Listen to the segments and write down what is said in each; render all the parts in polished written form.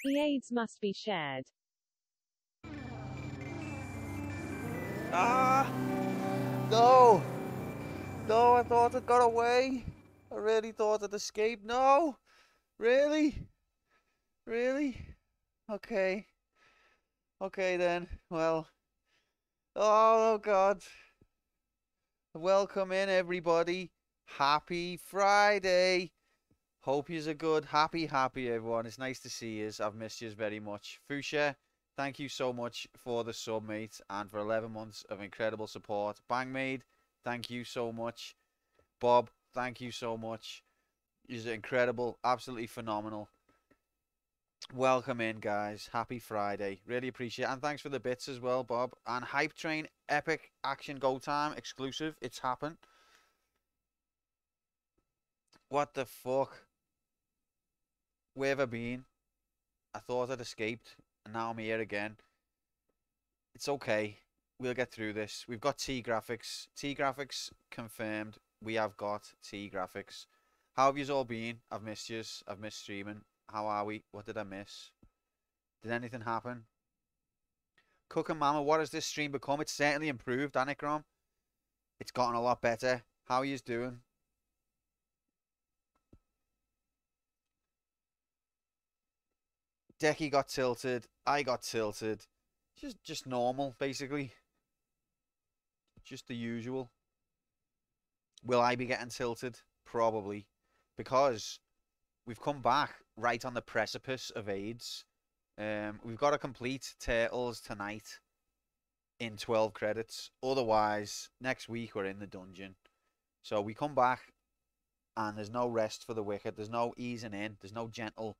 The AIDS must be shared. Ah! No! No, I thought it got away. I really thought it escaped. No! Really? Really? Okay. Okay then. Well. Oh God. Welcome in everybody. Happy Friday. Hope yous are good. Happy everyone. It's nice to see yous. I've missed yous very much. Fuchsia, thank you so much for the sub, mate, and for 11 months of incredible support. Bangmaid, thank you so much. Bob, thank you so much. You're incredible. Absolutely phenomenal. Welcome in, guys. Happy Friday. Really appreciate it. And thanks for the bits as well, Bob. And Hype Train Epic Action Go Time exclusive. It's happened. What the fuck? Where have I been? I thought I'd escaped, and now I'm here again. It's okay. We'll get through this. We've got T graphics. T graphics confirmed. We have got T graphics. How have yous all been? I've missed yous. I've missed streaming. How are we? What did I miss? Did anything happen? Cook and Mama, what has this stream become? It's certainly improved, Anikrom. It's gotten a lot better. How are yous doing? Decky got tilted. I got tilted. Just normal, basically. Just the usual. Will I be getting tilted? Probably. Because we've come back right on the precipice of AIDS. We've got to complete Turtles tonight in 12 credits. Otherwise, next week we're in the dungeon. So we come back and there's no rest for the wicked. There's no easing in. There's no gentle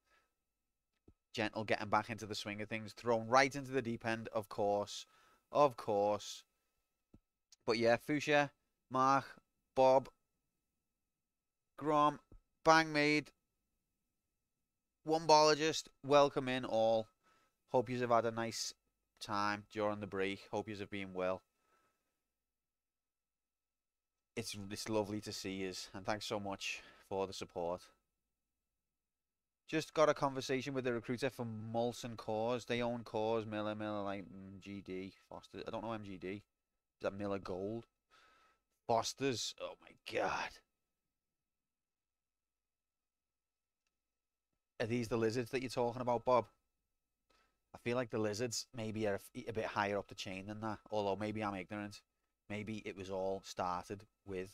getting back into the swing of things. Thrown right into the deep end, of course. Of course. But yeah, Fuchsia, Mark, Bob, Grom, Bangmaid, Onebologist, welcome in all. Hope you have had a nice time during the break. Hope you have been well. It's lovely to see you, and thanks so much for the support. Just got a conversation with the recruiter for Molson Coors. They own Coors, Miller, like MGD, Foster. I don't know MGD. Is that Miller Gold? Foster's. Oh my God. Are these the lizards that you're talking about, Bob? I feel like the lizards maybe are a bit higher up the chain than that. Although maybe I'm ignorant. Maybe it was all started with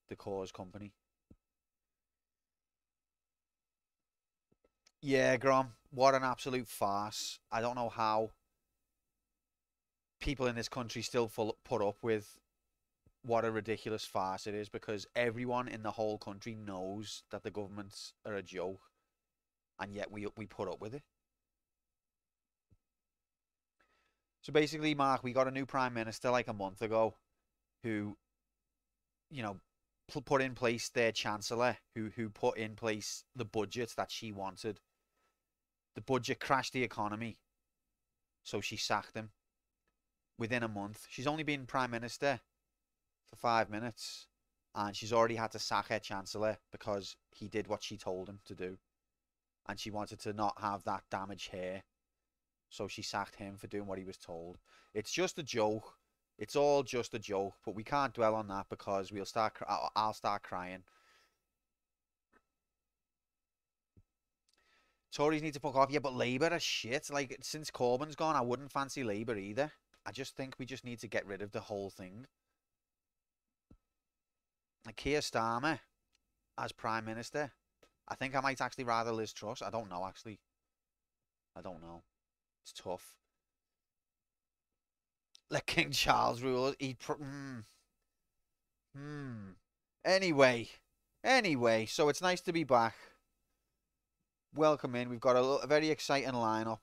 the Cause Company. Yeah, Grom, what an absolute farce. I don't know how people in this country still put up with what a ridiculous farce it is, because everyone in the whole country knows that the governments are a joke, and yet we put up with it. So basically, Mark, we got a new prime minister like a month ago who, you know, put in place their chancellor, who put in place the budget that she wanted. The budget crashed the economy, so she sacked him within a month. She's only been prime minister for 5 minutes, and she's already had to sack her chancellor because he did what she told him to do, and she wanted to not have that damaged hair, so she sacked him for doing what he was told. It's just a joke. It's all just a joke, but we can't dwell on that because I'll start crying. Tories need to fuck off. Yeah, but Labour are shit. Like, since Corbyn's gone, I wouldn't fancy Labour either. I just think we just need to get rid of the whole thing. Like, Keir Starmer as Prime Minister. I think I might actually rather Liz Truss. I don't know, actually. I don't know. It's tough. Let King Charles rule. Anyway, so it's nice to be back. Welcome in. We've got a very exciting lineup.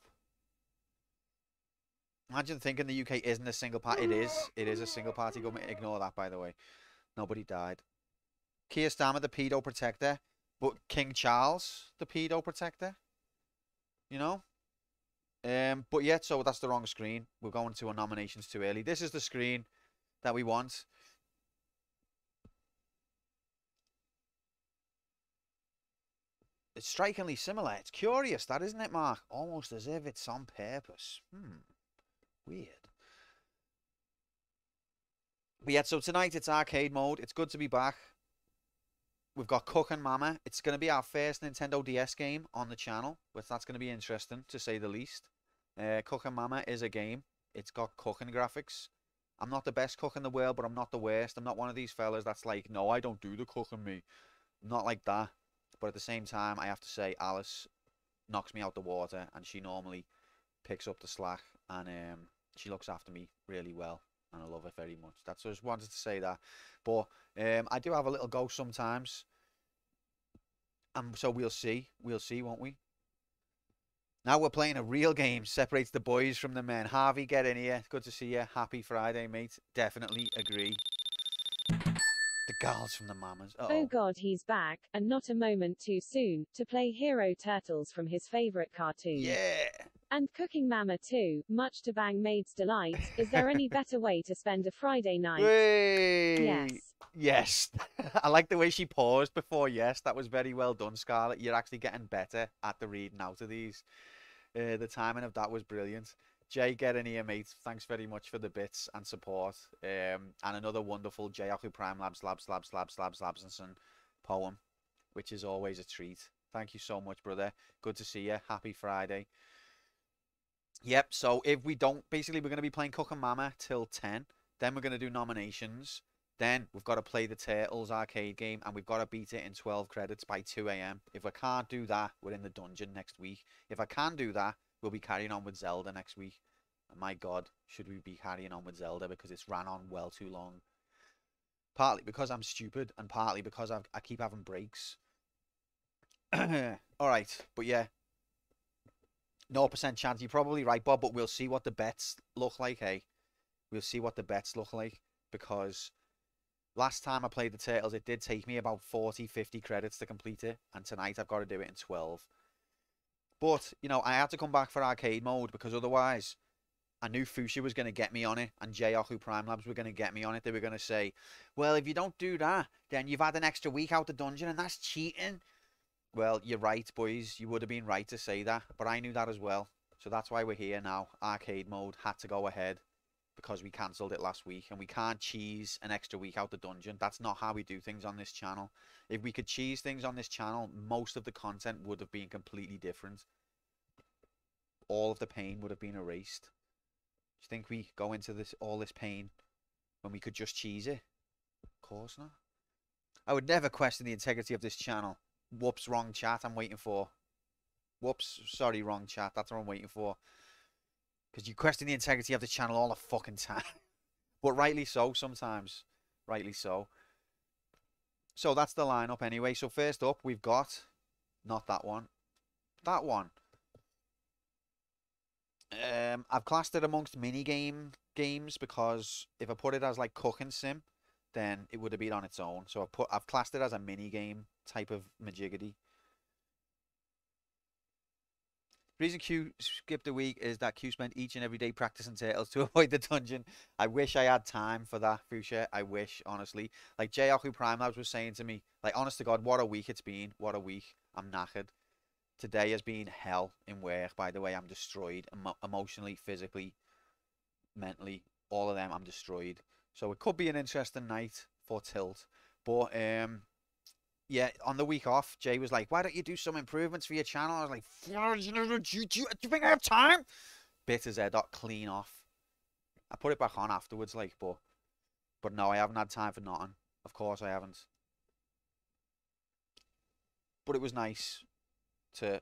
Imagine thinking the UK isn't a single party. It is. It is a single party government. Ignore that, by the way. Nobody died. Keir Starmer, the pedo protector, but King Charles, the pedo protector. You know. But yeah, so that's the wrong screen. We're going to our nominations too early. This is the screen that we want. It's strikingly similar. It's curious, that, isn't it, Mark? Almost as if it's on purpose. Weird. But yeah, so tonight it's arcade mode. It's good to be back. We've got Cooking Mama. It's going to be our first Nintendo DS game on the channel, which that's going to be interesting, to say the least. Cooking Mama is a game. It's got cooking graphics. I'm not the best cook in the world, but I'm not the worst. I'm not one of these fellas that's like, no, I don't do the cooking, me. I'm not like that. But at the same time, I have to say, Alice knocks me out the water, and she normally picks up the slack, and she looks after me really well, and I love her very much. That's, I just wanted to say that. But I do have a little go sometimes, and so we'll see, won't we? Now we're playing a real game. Separates the boys from the men. Harvey, get in here. Good to see you. Happy Friday, mate. Definitely agree. The girls from the mamas. Oh God, he's back, and not a moment too soon, to play Hero Turtles from his favorite cartoon. Yeah. And Cooking Mama too, much to Bang Maid's delight. Is there any better way to spend a Friday night? Hey. Yes. Yes. I like the way she paused before yes. That was very well done, Scarlett. You're actually getting better at the reading out of these. The timing of that was brilliant. Jay, get in here, mate. Thanks very much for the bits and support. And another wonderful Jayaku Prime Labs poem, which is always a treat. Thank you so much, brother. Good to see you. Happy Friday. Yep, so if we don't, basically we're going to be playing Cooking Mama till 10. Then we're going to do nominations. Then we've got to play the Turtles arcade game, and we've got to beat it in 12 credits by 2 a.m. If we can't do that, we're in the dungeon next week. If I can do that, we'll be carrying on with Zelda next week. And my God, should we be carrying on with Zelda, because it's ran on well too long. Partly because I'm stupid, and partly because I keep having breaks. Alright, but yeah. 0% chance. You're probably right, Bob, but we'll see what the bets look like, hey? We'll see what the bets look like, because last time I played the Turtles, it did take me about 40, 50 credits to complete it, and tonight I've got to do it in 12. But, you know, I had to come back for arcade mode, because otherwise I knew Fuchsia was going to get me on it, and J-Oku Prime Labs were going to get me on it. They were going to say, well, if you don't do that, then you've had an extra week out the dungeon, and that's cheating. Well, you're right, boys. You would have been right to say that, but I knew that as well. So that's why we're here now. Arcade mode had to go ahead, because we cancelled it last week, and we can't cheese an extra week out the dungeon. That's not how we do things on this channel. If we could cheese things on this channel, most of the content would have been completely different. All of the pain would have been erased. Do you think we go into all this pain when we could just cheese it? Of course not. I would never question the integrity of this channel. Whoops, wrong chat. I'm waiting for. Whoops, sorry, wrong chat. That's what I'm waiting for. Because you question the integrity of the channel all the fucking time. But rightly so sometimes. Rightly so. So that's the lineup anyway. So first up, we've got... Not that one. That one. I've classed it amongst games because if I put it as like cooking sim, then it would have been on its own. So I've classed it as a mini game type of majiggity. The reason Q skipped a week is that Q spent each and every day practicing turtles to avoid the dungeon. I wish I had time for that, Fuchsia. I wish, honestly. Like J-Oku Prime Labs was saying to me, like, honest to God, what a week it's been. What a week. I'm knackered. Today has been hell in work, by the way. I'm destroyed. Emotionally, physically, mentally. All of them, I'm destroyed. So it could be an interesting night for Tilt. But, yeah, on the week off, Jay was like, why don't you do some improvements for your channel? I was like, do you think I have time? Bit his head up clean off. I put it back on afterwards, like, but no, I haven't had time for nothing. Of course I haven't. But it was nice to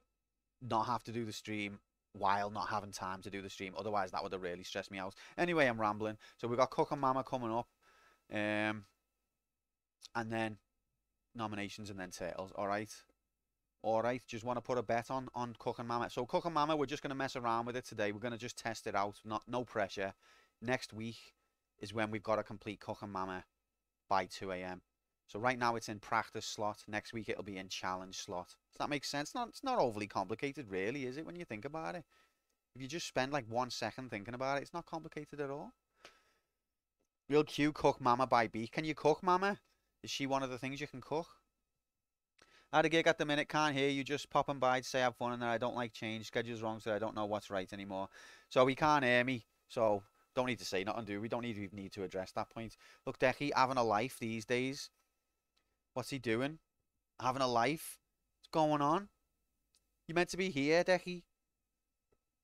not have to do the stream while not having time to do the stream. Otherwise, that would have really stressed me out. Anyway, I'm rambling. So we've got Cook and Mama coming up. And then nominations and then Turtles. All right. All right. Just want to put a bet on Cook and Mama. So Cook and Mama, we're just going to mess around with it today. We're going to just test it out. No pressure. Next week is when we've got to complete Cook and Mama by 2 a.m. So right now it's in practice slot. Next week it'll be in challenge slot. Does that make sense? It's not overly complicated, really, is it, when you think about it? If you just spend like 1 second thinking about it, it's not complicated at all. Real Q, Cook Mama by B. Can you cook, Mama? Is she one of the things you can cook? I had a gig at the minute, can't hear you, just popping by to say have fun and that I don't like change. Schedule's wrong, so I don't know what's right anymore. So he can't hear me, so don't need to say nothing, do we? Don't need to address that point. Look, Decky, having a life these days. What's he doing? Having a life? What's going on? You meant to be here, Decky.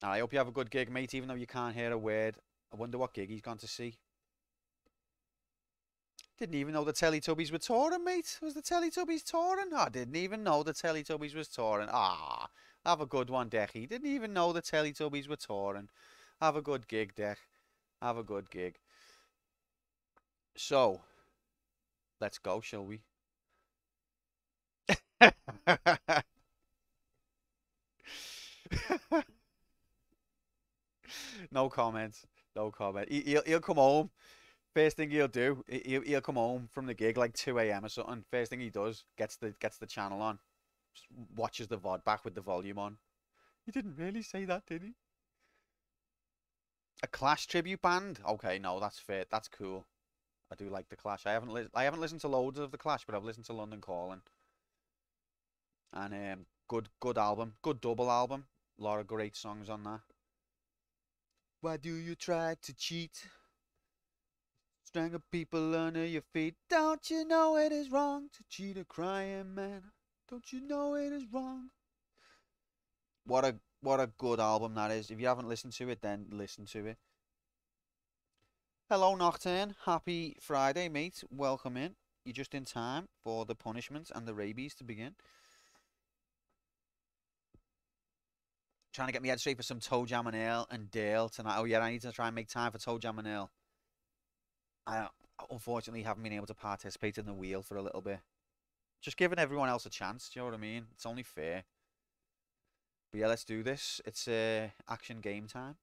I hope you have a good gig, mate, even though you can't hear a word. I wonder what gig he's gone to see. Didn't even know the Teletubbies were touring, mate. Was the Teletubbies touring? Oh, I didn't even know the Teletubbies was touring. Ah, have a good one, Decky. Didn't even know the Teletubbies were touring. Have a good gig, Deck. Have a good gig. So, let's go, shall we? No comment. No comment. He'll come home. First thing he'll do, he'll come home from the gig like 2 a.m. or something. First thing he does, gets the channel on, just watches the VOD back with the volume on. He didn't really say that, did he? A Clash tribute band? Okay, no, that's fair. That's cool. I do like the Clash. I haven't listened to loads of the Clash, but I've listened to London Calling. And good album, good double album. A lot of great songs on that. Why do you try to cheat? Strangle people under your feet. Don't you know it is wrong to cheat a crying man? Don't you know it is wrong? What a good album that is. If you haven't listened to it, then listen to it. Hello, Nocturne. Happy Friday, mate. Welcome in. You're just in time for the punishments and the rabies to begin. Trying to get me head straight for some toe jam and ale and Dale tonight. Oh yeah, I need to try and make time for toe jam and ale. I unfortunately haven't been able to participate in the wheel for a little bit. Just giving everyone else a chance, do you know what I mean? It's only fair. But yeah, let's do this. It's action game time.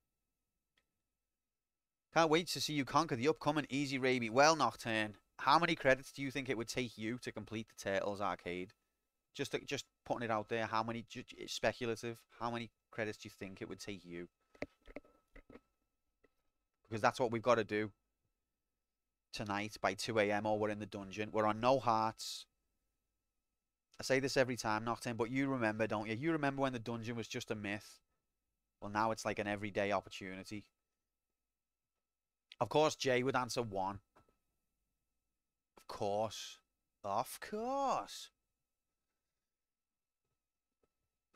Can't wait to see you conquer the upcoming Easy Raby. Well, Nocturne, how many credits do you think it would take you to complete the Turtles arcade? Just putting it out there. How many? Speculative. How many credits do you think it would take you? Because that's what we've got to do tonight by 2 a.m. or we're in the dungeon. We're on no hearts. I say this every time, Nocturne, but you remember, don't you? You remember when the dungeon was just a myth? Well, now it's like an everyday opportunity. Of course, Jay would answer 1. Of course. Of course.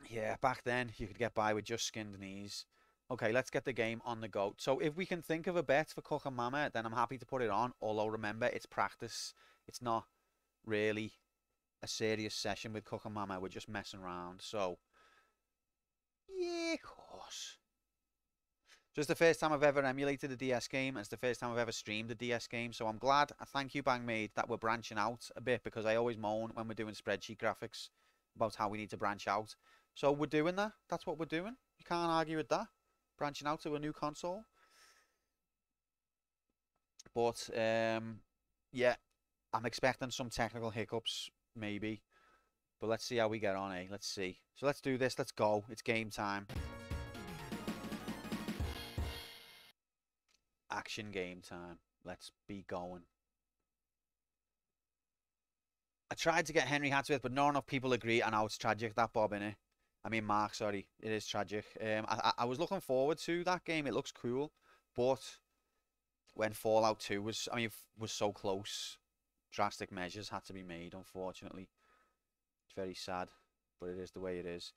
Yeah, back then you could get by with just skinned knees. Okay, let's get the game on the go. So if we can think of a bet for Cook and Mama, then I'm happy to put it on. Although remember, it's practice. It's not really a serious session with Cook and Mama. We're just messing around. So, yeah, of course. So it's the first time I've ever emulated a DS game. It's the first time I've ever streamed a DS game. So I'm glad, thank you, Bangmade, that we're branching out a bit, because I always moan when we're doing spreadsheet graphics about how we need to branch out. So we're doing that. That's what we're doing. You can't argue with that. Branching out to a new console. But, yeah, I'm expecting some technical hiccups, maybe. But let's see how we get on, eh? Let's see. So let's do this. Let's go. It's game time. Action game time. Let's be going. I tried to get Henry Hatsworth, but not enough people agree. I know it's tragic, that Bob, innit? I mean, Mark, sorry. It is tragic. I was looking forward to that game. It looks cool. But when Fallout 2 was so close, drastic measures had to be made, unfortunately. It's very sad, but it is the way it is.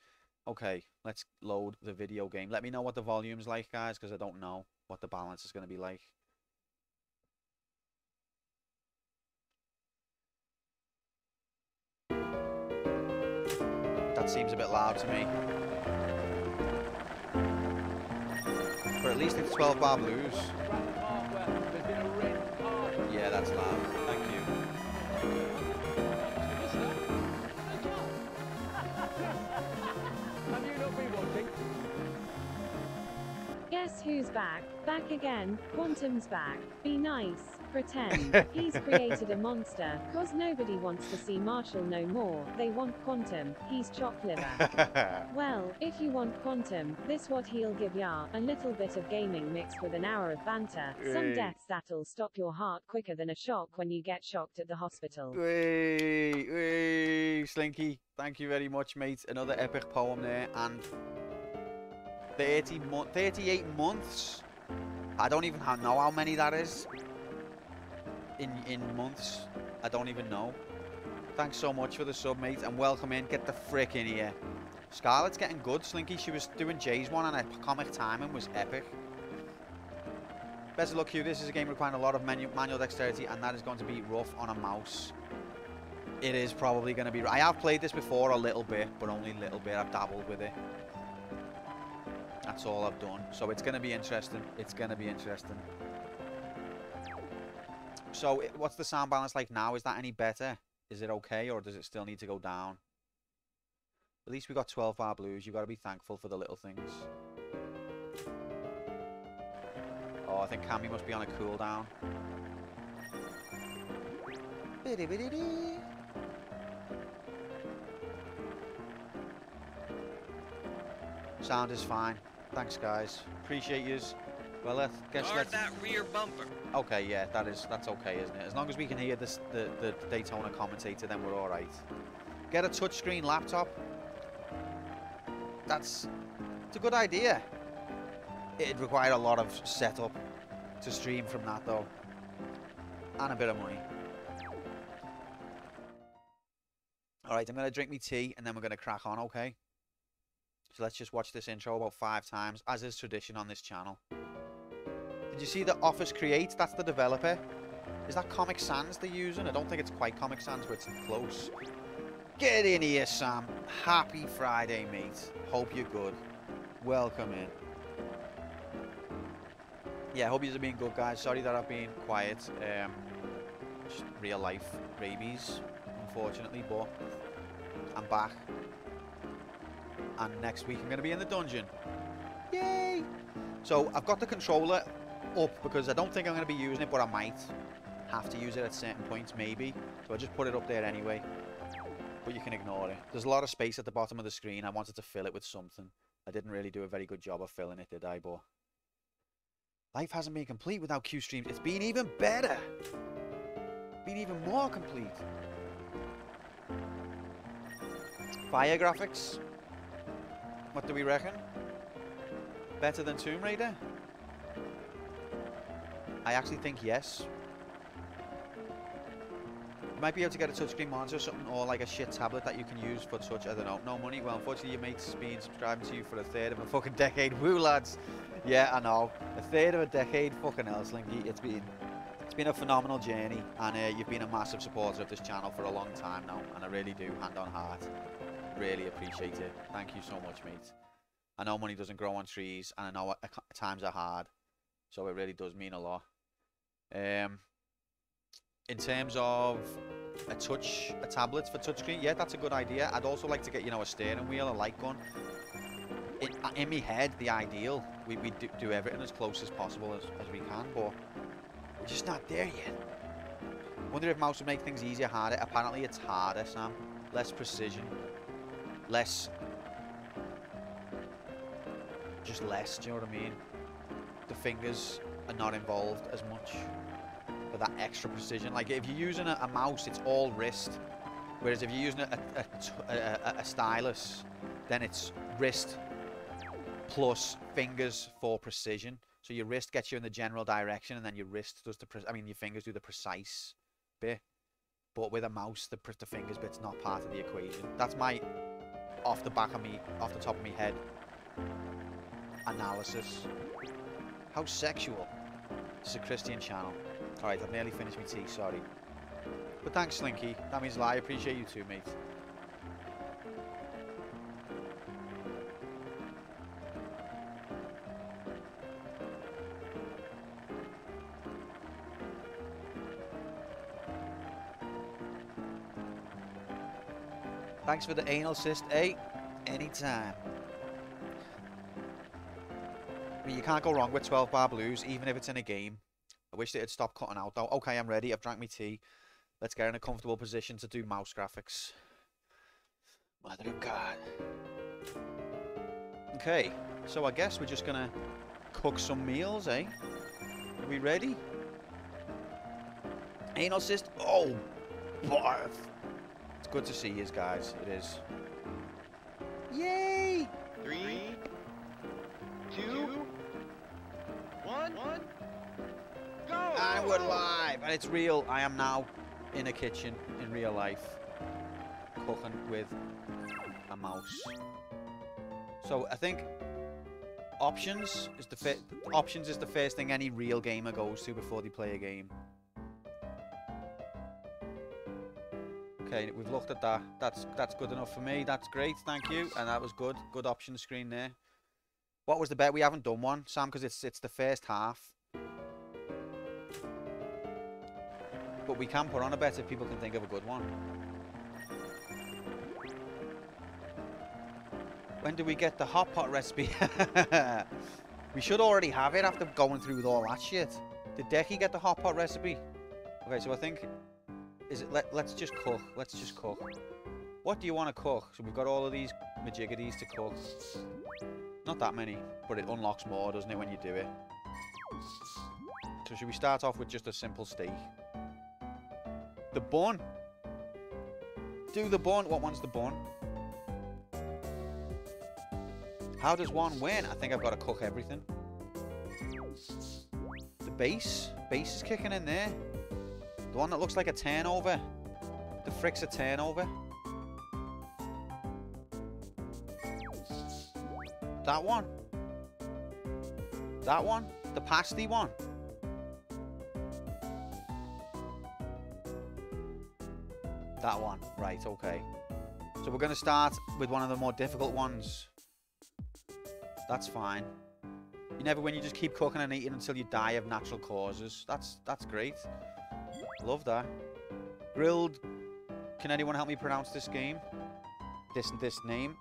Okay, let's load the video game. Let me know what the volume's like, guys, because I don't know what the balance is going to be like. That seems a bit loud to me. But at least it's 12 bar blues. Yeah, that's loud. Thank you. Have you not been watching? Guess who's back? Back again. Quantum's back. Be nice. Pretend. He's created a monster. Cause nobody wants to see Marshall no more. They want Quantum. He's chopped liver. Well, if you want Quantum, this what he'll give ya. A little bit of gaming mixed with an hour of banter. Some deaths that'll stop your heart quicker than a shock when you get shocked at the hospital. Slinky. Thank you very much, mate. Another epic poem there. And 38 months. I don't even know how many that is. In months, I don't even know. Thanks so much for the sub, mate, and welcome in. Get the frick in here. Scarlett's getting good, Slinky. She was doing Jay's one, and her comic timing was epic. Best of luck, Q. This is a game requiring a lot of manual dexterity, and that is going to be rough on a mouse. It is probably going to be. I have played this before a little bit, but only a little bit. I've dabbled with it. That's all I've done. So it's going to be interesting. It's going to be interesting. So, what's the sound balance like now? Is that any better? Is it okay, or does it still need to go down? At least we got 12 bar blues. You've got to be thankful for the little things. Oh, I think Cammy must be on a cooldown. Sound is fine. Thanks, guys. Appreciate yous. Well, let's that rear bumper. Okay, yeah, that's okay, isn't it? As long as we can hear this, the Daytona commentator, then we're all right. Get a touchscreen laptop. It's a good idea. It'd require a lot of setup to stream from that, though, and a bit of money. All right, I'm gonna drink me tea, and then we're gonna crack on, okay? So let's just watch this intro about 5 times, as is tradition on this channel. Did you see the Office Create? That's the developer. Is that Comic Sans they're using? I don't think it's quite Comic Sans, but it's close. Get in here, Sam. Happy Friday, mate. Hope you're good. Welcome in. Yeah, hope you're being good, guys. Sorry that I've been quiet. Just real life rabies, unfortunately, but I'm back. And next week I'm going to be in the dungeon. Yay! So I've got the controller up because I don't think I'm going to be using it, but I might have to use it at certain points, maybe. So I just put it up there anyway. But you can ignore it. There's a lot of space at the bottom of the screen. I wanted to fill it with something. I didn't really do a very good job of filling it, did I? But life hasn't been complete without Q streams. It's been even better. Been even more complete. Fire graphics. What do we reckon? Better than Tomb Raider? I actually think yes. You might be able to get a touchscreen monitor or something, or like a shit tablet that you can use for touch. I don't know. No money. Well, unfortunately, your mate's been subscribing to you for a third of a fucking decade. Woo, lads. Yeah, I know. A third of a decade. Fucking hell, Slinky. It's been a phenomenal journey, and you've been a massive supporter of this channel for a long time now, and I really do, hand on heart, really appreciate it. Thank you so much, mate. I know money doesn't grow on trees, and I know times are hard, so it really does mean a lot. In terms of a tablet for touchscreen, yeah, that's a good idea. I'd also like to get, you know, a steering wheel, a light gun. In my head, the ideal, we do everything as close as possible as we can, but we're just not there yet. Wonder if mouse would make things easier, harder. Apparently it's harder, Sam. Less precision. Less. Just less, do you know what I mean? The fingers are not involved as much. But that extra precision. Like, if you're using a mouse, it's all wrist. Whereas if you're using a stylus, then it's wrist plus fingers for precision. So your wrist gets you in the general direction, and then your wrist does your fingers do the precise bit. But with a mouse, the fingers bit's not part of the equation. That's my off the top of my head analysis. How sexual. It's a Christian channel. Alright, I've nearly finished my tea, sorry. But thanks, Slinky. That means a lot. I appreciate you too, mate. Thanks for the anal cyst, eh? Anytime. I mean, you can't go wrong with 12 bar blues, even if it's in a game. I wish they had stopped cutting out, though. Okay, I'm ready. I've drank my tea. Let's get in a comfortable position to do mouse graphics. Mother of God. Okay, so I guess we're just going to cook some meals, eh? Are we ready? Anal cyst. Oh, barf. It's good to see you guys. It is. Yay! 3, 2, 1, go! And we're live, and it's real. I am now in a kitchen in real life, cooking with a mouse. So I think options is the first thing any real gamer goes to before they play a game. Okay, we've looked at that. That's good enough for me. That's great, thank you. And that was good. Good option screen there. What was the bet? We haven't done one, Sam, because it's the first half. But we can put on a bet if people can think of a good one. When do we get the hot pot recipe? We should already have it after going through with all that shit. Did Decky get the hot pot recipe? Okay, so I think... Let's just cook. Let's just cook. What do you want to cook? So we've got all of these majiggities to cook. Not that many, but it unlocks more, doesn't it, when you do it? So should we start off with just a simple steak? The bun. Do the bun. What one's the bun? How does one win? I think I've got to cook everything. The base. Base is kicking in there. The one that looks like a turnover. The frick's a turnover. That one. That one. The pasty one. That one. Right, okay. So we're going to start with one of the more difficult ones. That's fine. You never win, you just keep cooking and eating until you die of natural causes. That's great. Love that. Grilled. Can anyone help me pronounce this game? This name?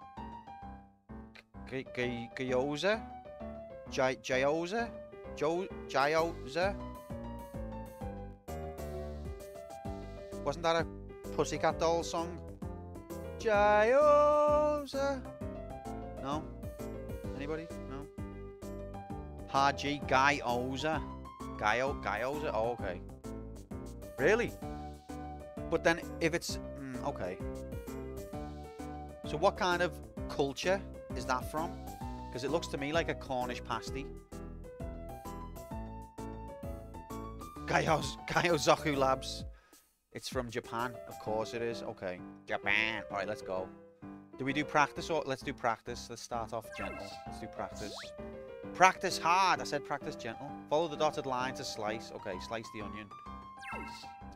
Gyoza? Gyoza? Gyoza? Wasn't that a Pussycat Dolls song? Gyoza? No? Anybody? No? Haji Gyoza? Gyoza? Oh, okay. Really? But then if it's... okay. So what kind of culture is that from? Because it looks to me like a Cornish pasty. Gaiozaku Labs. It's from Japan. Of course it is. Okay. Japan. All right, let's go. Do we do practice or let's do practice? Let's start off gentle. Let's do practice. Practice hard. I said practice gentle. Follow the dotted line to slice. Okay, slice the onion.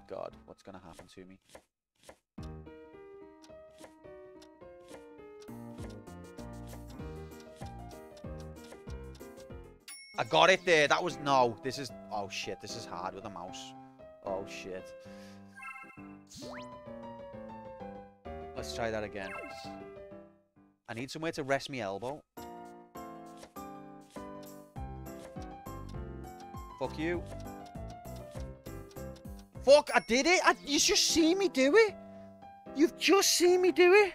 God, what's going to happen to me? I got it there. That was... No, this is... Oh, shit. This is hard with a mouse. Oh, shit. Let's try that again. I need somewhere to rest my elbow. Fuck you. Fuck, I did it. You just see me do it. You've just seen me do it.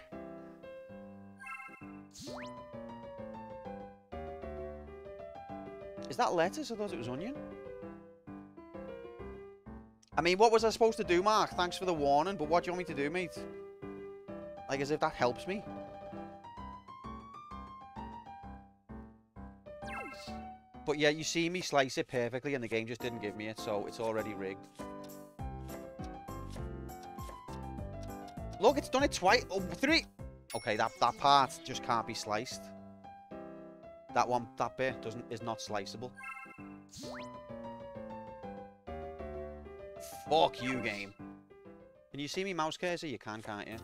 Is that lettuce? I thought it was onion. I mean, what was I supposed to do, Mark? Thanks for the warning, but what do you want me to do, mate? Like, as if that helps me. But yeah, you see me slice it perfectly and the game just didn't give me it, so it's already rigged. Look, it's done it twice. Oh, 3. Okay, that part just can't be sliced. That bit is not sliceable. Fuck you, game. Can you see me mouse cursor? You can, can't you?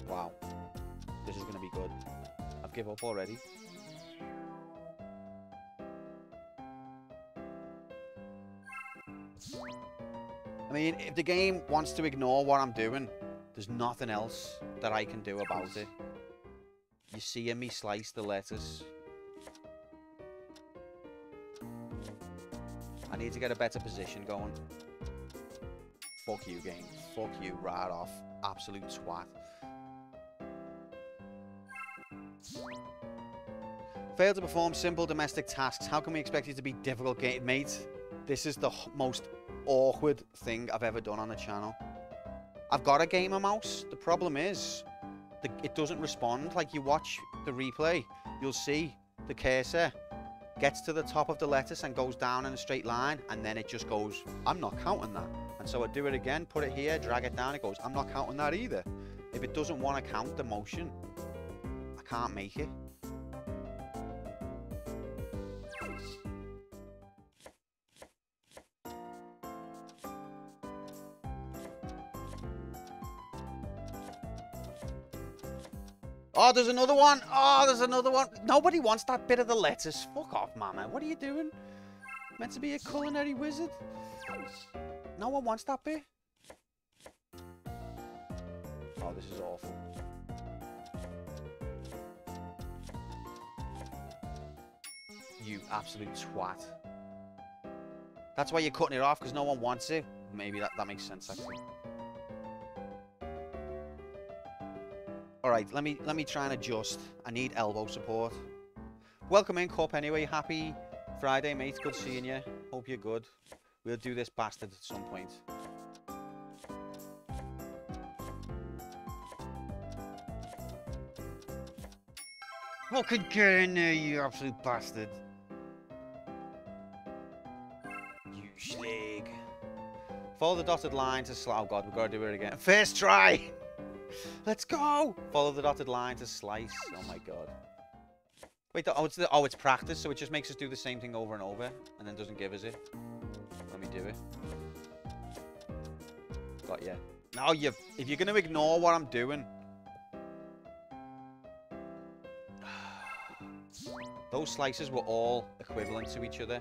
Wow. This is going to be good. I've given up already. I mean, if the game wants to ignore what I'm doing, there's nothing else that I can do about it. You seeing me slice the lettuce. I need to get a better position going. Fuck you, game. Fuck you right off. Absolute twat. Failed to perform simple domestic tasks. How can we expect you to be difficult, game mate? This is the most awkward thing I've ever done on the channel. I've got a gamer mouse. The problem is, it doesn't respond. Like, you watch the replay, you'll see the cursor gets to the top of the lettuce and goes down in a straight line, and then it just goes, I'm not counting that. And so I do it again, put it here, drag it down, it goes, I'm not counting that either. If it doesn't want to count the motion, I can't make it. Oh, there's another one. Oh, there's another one. Nobody wants that bit of the lettuce. Fuck off, mama. What are you doing? Meant to be a culinary wizard. No one wants that bit. Oh, this is awful. You absolute twat. That's why you're cutting it off, because no one wants it. Maybe that makes sense, actually. Alright, let me try and adjust. I need elbow support. Welcome in, Cup, anyway. Happy Friday, mate. Good seeing you. Hope you're good. We'll do this bastard at some point. Fucking get in there, you absolute bastard. You slag. Follow the dotted line to oh god, we've got to do it again. First try! Let's go! Follow the dotted line to slice. Oh my god. Wait, it's practice, so it just makes us do the same thing over and over, and then doesn't give us it. Let me do it. Got ya. Now if you're gonna ignore what I'm doing. Those slices were all equivalent to each other,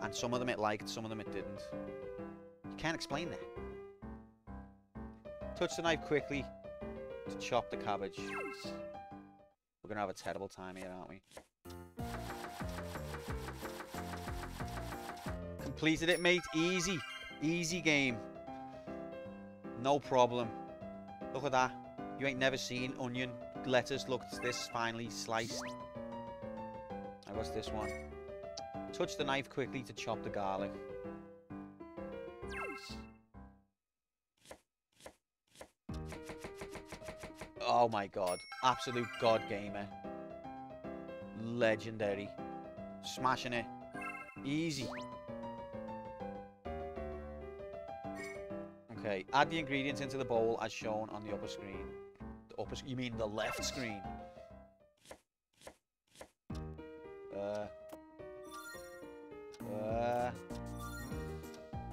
and some of them it liked, some of them it didn't. You can't explain that. Touch the knife quickly to chop the cabbage. We're gonna have a terrible time here, aren't we? Completed it, mate. Easy. Easy game. No problem. Look at that. You ain't never seen onion, lettuce. Look, it's this finely sliced. Now, what's this one? Touch the knife quickly to chop the garlic. Oh my god. Absolute god gamer. Legendary. Smashing it. Easy. Okay, add the ingredients into the bowl as shown on the upper screen. The upper, you mean the left screen?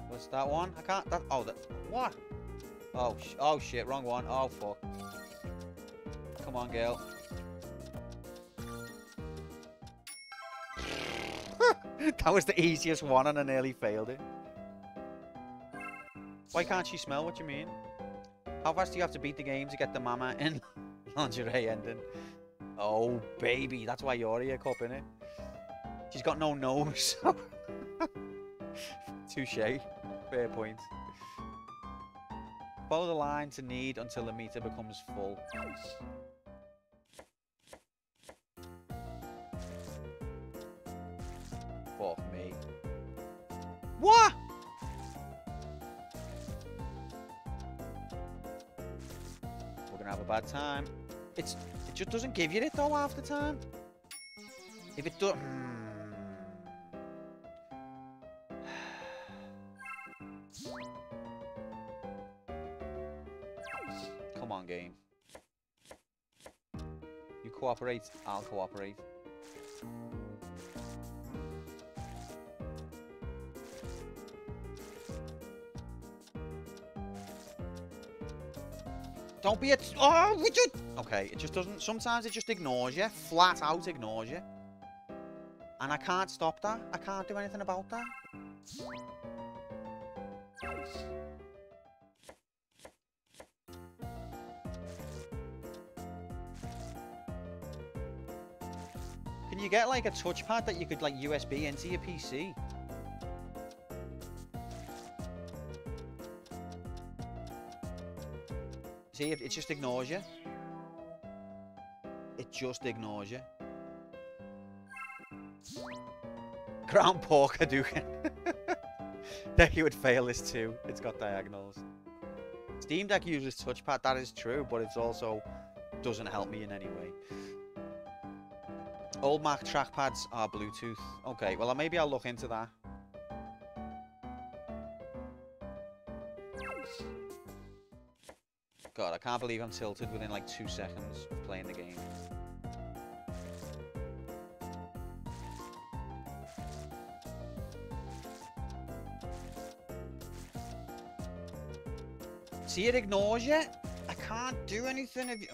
What's that one? I can't. That. Oh, that. What? Oh. Oh shit. Wrong one. Oh fuck. Come on, girl. That was the easiest one, and I nearly failed it. Why can't she smell? What you mean? How fast do you have to beat the game to get the mama in lingerie ending? Oh, baby. That's why you're here, cup, innit? She's got no nose. Touche. Fair point. Follow the line to need until the meter becomes full. Fuck me. What? We're gonna have a bad time. It just doesn't give you it though half the time. If it does, come on, game. You cooperate, I'll cooperate. Don't be a... Oh, would you... Okay, it just doesn't... Sometimes it just ignores you. Flat out ignores you. And I can't stop that. I can't do anything about that. Can you get, like, a touchpad that you could, like, USB into your PC? See, it just ignores you. It just ignores you. Ground pork Hadouken. Deck you would fail this too. It's got diagonals. Steam Deck uses touchpad, that is true, but it's also doesn't help me in any way. Old Mac trackpads are Bluetooth. Okay, well maybe I'll look into that. God, I can't believe I'm tilted within like 2 seconds of playing the game. See, it ignores you. I can't do anything if you...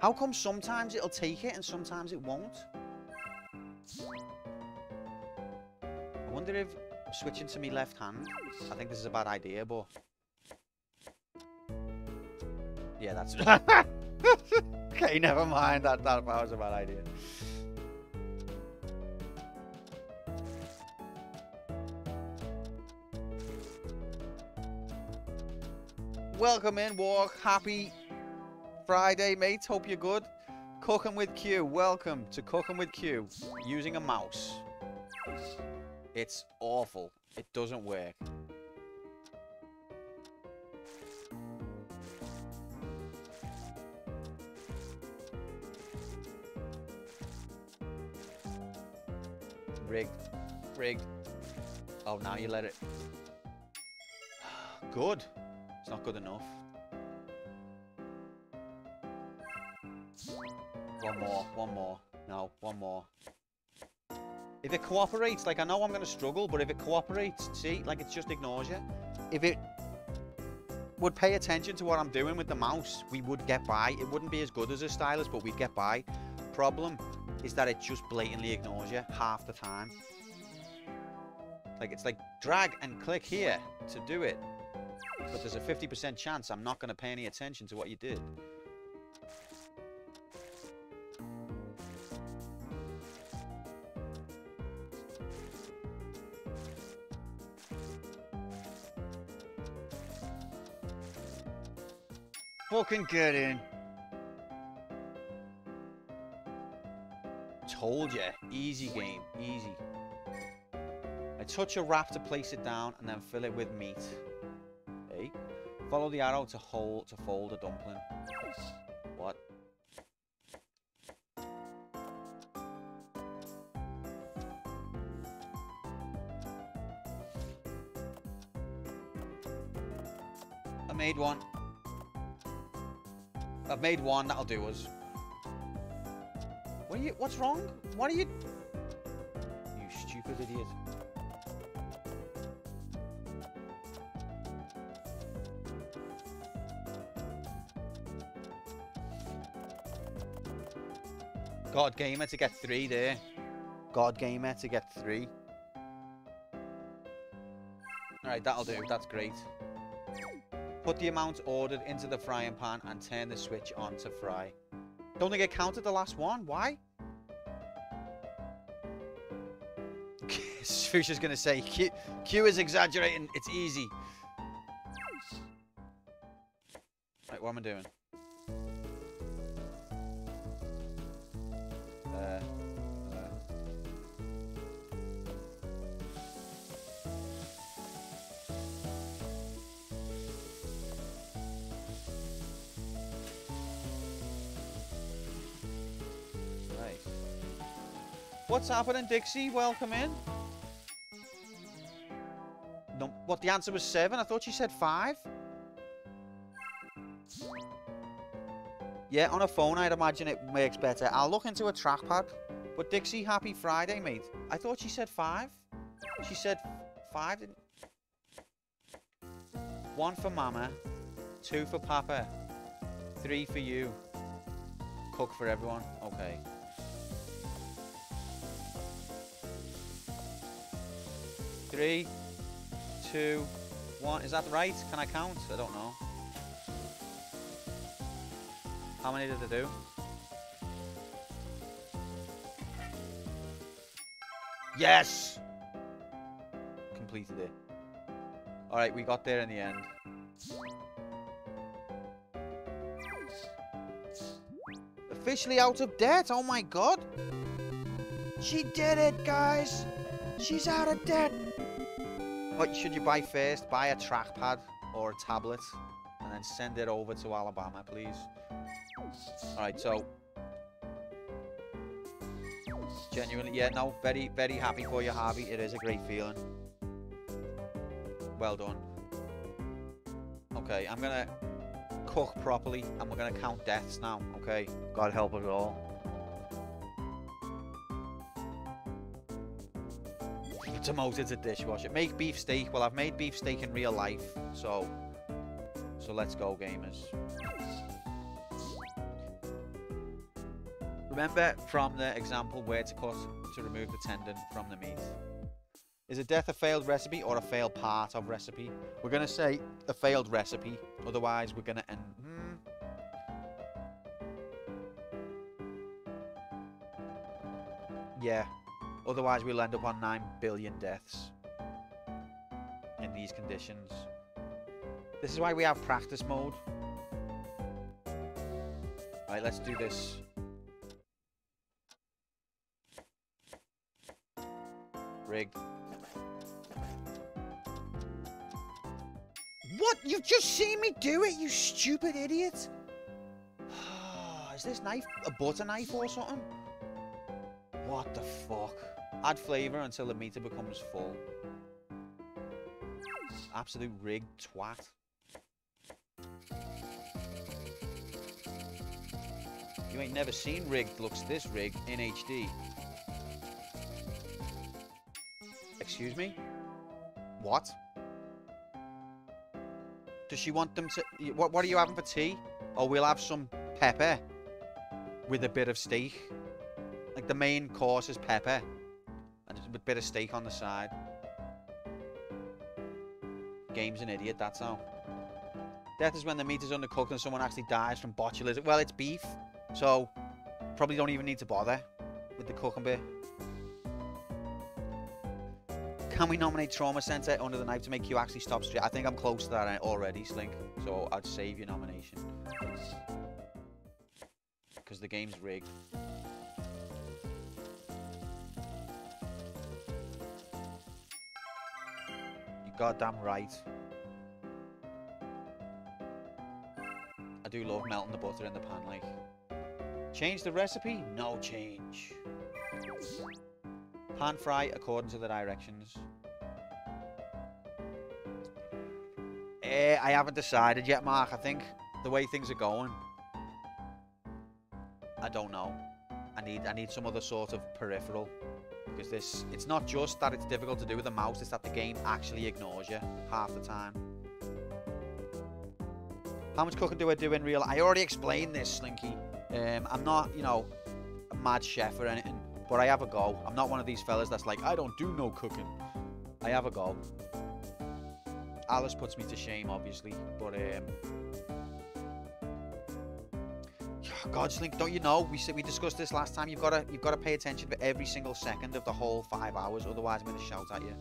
How come sometimes it'll take it and sometimes it won't? I wonder if switching to me left hand... I think this is a bad idea, but... Yeah, that's... Okay, never mind. That was a bad idea. Welcome in, Walk. Happy Friday, mates. Hope you're good. Cooking with Q. Welcome to Cooking with Q. Using a mouse. It's awful. It doesn't work. Rigged. Rigged. Oh, now you let it. Good. It's not good enough. One more. One more. No, one more. If it cooperates, like I know I'm going to struggle, but if it cooperates, see, like it just ignores you. If it would pay attention to what I'm doing with the mouse, we would get by. It wouldn't be as good as a stylus, but we'd get by. Problem is that it just blatantly ignores you half the time. Like it's like drag and click here to do it. But there's a 50% chance I'm not going to pay any attention to what you did. Fucking get in. Told ya. Easy game. Easy. I touch a wrap to place it down and then fill it with meat. Okay. Follow the arrow to fold a dumpling. What? Made one. I've made one, that'll do us. What's wrong? What are you... You stupid idiot. God Gamer to get 3 there. God Gamer to get 3. Alright, that'll do. That's great. Put the amount ordered into the frying pan and turn the switch on to fry. Don't think it counted the last one. Why? Fuchsia's going to say, Q is exaggerating. It's easy. Right, what am I doing? What's happening, Dixie? Welcome in. No, what, the answer was 7? I thought she said 5. Yeah, on a phone, I'd imagine it makes better. I'll look into a trackpad. But Dixie, happy Friday, mate. I thought she said 5. She said 5, didn't... 1 for Mama, 2 for Papa, 3 for you. Cook for everyone. Okay. 3, 2, 1. Is that right? Can I count? I don't know. How many did I do? Yes! Completed it. Alright, we got there in the end. Officially out of debt! Oh my god! She did it, guys! She's out of debt! What should you buy first? Buy a trackpad or a tablet and then send it over to Alabama, please. Alright, so... Genuinely, yeah, no, very, very happy for you, Harvey. It is a great feeling. Well done. Okay, I'm gonna cook properly and we're gonna count deaths now, okay? God help us all. Demoted to dishwasher. Make beef steak. Well, I've made beef steak in real life, so let's go, gamers. Remember from the example where to cut to remove the tendon from the meat. Is a death a failed recipe or a failed part of recipe? We're gonna say a failed recipe, otherwise we're gonna end. Yeah. Otherwise, we'll end up on 9 billion deaths in these conditions. This is why we have practice mode. Right, let's do this. Rigged. What? You've just seen me do it, you stupid idiot! Is this knife a butter knife or something? What the fuck? Add flavour until the meter becomes full. Absolute rigged twat. You ain't never seen rigged looks this rigged in HD. Excuse me? What? Does she want them to... What are you having for tea? Oh, we'll have some pepper with a bit of steak. Like the main course is pepper. And just a bit of steak on the side. Game's an idiot, that's how. Death is when the meat is undercooked and someone actually dies from botulism. Well, it's beef, so probably don't even need to bother with the cooking bit. Can we nominate Trauma Center under the knife to make you actually stop straight? I think I'm close to that already, Slink. So I'd save your nomination. Because the game's rigged. Goddamn right. I do love melting the butter in the pan, like. Change the recipe? No change. Pan fry according to the directions. I haven't decided yet, Mark. I think the way things are going, I don't know. I need some other sort of peripheral, because it's not just that it's difficult to do with the mouse, it's that the game actually ignores you half the time. How much cooking do I do in real? I already explained this, Slinky. I'm not, you know, a mad chef or anything, but I have a go. I'm not one of these fellas that's like, I don't do no cooking. I have a go. Alice puts me to shame, obviously, but God, Slink, don't you know? We discussed this last time. You've got to pay attention for every single second of the whole 5 hours. Otherwise, I'm going to shout at you.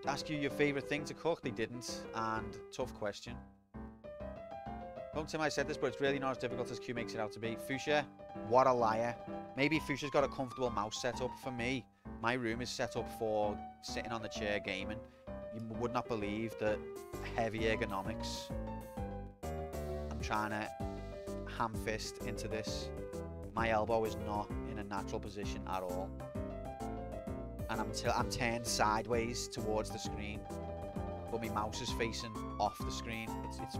Ask you your favourite thing to cook. They didn't, and tough question. Don't tell me I said this, but it's really not as difficult as Q makes it out to be. Fuchsia, what a liar. Maybe Fuchsia's got a comfortable mouse setup. For me, my room is set up for sitting on the chair gaming. You would not believe the heavy ergonomics I'm trying to ham fist into this. My elbow is not in a natural position at all, and I'm turned sideways towards the screen, but my mouse is facing off the screen.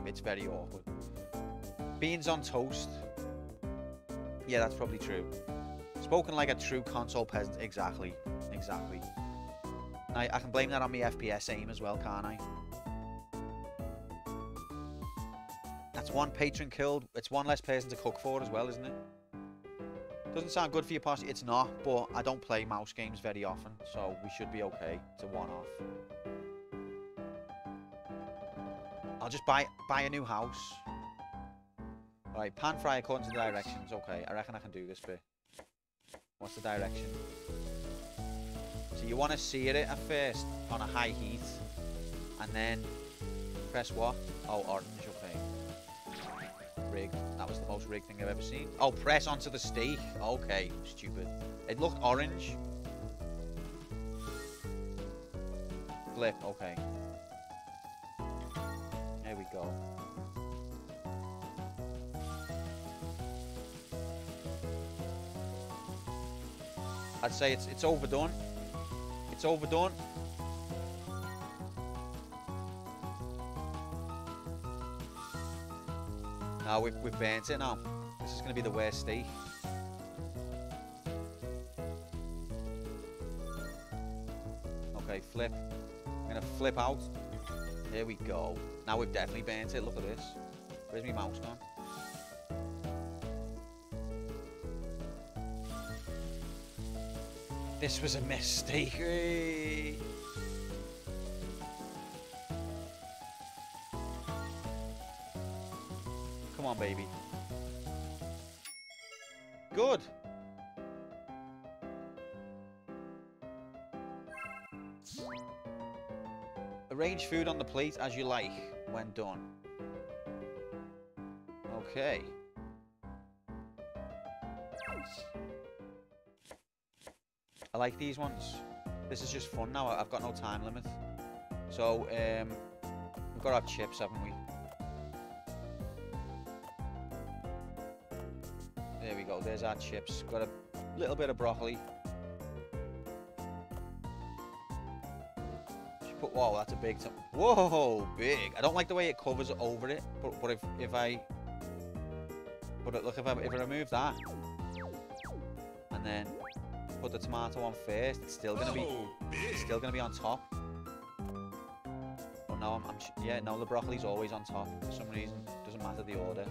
It's very awkward. Beans on toast. Yeah, that's probably true. Spoken like a true console peasant. Exactly. I can blame that on my FPS aim as well, can't I? That's one patron killed. It's one less person to cook for as well, isn't it? Doesn't sound good for your posture. It's not, but I don't play mouse games very often, so we should be okay to one off. I'll just buy a new house. Alright, pan fry according to the directions. Okay, I reckon I can do this bit. What's the direction? So you want to sear it at first on a high heat, and then press what? Oh, orange, okay. Rigged. That was the most rigged thing I've ever seen. Oh, press onto the steak. Okay, stupid. It looked orange. Flip, okay. There we go. I'd say it's overdone. It's overdone. Now we've burnt it now. This is going to be the worst steak. Okay, flip. I'm going to flip out. There we go. Now we've definitely burnt it. Look at this. Where's my mouse gone? This was a mistake. Come on, baby. Good. Arrange food on the plate as you like when done. Okay. I like these ones. This is just fun now. I've got no time limit. So, we've got to have chips, haven't we? There we go. There's our chips. Got a little bit of broccoli. Whoa, that's a big... Whoa, big. I don't like the way it covers over it. But if I... But look, if I remove that, and then put the tomato on first, it's still gonna be on top. Oh no, yeah, no, the broccoli's always on top for some reason. Doesn't matter the order.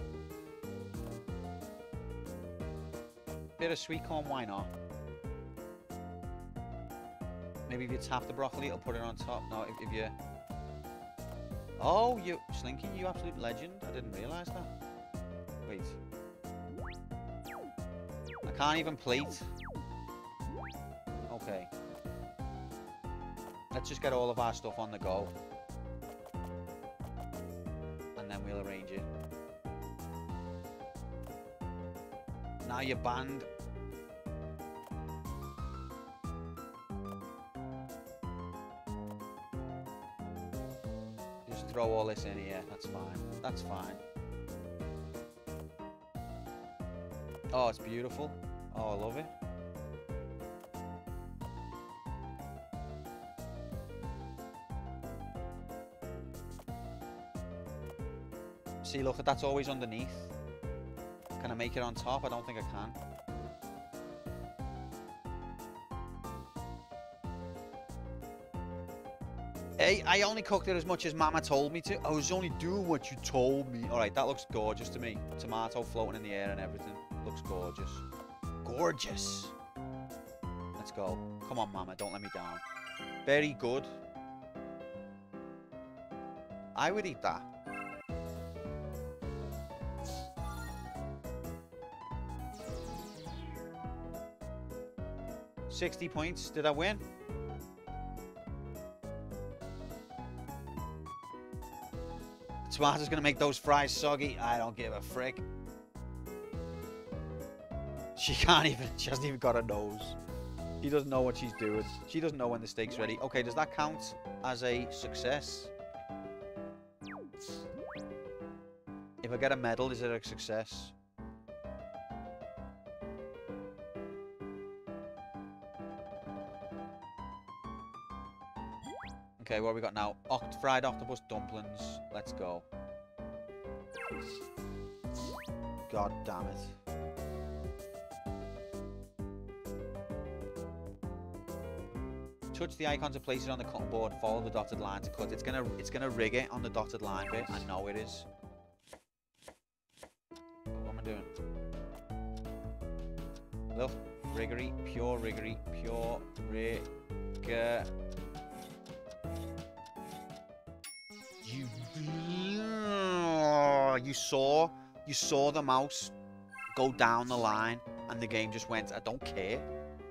Bit of sweet corn, why not? Maybe if you tap the broccoli, it'll put it on top. No, if you... Oh, Slinky, you absolute legend. I didn't realise that. Wait. I can't even plate. Okay. Let's just get all of our stuff on the go. And then we'll arrange it. Now you're banned. Just throw all this in here. That's fine. That's fine. Oh, it's beautiful. Oh, I love it. See, look, that's always underneath. Can I make it on top? I don't think I can. Hey, I only cooked it as much as Mama told me to. I was only doing what you told me. Alright, that looks gorgeous to me. Tomato floating in the air and everything. Looks gorgeous. Gorgeous. Let's go. Come on, Mama, don't let me down. Very good. I would eat that. $60 points. Did I win? Tomato's gonna make those fries soggy. I don't give a frick. She hasn't even got a nose. She doesn't know what she's doing. She doesn't know when the steak's ready. Okay, does that count as a success? If I get a medal, is it a success? Okay, what have we got now? Fried octopus dumplings. Let's go. God damn it. Touch the icon to place it on the cutting board. Follow the dotted line to cut. It's gonna rig it on the dotted line bit. I know it is. What am I doing? Look, riggery, pure riggery, pure rigger. You saw the mouse go down the line, and the game just went, I don't care.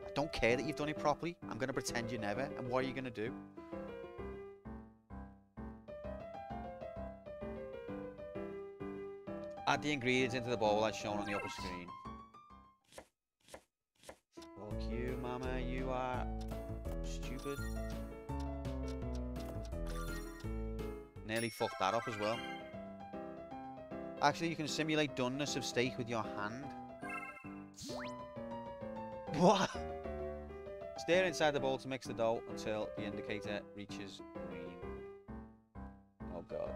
I don't care that you've done it properly. I'm going to pretend you never. And what are you going to do? Add the ingredients into the bowl as shown on the upper screen. Fuck you, Mama. You are stupid. Nearly fucked that up as well. Actually, you can simulate doneness of steak with your hand. What? Stir inside the bowl to mix the dough until the indicator reaches green. Oh god.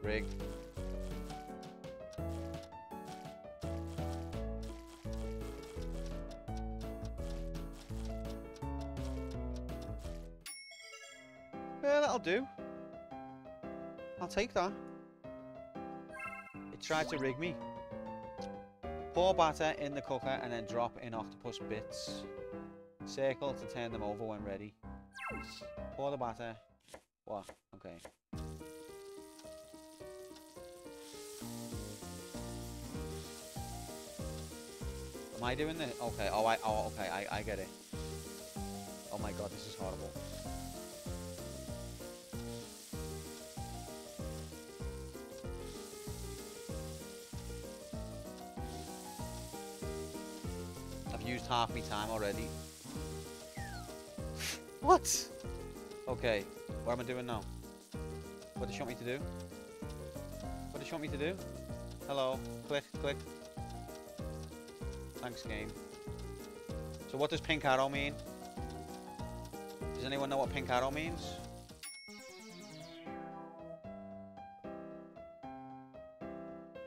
Rigged. Yeah, that'll do. I'll take that. It tried to rig me. Pour batter in the cooker and then drop in octopus bits. Circle to turn them over when ready. Pour the batter. What? Okay. Am I doing this? Okay. Okay. I get it. Oh my god, this is horrible. Used half my time already. What? Okay, what am I doing now? What does she want me to do? What does she want me to do? Hello, click, click. Thanks, game. So what does pink arrow mean? Does anyone know what pink arrow means?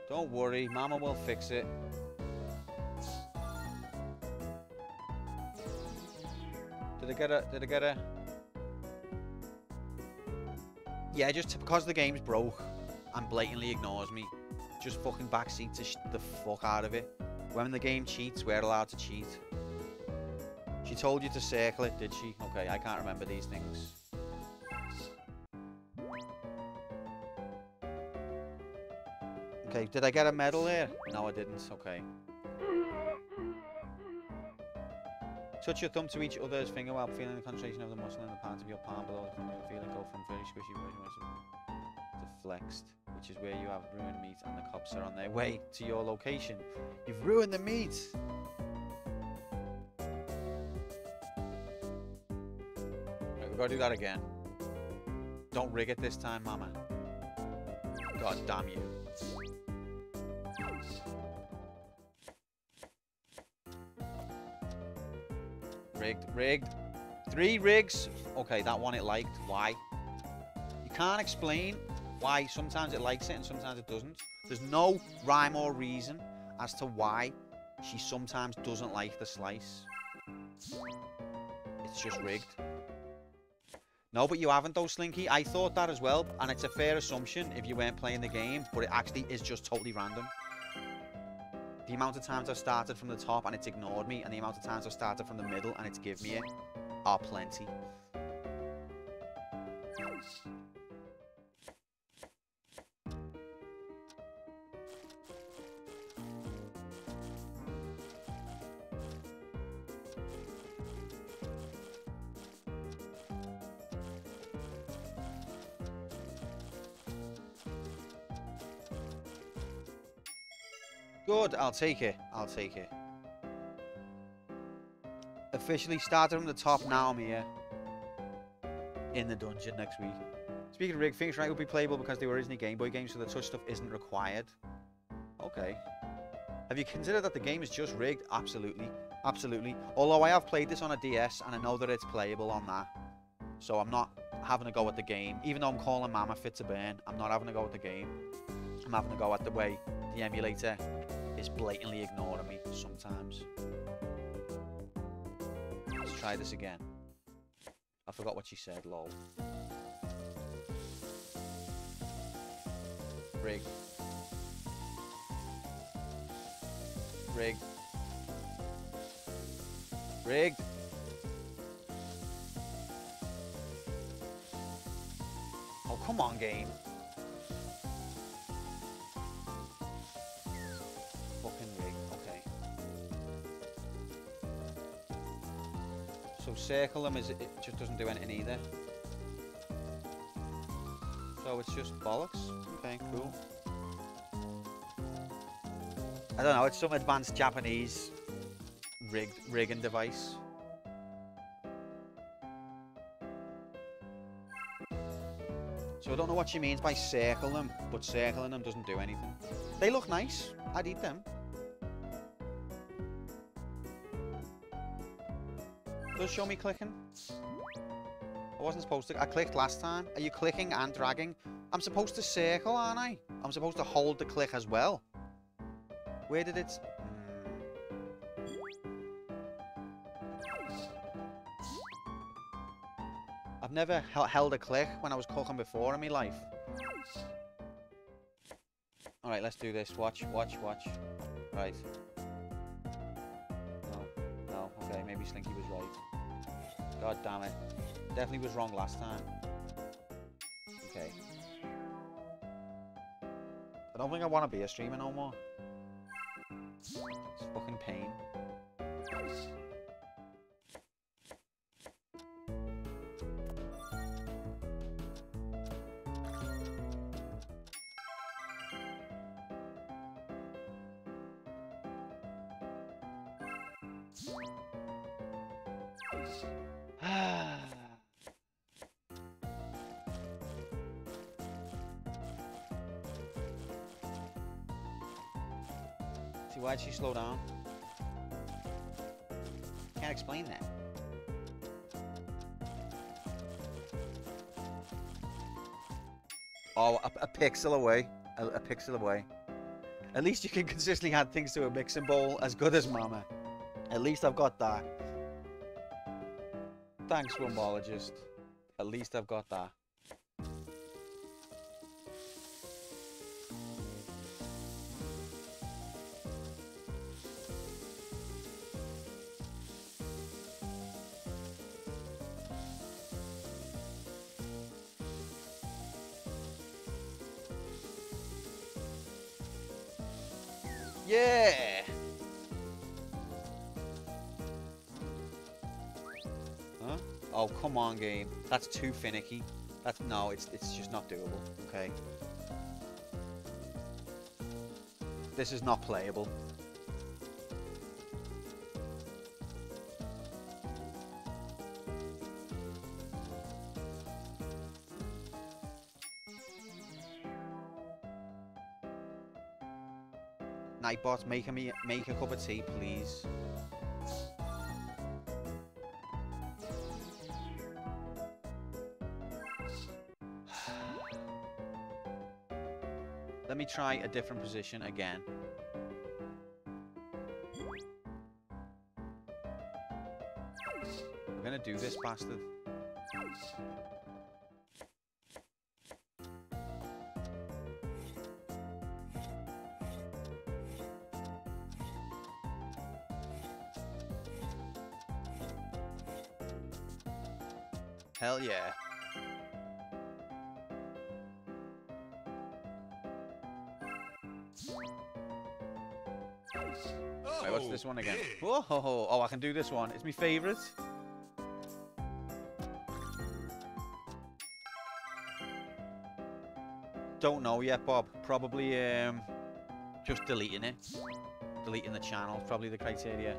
Don't worry, Mama will fix it. Did I get a... Yeah, just because the game's broke and blatantly ignores me. Just fucking backseat to the fuck out of it. When the game cheats, we're allowed to cheat. She told you to circle it, did she? Okay, I can't remember these things. Okay, did I get a medal there? No, I didn't. Okay. Touch your thumb to each other's finger while feeling the concentration of the muscle in the part of your palm below the thumb. You'll feel it go from very squishy to flexed, which is where you have ruined meat and the cops are on their way to your location. You've ruined the meat! Right, we've got to do that again. Don't rig it this time, Mama. God damn you. Rigged. Rigged. 3 rigs. Okay, that one it liked. Why? You can't explain why sometimes it likes it and sometimes it doesn't. There's no rhyme or reason as to why she sometimes doesn't like the slice. It's just rigged. No, but you haven't though, Slinky. I thought that as well, and it's a fair assumption if you weren't playing the game, but it actually is just totally random. The amount of times I've started from the top and it's ignored me, and the amount of times I've started from the middle and it's give me it, are plenty. Good, I'll take it. I'll take it. Officially started from the top, now I'm here. In the dungeon next week. Speaking of rig, things right will be playable because they were originally Game Boy games, so the touch stuff isn't required. Okay. Have you considered that the game is just rigged? Absolutely. Absolutely. Although I have played this on a DS, and I know that it's playable on that. So I'm not having a go at the game. Even though I'm calling Mama fit to burn, I'm not having a go at the game. I'm having a go at the way the emulator is blatantly ignoring me sometimes. Let's try this again. I forgot what she said, lol. Rig. Rig. Rigged. Oh, come on, game. Fucking rig. Okay. So circle them, it just doesn't do anything either. So it's just bollocks. Okay, cool. I don't know, it's some advanced Japanese rigging device. So I don't know what she means by circle them, but circling them doesn't do anything. They look nice. I'd eat them. Does show me clicking? I wasn't supposed to. I clicked last time. Are you clicking and dragging? I'm supposed to circle, aren't I? I'm supposed to hold the click as well. Where did it... I've never held a click when I was cooking before in my life. Alright, let's do this. Watch, watch, watch. Right. No, no, okay, maybe Slinky was right. God damn it. Definitely was wrong last time. Okay. I don't think I want to be a streamer no more. It's fucking pain. See, why'd she slow down? Can't explain that. Oh, a pixel away. A pixel away. At least you can consistently add things to a mixing bowl as good as Mama. At least I've got that. Thanks, Rumbologist. At least I've got that. Yeah! Huh? Oh, come on, game. That's too finicky. No, it's just not doable. Okay. This is not playable. Nightbot, make a cup of tea, please. me try a different position again. We're gonna do this, bastard. Hell yeah. Right, what's this one again? Whoa, oh, I can do this one. It's my favourite. Don't know yet, Bob. Probably just deleting it. Deleting the channel, probably the criteria.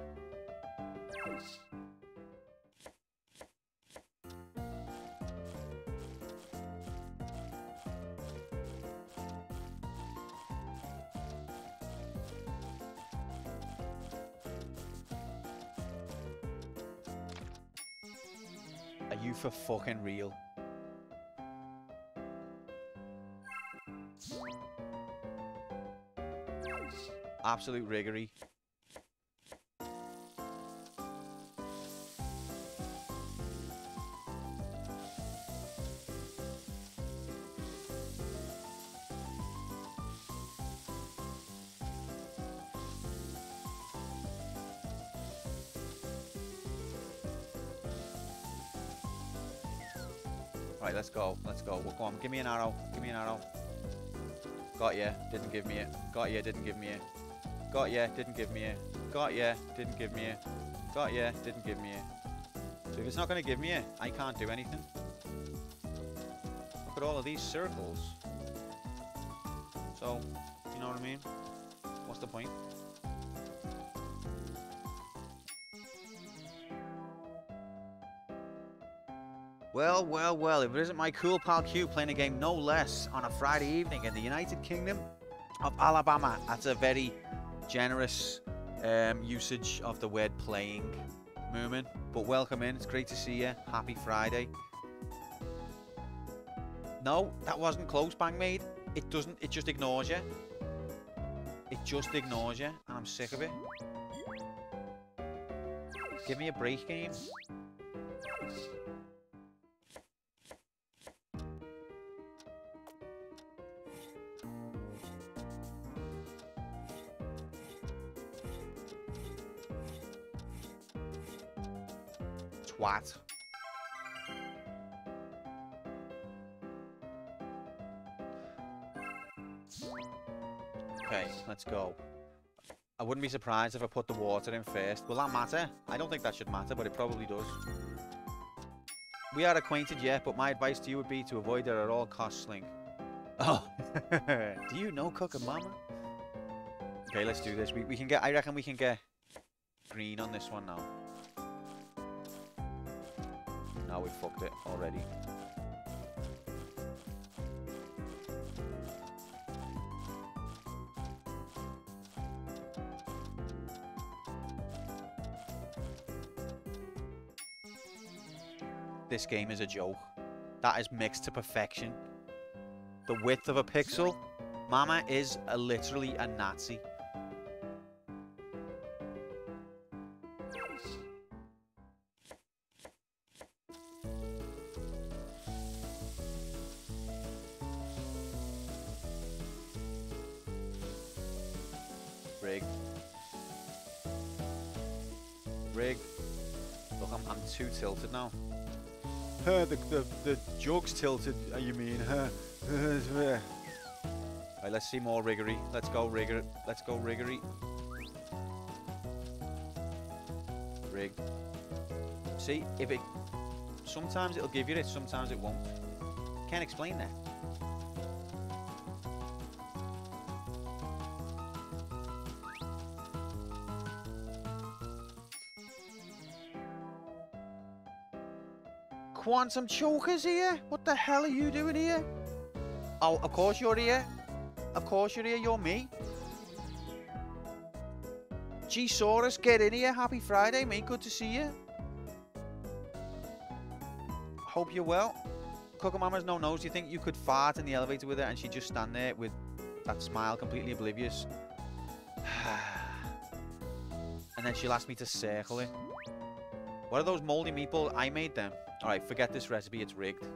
Are you for fucking real? Absolute riggery. Right, let's go. Let's go. Well, go on, give me an arrow. Give me an arrow. Got ya. Didn't give me it. Got ya. Didn't give me it. Got ya. Didn't give me it. Got ya. Didn't give me it. Got ya. Didn't give me it. So if it's not going to give me it, I can't do anything. Look at all of these circles. So, you know what I mean? What's the point? Well, well, well, if it isn't my cool pal Q playing a game no less on a Friday evening in the United Kingdom of Alabama. That's a very generous usage of the word playing, Moomin. But welcome in, it's great to see you. Happy Friday. No, that wasn't close, Bang Maid. It doesn't, it just ignores you. It just ignores you, and I'm sick of it. Give me a break, game. Twat. Okay, let's go. I wouldn't be surprised if I put the water in first. Will that matter? I don't think that should matter, but it probably does. We are acquainted yet, but my advice to you would be to avoid it at all costs, Slink. Oh, do you know Cooking Mama? Okay, let's do this. We can get, I reckon we can get green on this one now. No, we fucked it already. This game is a joke. That is mixed to perfection. The width of a pixel. Mama is literally a Nazi. Rig. Rig. Look, I'm too tilted now. The jug's tilted, you mean, Right, let's see more riggery. Let's go rigger. Let's go riggery. Rig. See, if it... Sometimes it'll give you it, sometimes it won't. Can't explain that. Quantum Choker's here? What the hell are you doing here? Oh, of course you're here. Of course you're here, you're me. G-Saurus, get in here. Happy Friday, mate. Good to see you. Hope you're well. Cooker Mama's no nose. Do you think you could fart in the elevator with her and she'd just stand there with that smile, completely oblivious. And then she'll ask me to circle it. What are those moldy meatballs? I made them. Alright, forget this recipe, it's rigged.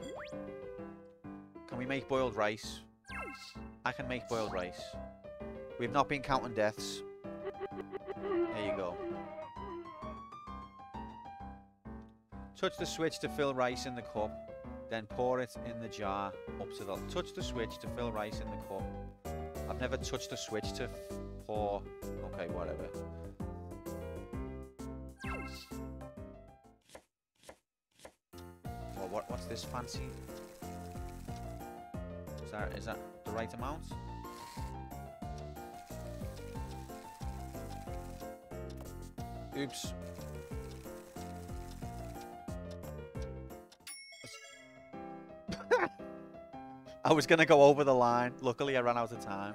Can we make boiled rice? I can make boiled rice. We've not been counting deaths. There you go. Touch the switch to fill rice in the cup. Then pour it in the jar up to the... Touch the switch to fill rice in the cup. I've never touched the switch to pour... Okay, whatever. Well, what's this fancy? Is that the right amount? Oops. I was going to go over the line. Luckily, I ran out of time.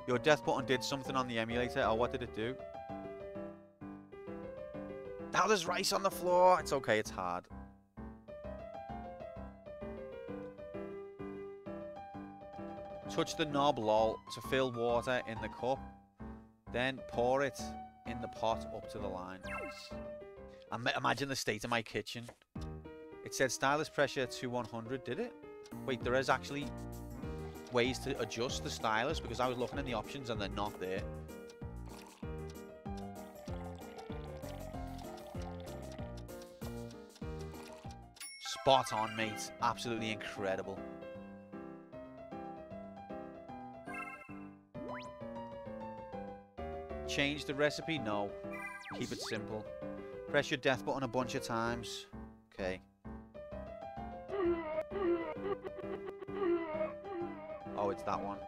Your death button did something on the emulator. Oh, what did it do? Now there's rice on the floor. It's okay. It's hard. Touch the knob, lol, to fill water in the cup. Then pour it in the pot up to the line. Imagine the state of my kitchen. It said stylus pressure to 100, did it? Wait, there is actually ways to adjust the stylus because I was looking in the options and they're not there. Spot on, mate. Absolutely incredible. Change the recipe? No. Keep it simple. Press your death button a bunch of times. Okay. Oh, it's that one.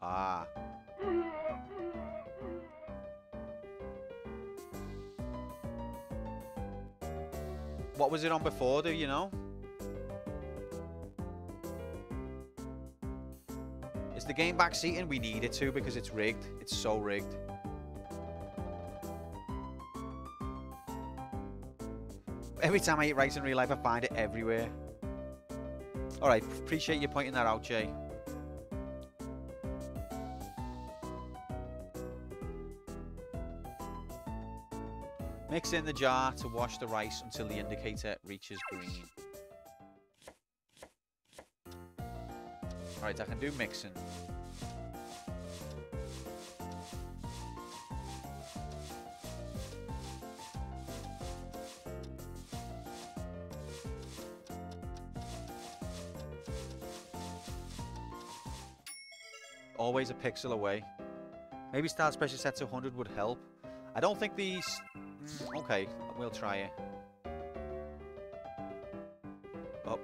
Ah. What was it on before, do you know? Is the game backseating? We need it to because it's rigged. It's so rigged. Every time I eat rice in real life, I find it everywhere. Alright, appreciate you pointing that out, Jay. Mix in the jar to wash the rice until the indicator reaches green. Alright, I can do mixing. Always a pixel away. Maybe stylus pressure set to 100 would help. I don't think these... okay, we'll try it. Oh.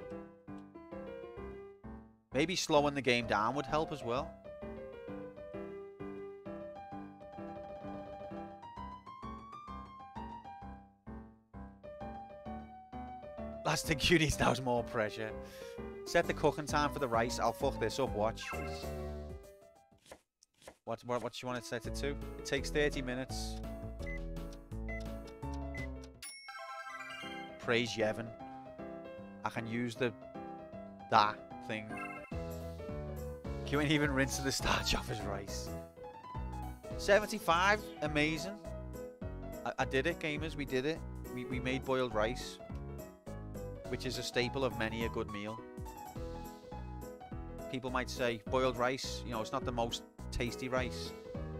Maybe slowing the game down would help as well. Last thing you need now is more pressure. Set the cooking time for the rice. I'll fuck this up, watch. What do you want to set it to? It takes 30 minutes. Praise Yevon. I can use that thing. Can we even rinse the starch off his rice? 75, amazing. I did it, gamers. We did it. We made boiled rice, which is a staple of many a good meal. People might say boiled rice, you know, it's not the most tasty rice,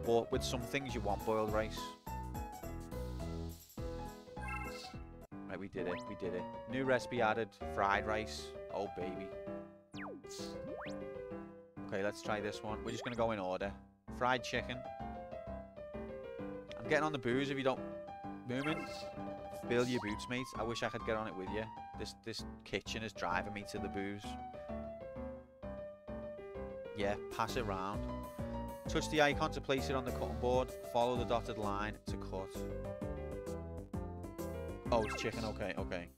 but with some things you want boiled rice. Right, we did it. We did it. New recipe added. Fried rice. Oh, baby. Okay, let's try this one. We're just going to go in order. Fried chicken. I'm getting on the booze if you don't... Moomin, fill your boots, mate. I wish I could get on it with you. This kitchen is driving me to the booze. Yeah, pass it round. Touch the icon to place it on the cutting board. Follow the dotted line to cut. Oh, it's chicken. Okay, okay.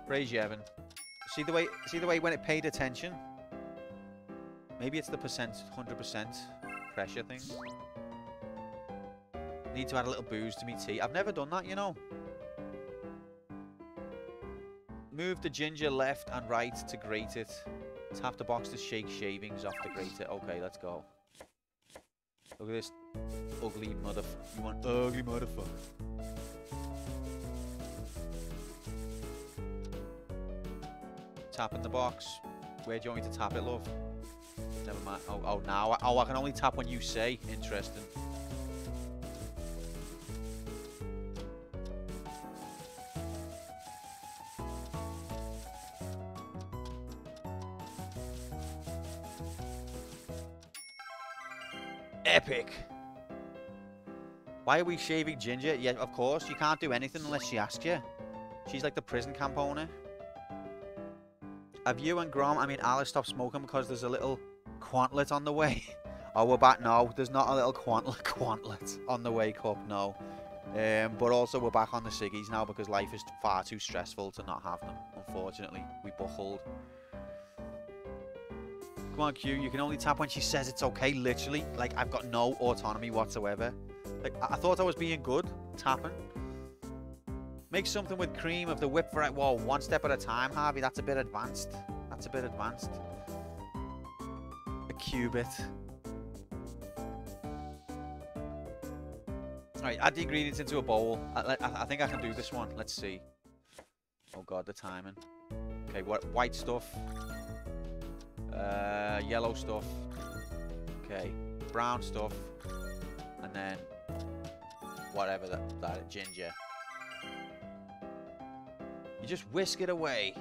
Praise Yevon. See the way when it paid attention? Maybe it's the percent, 100% pressure thing. Need to add a little booze to me tea. I've never done that, you know. Move the ginger left and right to grate it. Tap the box to shake shavings off to grate it. Okay, let's go. Look at this ugly motherfucker. You want ugly motherfucker. Tapping the box. Where do you want me to tap it, love? Never mind. Oh, now. Oh, I can only tap when you say. Interesting. Epic. Why are we shaving Ginger? Yeah, of course. You can't do anything unless she asks you. She's like the prison camp owner. Have you and Grom, I mean Alice, stopped smoking because there's a little quantlet on the way? Oh, we're back. No, there's not a little quantlet on the way, Cup. No. But also we're back on the ciggies now because life is far too stressful to not have them. Unfortunately, we buckled. Come on, Q. You can only tap when she says it's okay. Literally, like I've got no autonomy whatsoever. Like I thought I was being good tapping. Make something with cream of the whip for it. Whoa, one step at a time, Harvey. That's a bit advanced. That's a bit advanced. A cubit. Alright, add the ingredients into a bowl. I think I can do this one. Let's see. Oh god, the timing. Okay, what white stuff. Yellow stuff. Okay, brown stuff. And then whatever that ginger. You just whisk it away.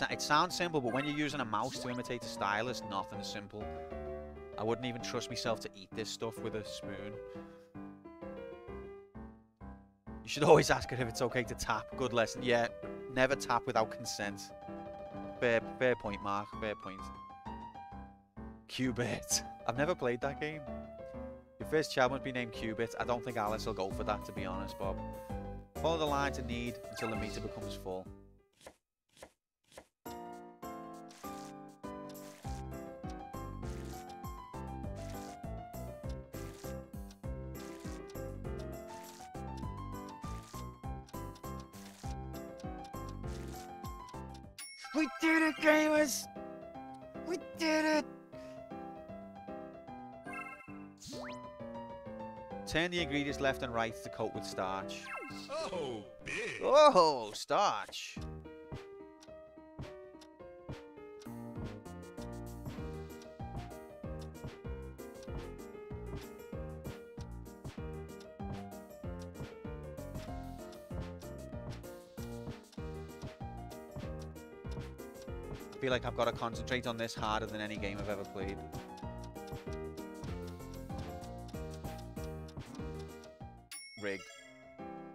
It sounds simple, but when you're using a mouse to imitate a stylus, nothing is simple. I wouldn't even trust myself to eat this stuff with a spoon. You should always ask her if it's okay to tap. Good lesson. Yeah, never tap without consent. Fair point, Mark. Fair point. Qbit. I've never played that game. Your first child must be named Qbit. I don't think Alice will go for that, to be honest, Bob. Follow the lines in need until the meter becomes full. We did it, gamers! We did it! Turn the ingredients left and right to coat with starch. Oh, big. Oh, starch. I feel like I've got to concentrate on this harder than any game I've ever played. Rigged.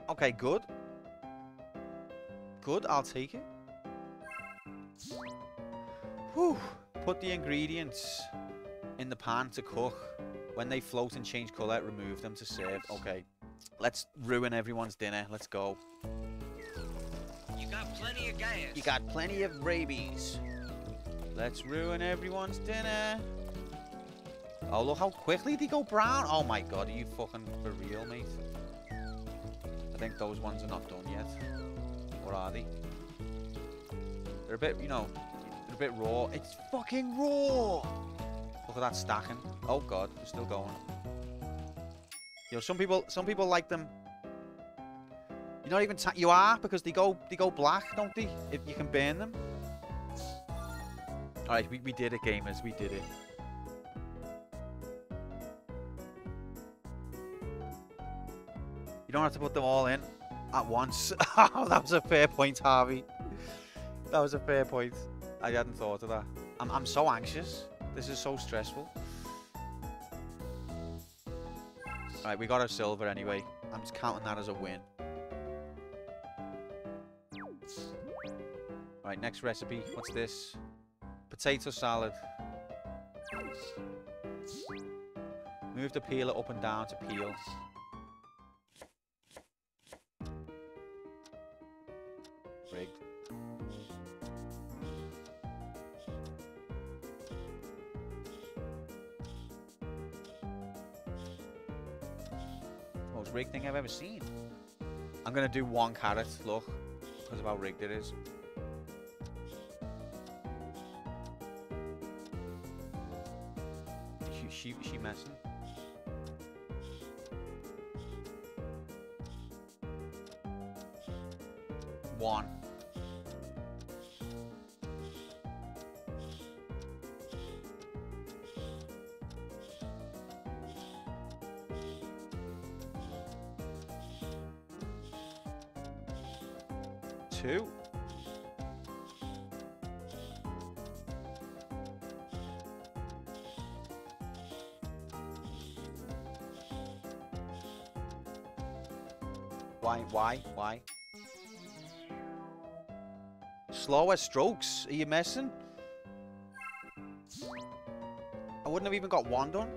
Okay, good. Good, I'll take it. Whew. Put the ingredients in the pan to cook. When they float and change colour, remove them to serve. Okay. Let's ruin everyone's dinner. Let's go. You got plenty of gas. You got plenty of rabies. Let's ruin everyone's dinner. Oh, look how quickly they go brown. Oh my god, are you fucking for real, mate? I think those ones are not done yet. Or are they? They're a bit, you know, they're a bit raw. It's fucking raw! Look at that stacking. Oh god, they're still going. You know, some people like them. You're not even you are, because they go black, don't they? If you can burn them. Alright, we did it, gamers. We did it. You don't have to put them all in at once. Oh, that was a fair point, Harvey. That was a fair point. I hadn't thought of that. I'm so anxious. This is so stressful. Alright, we got our silver anyway. I'm just counting that as a win. Alright, next recipe. What's this? Potato salad. Move the peeler up and down to peel. Rigged. Most rigged thing I've ever seen. I'm gonna do 1 carrot, look, because of how rigged it is. She messing? One. Two. Why? Slower strokes? Are you messing? I wouldn't have even got 1 done.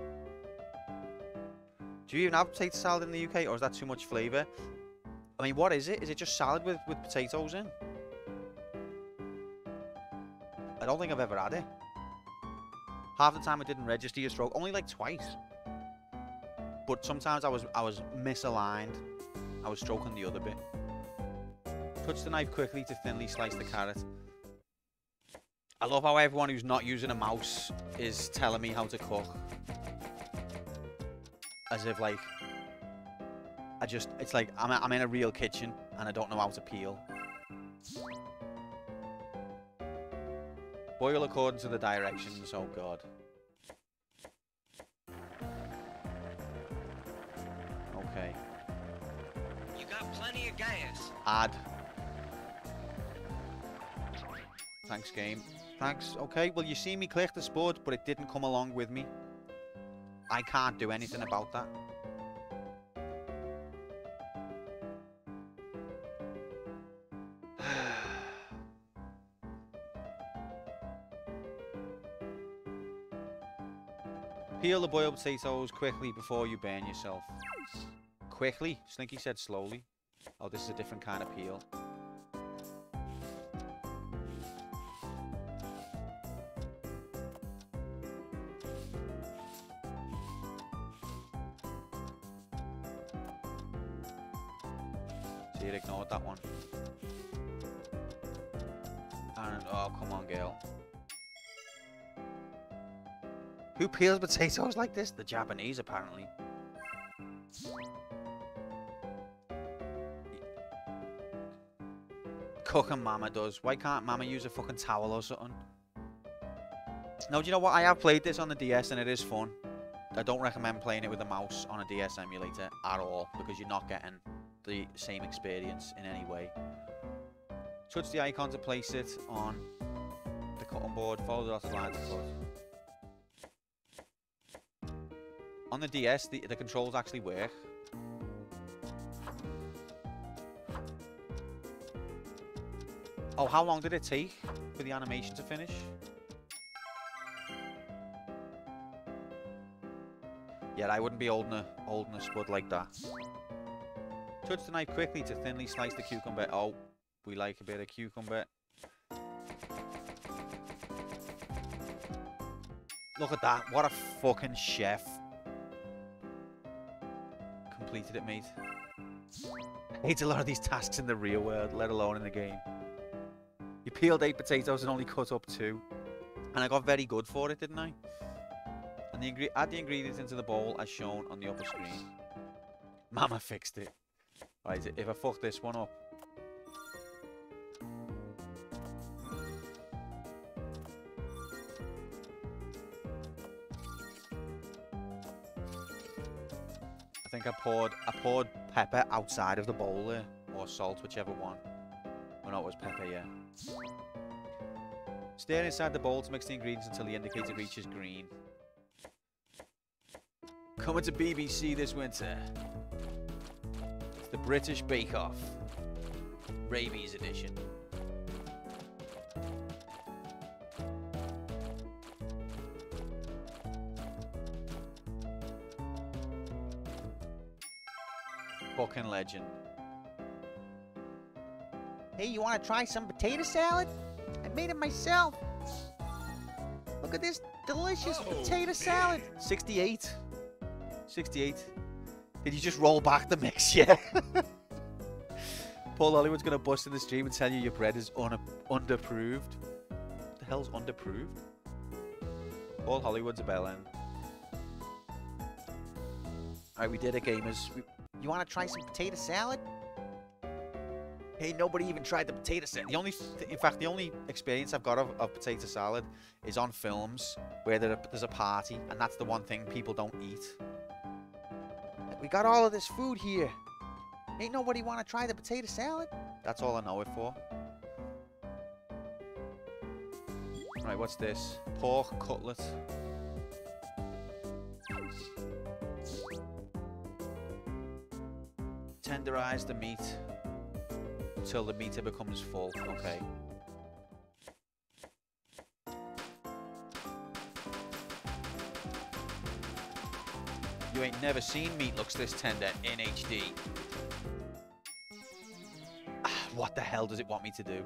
Do you even have potato salad in the UK, or is that too much flavour? I mean, what is it? Is it just salad with potatoes in? I don't think I've ever had it. Half the time I didn't register your stroke, only like twice. But sometimes I was misaligned. I was stroking the other bit. Touch the knife quickly to thinly slice the carrot. I love how everyone who's not using a mouse is telling me how to cook. As if like, it's like I'm in a real kitchen and I don't know how to peel. Boil according to the directions, oh god. Okay. You got plenty of gas. Add. Thanks, game. Thanks. Okay, well, you see me click the spud, but it didn't come along with me. I can't do anything about that. Peel the boiled potatoes quickly before you burn yourself. Quickly? Slinky said slowly. Oh, this is a different kind of peel. See, it ignored that one. And, oh, come on, girl. Who peels potatoes like this? The Japanese, apparently. Cooking Mama does. Why can't Mama use a fucking towel or something? No, do you know what? I have played this on the DS and it is fun. I don't recommend playing it with a mouse on a DS emulator at all, because you're not getting the same experience in any way. Touch the icon to place it on the cutting board. Follow the dotted line to cut. On the DS, the controls actually work. Oh, how long did it take for the animation to finish? Yeah, I wouldn't be holding a spud like that. Touch the knife quickly to thinly slice the cucumber. Oh, we like a bit of cucumber. Look at that. What a fucking chef. Completed it, mate. I hate a lot of these tasks in the real world, let alone in the game. You peeled 8 potatoes and only cut up 2. And I got very good for it, didn't I? And add the ingredients into the bowl as shown on the upper screen. Mama fixed it. Right, if I fuck this one up. I think I poured pepper outside of the bowl there. Or salt, whichever one. Oh no, it was pepper, yeah. Stir inside the bowl to mix the ingredients until the indicator reaches green. Coming to BBC this winter. It's the British Bake Off. Rabies edition. Fucking legend. Hey, you want to try some potato salad? I made it myself. Look at this delicious potato salad. 68. 68. Did you just roll back the mix? Yeah. Paul Hollywood's going to bust in the stream and tell you your bread is underproved. What the hell's underproved? Paul Hollywood's a bell end. Alright, we did it, gamers. You want to try some potato salad? Hey, nobody even tried the potato salad. In fact, the only experience I've got of potato salad is on films where there's a party, and that's the one thing people don't eat. We got all of this food here. Ain't nobody want to try the potato salad? That's all I know it for. Right, what's this? Pork cutlet. Tenderize the meat until the meat becomes full. Okay. You ain't never seen meat looks this tender in HD. What the hell does it want me to do?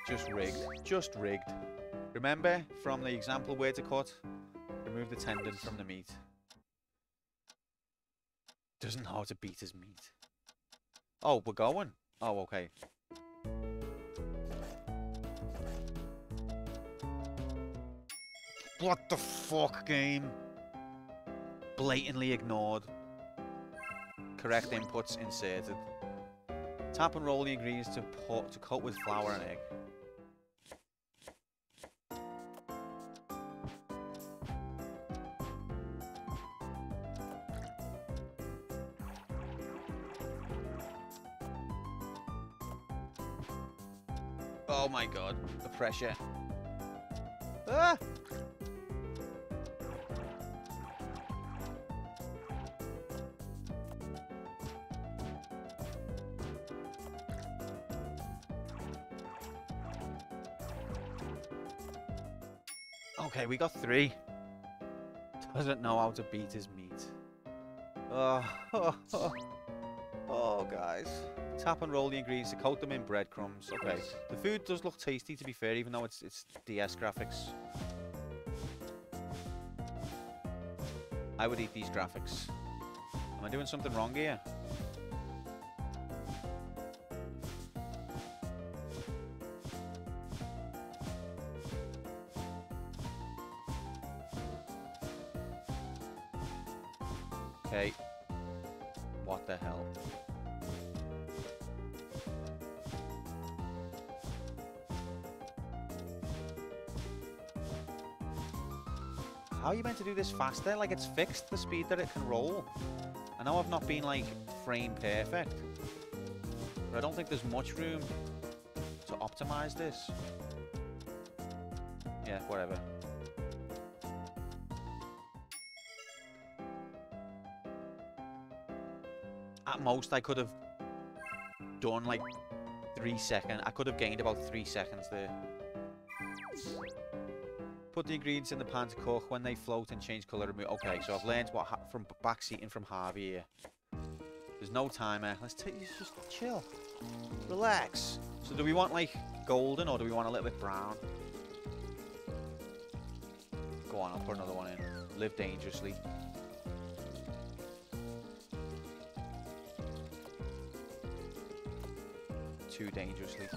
Just rigged. Just rigged. Remember from the example where to cut? Remove the tendon from the meat. Doesn't know how to beat his meat. Oh, we're going? Oh, okay. What the fuck, game? Blatantly ignored. Correct inputs inserted. Tap and roll the ingredients to coat with flour and egg. Oh my god, the pressure. Ah! Okay, we got 3. Doesn't know how to beat his meat. Oh, guys. Tap and roll the ingredients to coat them in breadcrumbs. Okay, the food does look tasty, to be fair, even though it's DS graphics. I would eat these graphics. Am I doing something wrong here? Okay. What the hell? How are you meant to do this faster? Like, it's fixed the speed that it can roll. I know I've not been, like, frame perfect. But I don't think there's much room to optimize this. Yeah, whatever. At most, I could have done, like, 3 seconds. I could have gained about 3 seconds there. Put the ingredients in the pan to cook. When they float and change colour, remove. Okay, so I've learned what from backseating from Harvey here. There's no timer. Let's just chill, relax. So do we want like golden or do we want a little bit brown? Go on, I'll put another one in. Live dangerously. Too dangerously.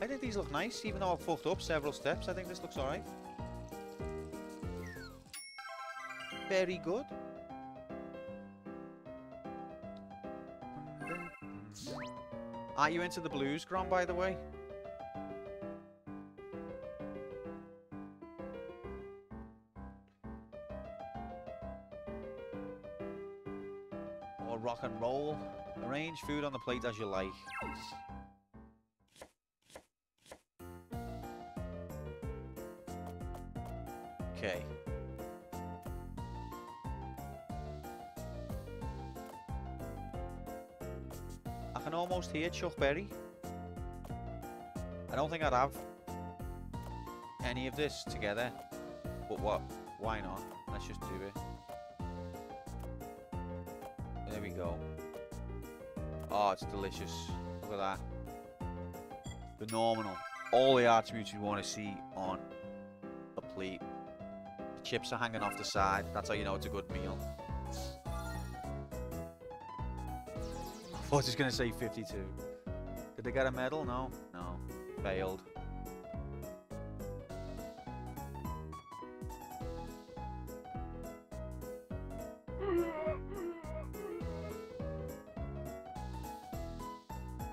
I think these look nice, even though I've fucked up several steps. I think this looks alright. Very good. Are you into the blues, Grom, by the way? Or rock and roll? Arrange food on the plate as you like. Okay. I can almost hear Chuck Berry. I don't think I'd have any of this together. But what? Why not? Let's just do it. There we go. Oh, it's delicious. Look at that. Phenomenal. All the attributes you want to see on a plate. The chips are hanging off the side. That's how you know it's a good meal. I was just going to say 52. Did they get a medal? No. No. Failed.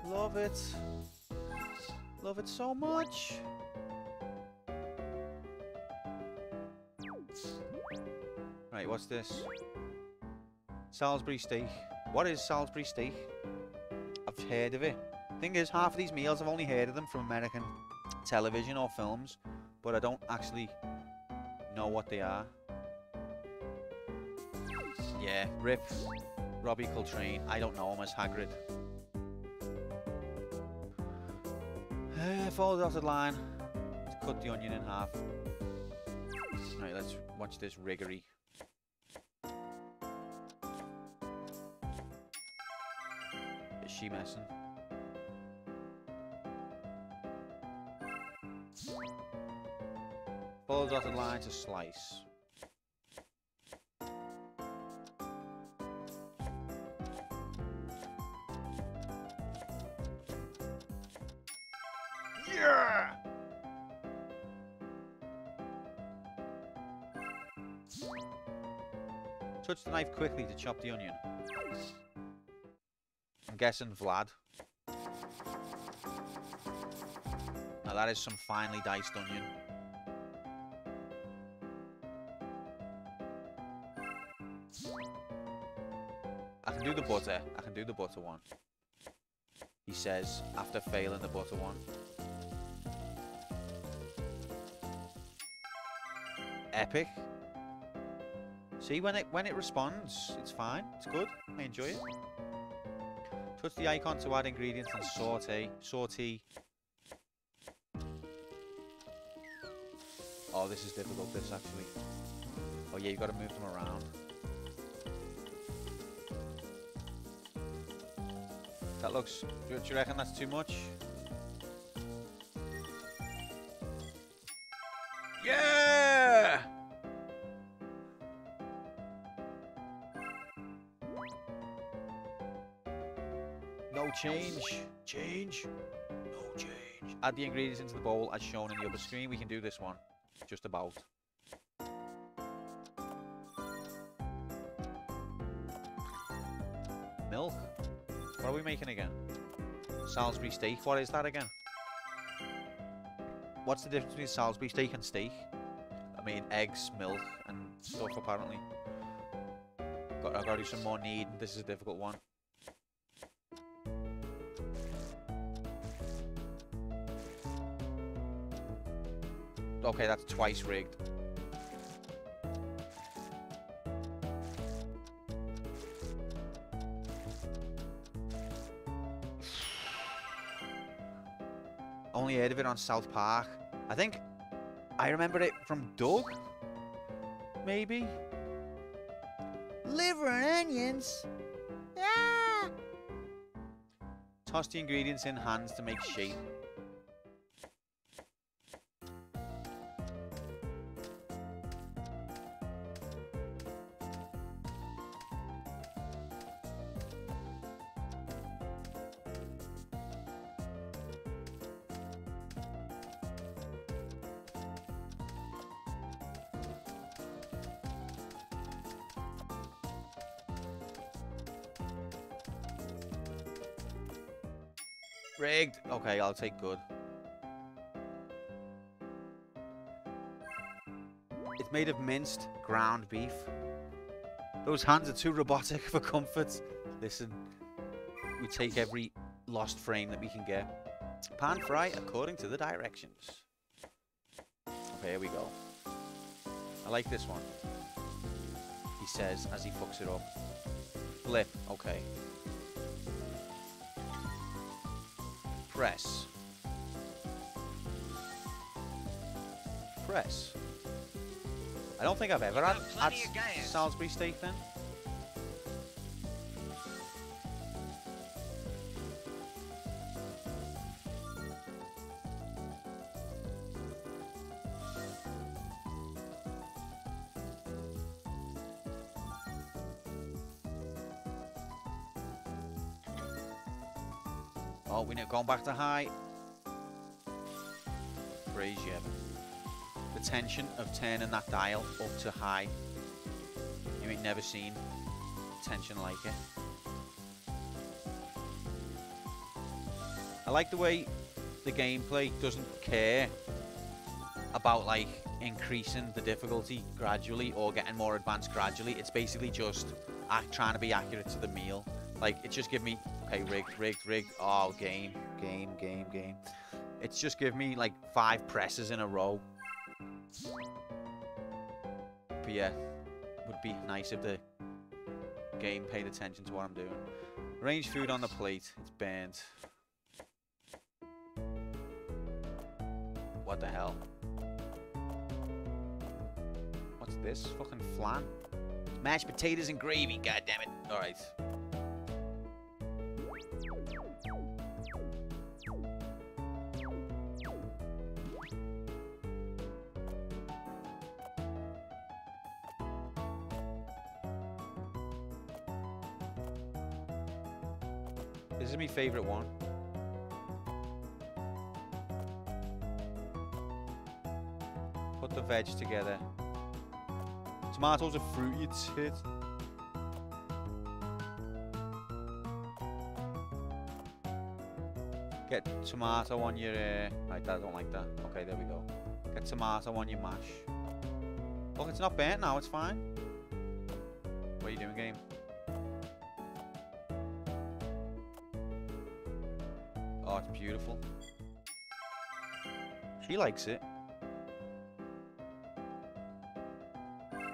Love it. Love it so much. Right, what's this? Salisbury steak. What is Salisbury steak? I've heard of it. Thing is, half of these meals I've only heard of them from American television or films, but I don't actually know what they are. Yeah, rip Robbie Coltrane. I don't know him as Hagrid. Follow the dotted line. Let's cut the onion in half. Right, let's watch this riggery. Is she messing? Follow the dotted line to slice. Yeah! Touch the knife quickly to chop the onion. I'm guessing Vlad. Now that is some finely diced onion. I can do the butter. I can do the butter one. He says after failing the butter one. Epic. See, when it responds, it's fine. It's good. I enjoy it. Touch the icon to add ingredients and saute. Saute. Oh, this is difficult, this, actually. Oh, yeah, you've got to move them around. That looks... Do you reckon that's too much? Yeah! No change. Change. No change. Add the ingredients into the bowl as shown in the upper screen. We can do this one. Just about. Milk. What are we making again? Salisbury steak. What is that again? What's the difference between Salisbury steak and steak? I mean, eggs, milk, and stuff, apparently. I've got to do some more kneading. This is a difficult one. Okay, that's twice rigged. Only heard of it on South Park. I think I remember it from Doug. Maybe. Liver and onions. Ah! Toss the ingredients in hands to make shape. Rigged. Okay, I'll take good. It's made of minced ground beef. Those hands are too robotic for comfort. Listen, we take every lost frame that we can get. Pan fry according to the directions. Okay, here we go. I like this one. He says as he fucks it up. Flip. Okay. Press. press. I don't think I've ever got had plenty of gas. Salisbury steak then. Oh, we're going back to high. Praise you. The tension of turning that dial up to high. You ain't never seen tension like it. I like the way the gameplay doesn't care about like increasing the difficulty gradually or getting more advanced gradually. It's basically just trying to be accurate to the meal. Like, it's just give me, okay, rigged. Oh, game. It's just give me like 5 presses in a row. But yeah, would be nice if the game paid attention to what I'm doing. Arrange food on the plate. It's burnt. What the hell? What's this? Fucking flan? Mashed potatoes and gravy, goddammit. Alright. This is my favourite one. Put the veg together. Tomatoes are fruity, tit. Get tomato on your... Right, I don't like that. Okay, there we go. Get tomato on your mash. Look, it's not burnt now, it's fine. What are you doing, game? Oh, it's beautiful. She likes it.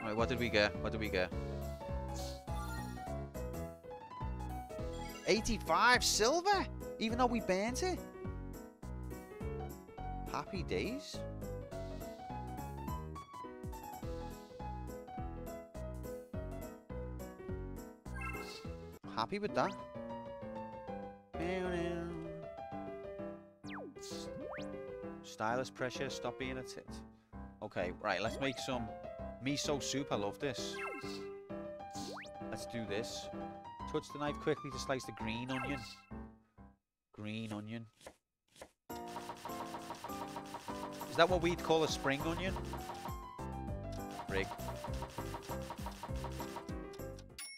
Right, what did we get? 85 silver? Even though we burnt it? Happy days. Happy with that. Stylus pressure, stop being a tit. Okay, right, let's make some miso soup. I love this. Let's do this. Touch the knife quickly to slice the green onion. Green onion. Is that what we'd call a spring onion? Rig.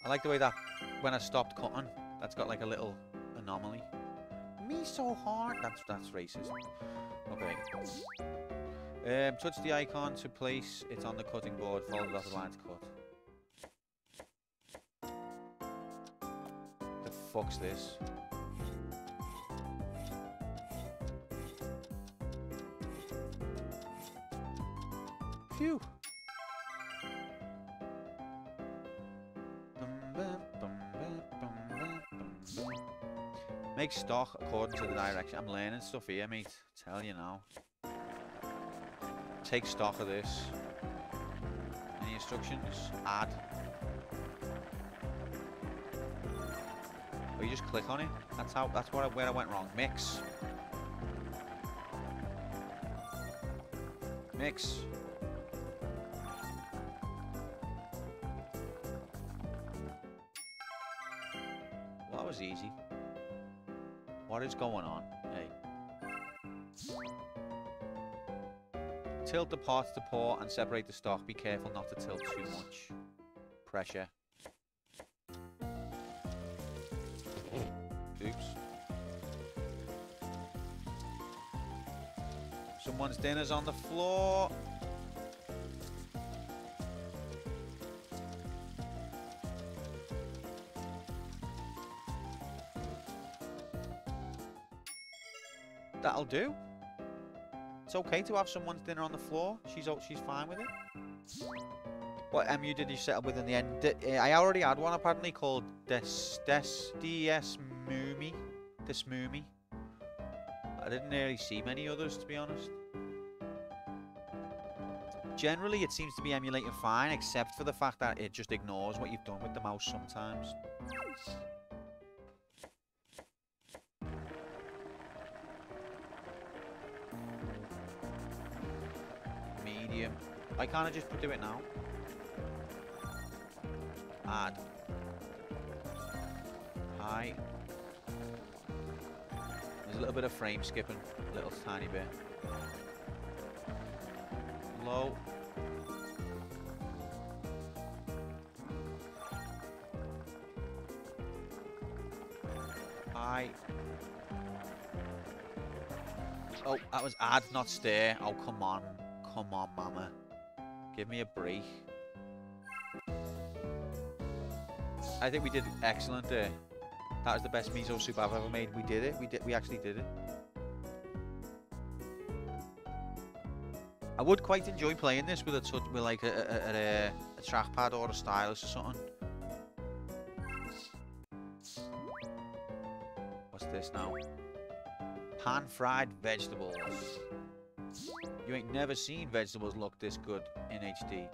I like the way that when I stopped cutting, that's got like a little anomaly. Me so hard. That's racist. Okay. Touch the icon to place it on the cutting board. Follow the dotted line to cut. The fuck's this? Phew. Make stock according to the direction. I'm learning stuff here, mate. Tell you now. Take stock of this. Any instructions? Add. Oh, you just click on it. That's where I went wrong. Mix. Mix. Well, that was easy. What is going on? Hey. Tilt the pot to pour and separate the stock. Be careful not to tilt too much. Pressure. Oops. Someone's dinner's on the floor. That'll do. It's okay to have someone's dinner on the floor. She's fine with it. What MU did you set up with in the end? I already had one apparently called Desmumi. I didn't really see many others, to be honest. Generally, it seems to be emulating fine, except for the fact that it just ignores what you've done with the mouse sometimes. Medium. Why can't I just do it now? Add. High. There's a little bit of frame skipping. A little tiny bit. Low. High. Oh, that was add, not stare. Oh, come on. Come on, mama. Give me a break. I think we did excellent there. That was the best miso soup I've ever made. We did it. We actually did it. I would quite enjoy playing this with like a trackpad or a stylus or something. What's this now? Pan-fried vegetables. You ain't never seen vegetables look this good in HD.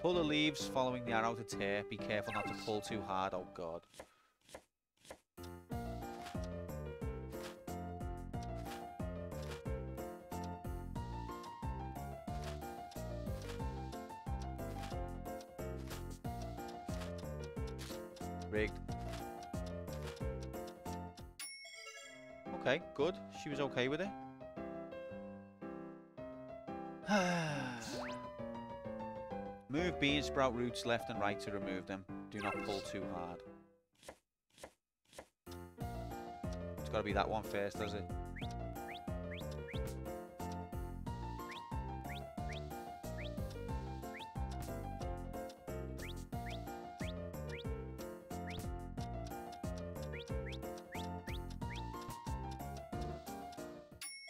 Pull the leaves following the arrow to tear. Be careful not to pull too hard. Oh god. Rigged. Okay, good. She was okay with it. Move bean sprout roots left and right to remove them. Do not pull too hard. It's got to be that one first, does it?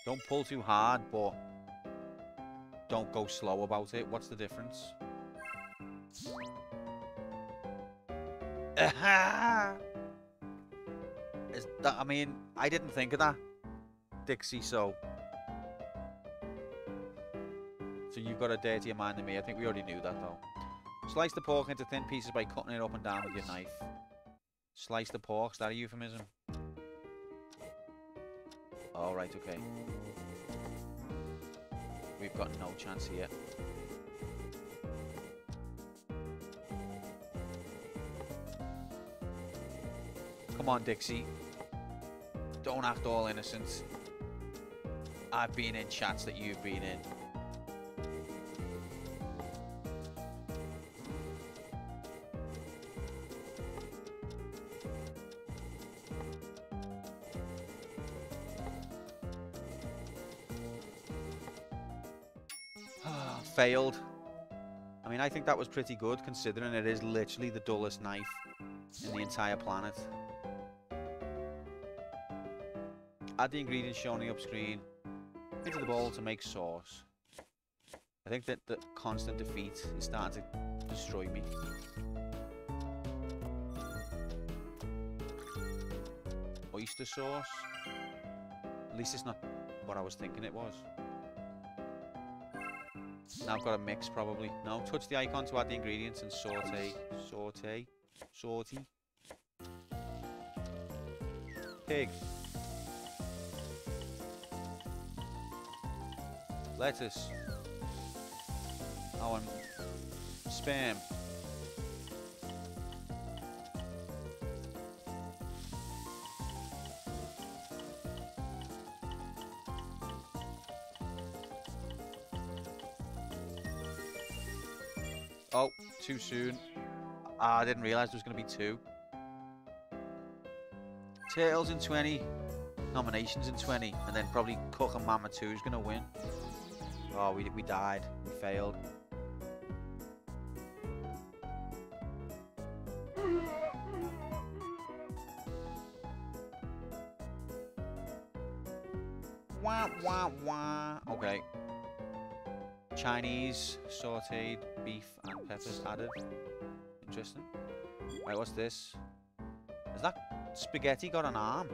Don't pull too hard, but don't go slow about it. What's the difference? Is that, I mean, I didn't think of that, Dixie, so you've got a dirtier mind than me. I think we already knew that, though. Slice the pork into thin pieces by cutting it up and down with your knife. Slice the pork, is that a euphemism? Alright, okay. We've got no chance here. Come on, Dixie. Don't act all innocent. I've been in chats that you've been in. Failed. I mean, I think that was pretty good, considering it is literally the dullest knife in the entire planet. Add the ingredients shown on the up screen into the bowl to make sauce. I think that the constant defeat is starting to destroy me. Oyster sauce? At least it's not what I was thinking it was. Now I've got a mix, probably. No, touch the icon to add the ingredients and saute. Saute. Saute. Pig. Lettuce. Oh, and spam. Oh, too soon. Ah, I didn't realise there was going to be two. Turtles in 20. Nominations in 20. And then probably Cook and Mama 2 is going to win. Oh, we died. We failed. Wah, wah, wah. Okay. Chinese, sauteed beef and peppers added. Interesting. Right, what's this? Has that spaghetti got an arm?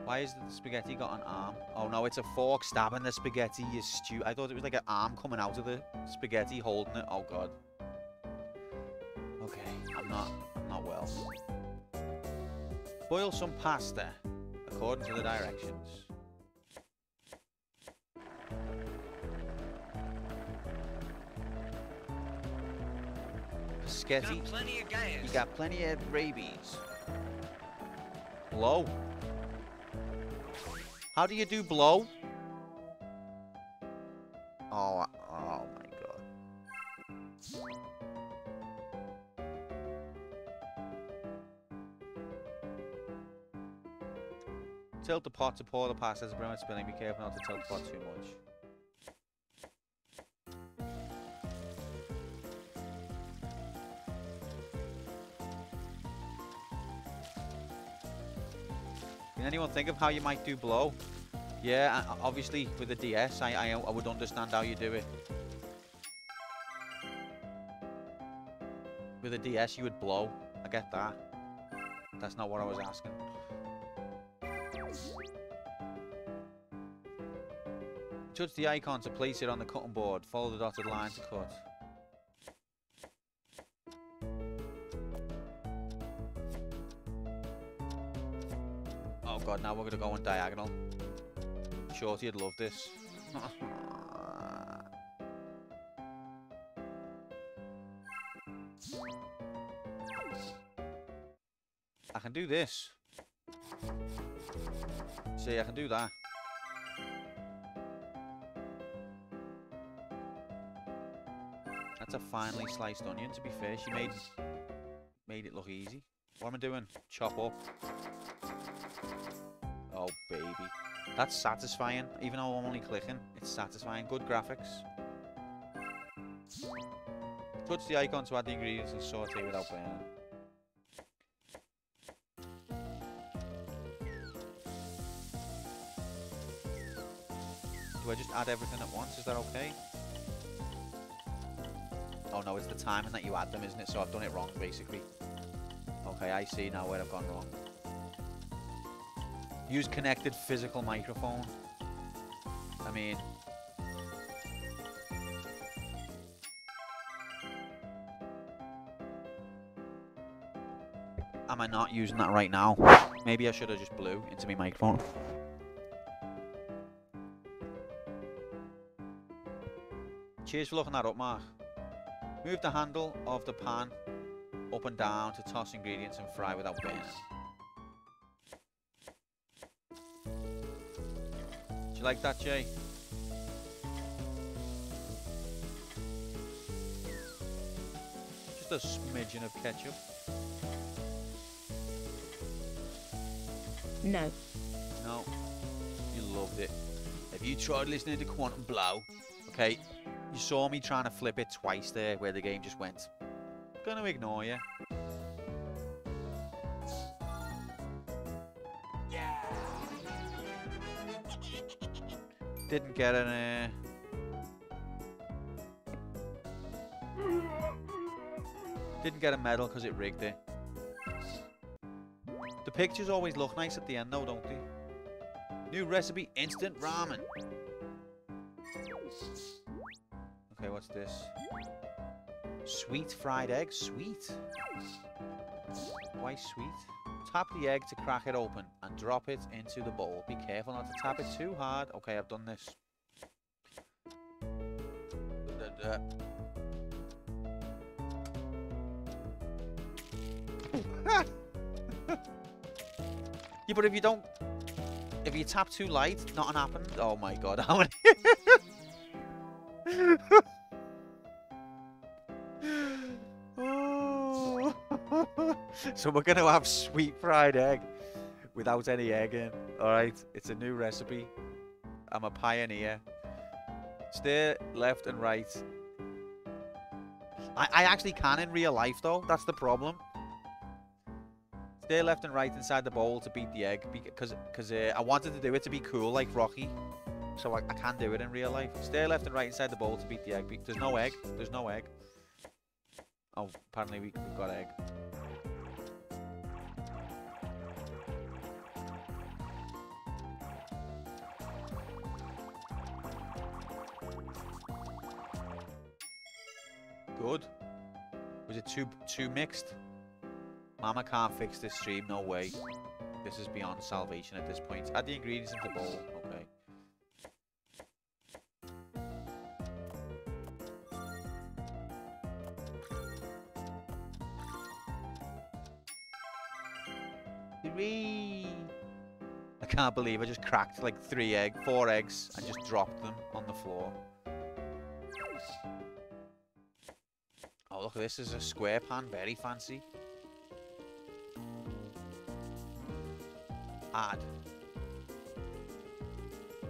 Why is the spaghetti got an arm? Oh no, it's a fork stabbing the spaghetti, you stupid. I thought it was like an arm coming out of the spaghetti holding it. Oh god. Okay, I'm not well. Boil some pasta according to the directions. Spaghetti. Got plenty of gas. You got plenty of rabies. Blow. How do you do blow? Oh my god. Tilt the pot to pour the pasta as the brown spilling. Be careful not to tilt the pot too much. Can anyone think of how you might do blow? Yeah, obviously with the DS, I would understand how you do it. With a DS, you would blow. I get that. That's not what I was asking. Touch the icon to place it on the cutting board. Follow the dotted line to cut. Oh god, now we're going to go on diagonal. Shorty would love this. I can do this. See, I can do that. That's a finely sliced onion, to be fair. She made it look easy. What am I doing? Chop up. Oh, baby. That's satisfying. Even though I'm only clicking, it's satisfying. Good graphics. Touch the icon to add the ingredients and saute without burning. Do I just add everything at once? Is that okay? Oh no, it's the timing that you add them, isn't it? So I've done it wrong, basically. Okay, I see now where I've gone wrong. Use connected physical microphone. I mean... Am I not using that right now? Maybe I should have just blew into my microphone. Cheers for looking that up, Mark. Move the handle of the pan up and down to toss ingredients and fry without burning. Do you like that, Jay? Just a smidgen of ketchup. No. No. You loved it. Have you tried listening to Quantum Blow? Okay. You saw me trying to flip it twice there where the game just went. Gonna ignore you. Didn't get an didn't get a medal because it rigged it. The pictures always look nice at the end though, don't they? New recipe, instant ramen. Okay, what's this? Sweet fried egg? Sweet? Why sweet? Tap the egg to crack it open and drop it into the bowl. Be careful not to tap it too hard. Okay, I've done this. Yeah, but if you don't... If you tap too light, nothing happened. Oh my god, how many... So we're going to have sweet fried egg without any egg in. Alright, it's a new recipe. I'm a pioneer. Steer left and right. I actually can in real life though, that's the problem. Steer left and right inside the bowl to beat the egg because I wanted to do it to be cool like Rocky. So I can do it in real life. Steer left and right inside the bowl to beat the egg. There's no egg. There's no egg. Oh, apparently we've got egg. good. Was it too mixed? Mama can't fix this stream, no way. This is beyond salvation at this point. Add the ingredients into the bowl. Okay. Hooray! I can't believe I just cracked like 4 eggs and just dropped them on the floor. Oh, look, this is a square pan, very fancy. Add.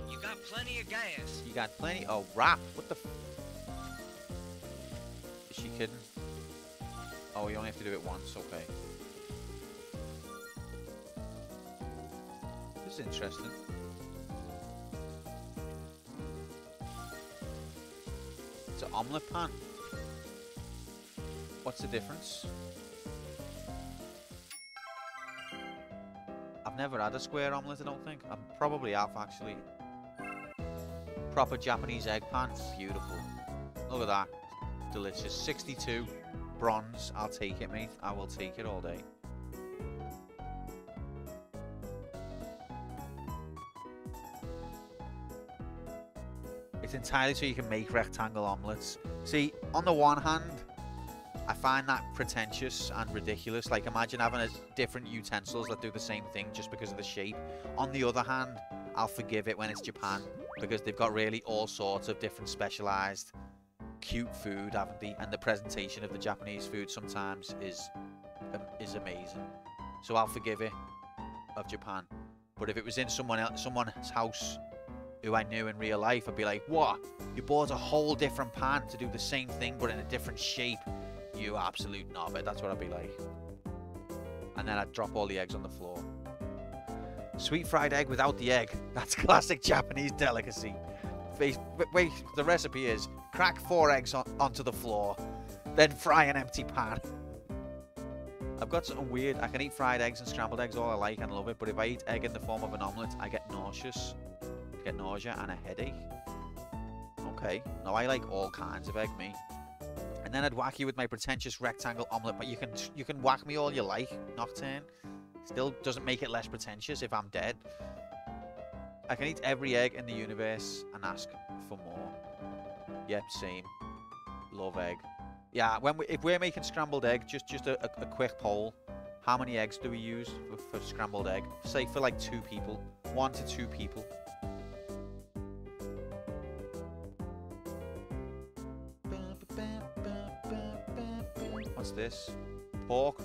You got plenty of gas. You got plenty. Oh, wrap. What the? Is she kidding? Oh, you only have to do it once. Okay. This is interesting. It's an omelette pan. What's the difference? I've never had a square omelette, I don't think. I probably have, actually. Proper Japanese egg pan. Beautiful. Look at that. Delicious. 62. Bronze. I'll take it, mate. I will take it all day. It's entirely so you can make rectangle omelettes. See, on the one hand, I find that pretentious and ridiculous. Like, imagine having different utensils that do the same thing just because of the shape. On the other hand, I'll forgive it when it's Japan, because they've got really all sorts of different specialized cute food, haven't they? And the presentation of the Japanese food sometimes is amazing. So I'll forgive it of Japan. But if it was in someone's house who I knew in real life, I'd be like, what? You bought a whole different pan to do the same thing but in a different shape? You absolute knobhead. That's what I'd be like. And then I'd drop all the eggs on the floor. Sweet fried egg without the egg. That's classic Japanese delicacy. Wait, the recipe is crack 4 eggs onto the floor, then fry an empty pan. I've got something weird. I can eat fried eggs and scrambled eggs all I like and love it, but if I eat egg in the form of an omelette, I get nauseous. I get nausea and a headache. Okay. Now I like all kinds of egg, me. And then I'd whack you with my pretentious rectangle omelette, but you can whack me all you like, Nocturne. Still doesn't make it less pretentious if I'm dead. I can eat every egg in the universe and ask for more. Yep, same. Love egg. Yeah, if we're making scrambled egg, just a quick poll. How many eggs do we use for scrambled egg? Say for like 2 people. 1 to 2 people. What's this? Pork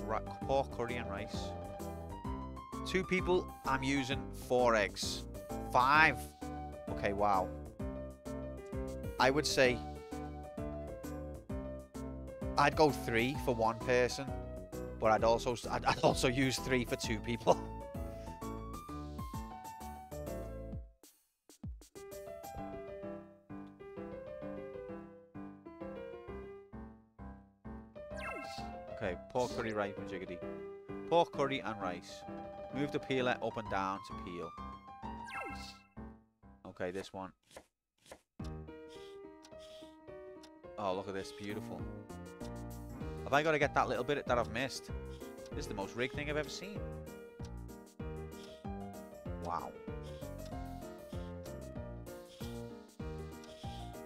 curry and rice. 2 people, I'm using 4 eggs. 5. Okay, wow. I would say I'd go 3 for 1 person, but I'd also use 3 for 2 people. Okay, pork curry, rice, majiggity. Pork curry and rice. Move the peeler up and down to peel. Okay, this one. Oh, look at this. Beautiful. Have I got to get that little bit that I've missed? This is the most rigged thing I've ever seen. Wow.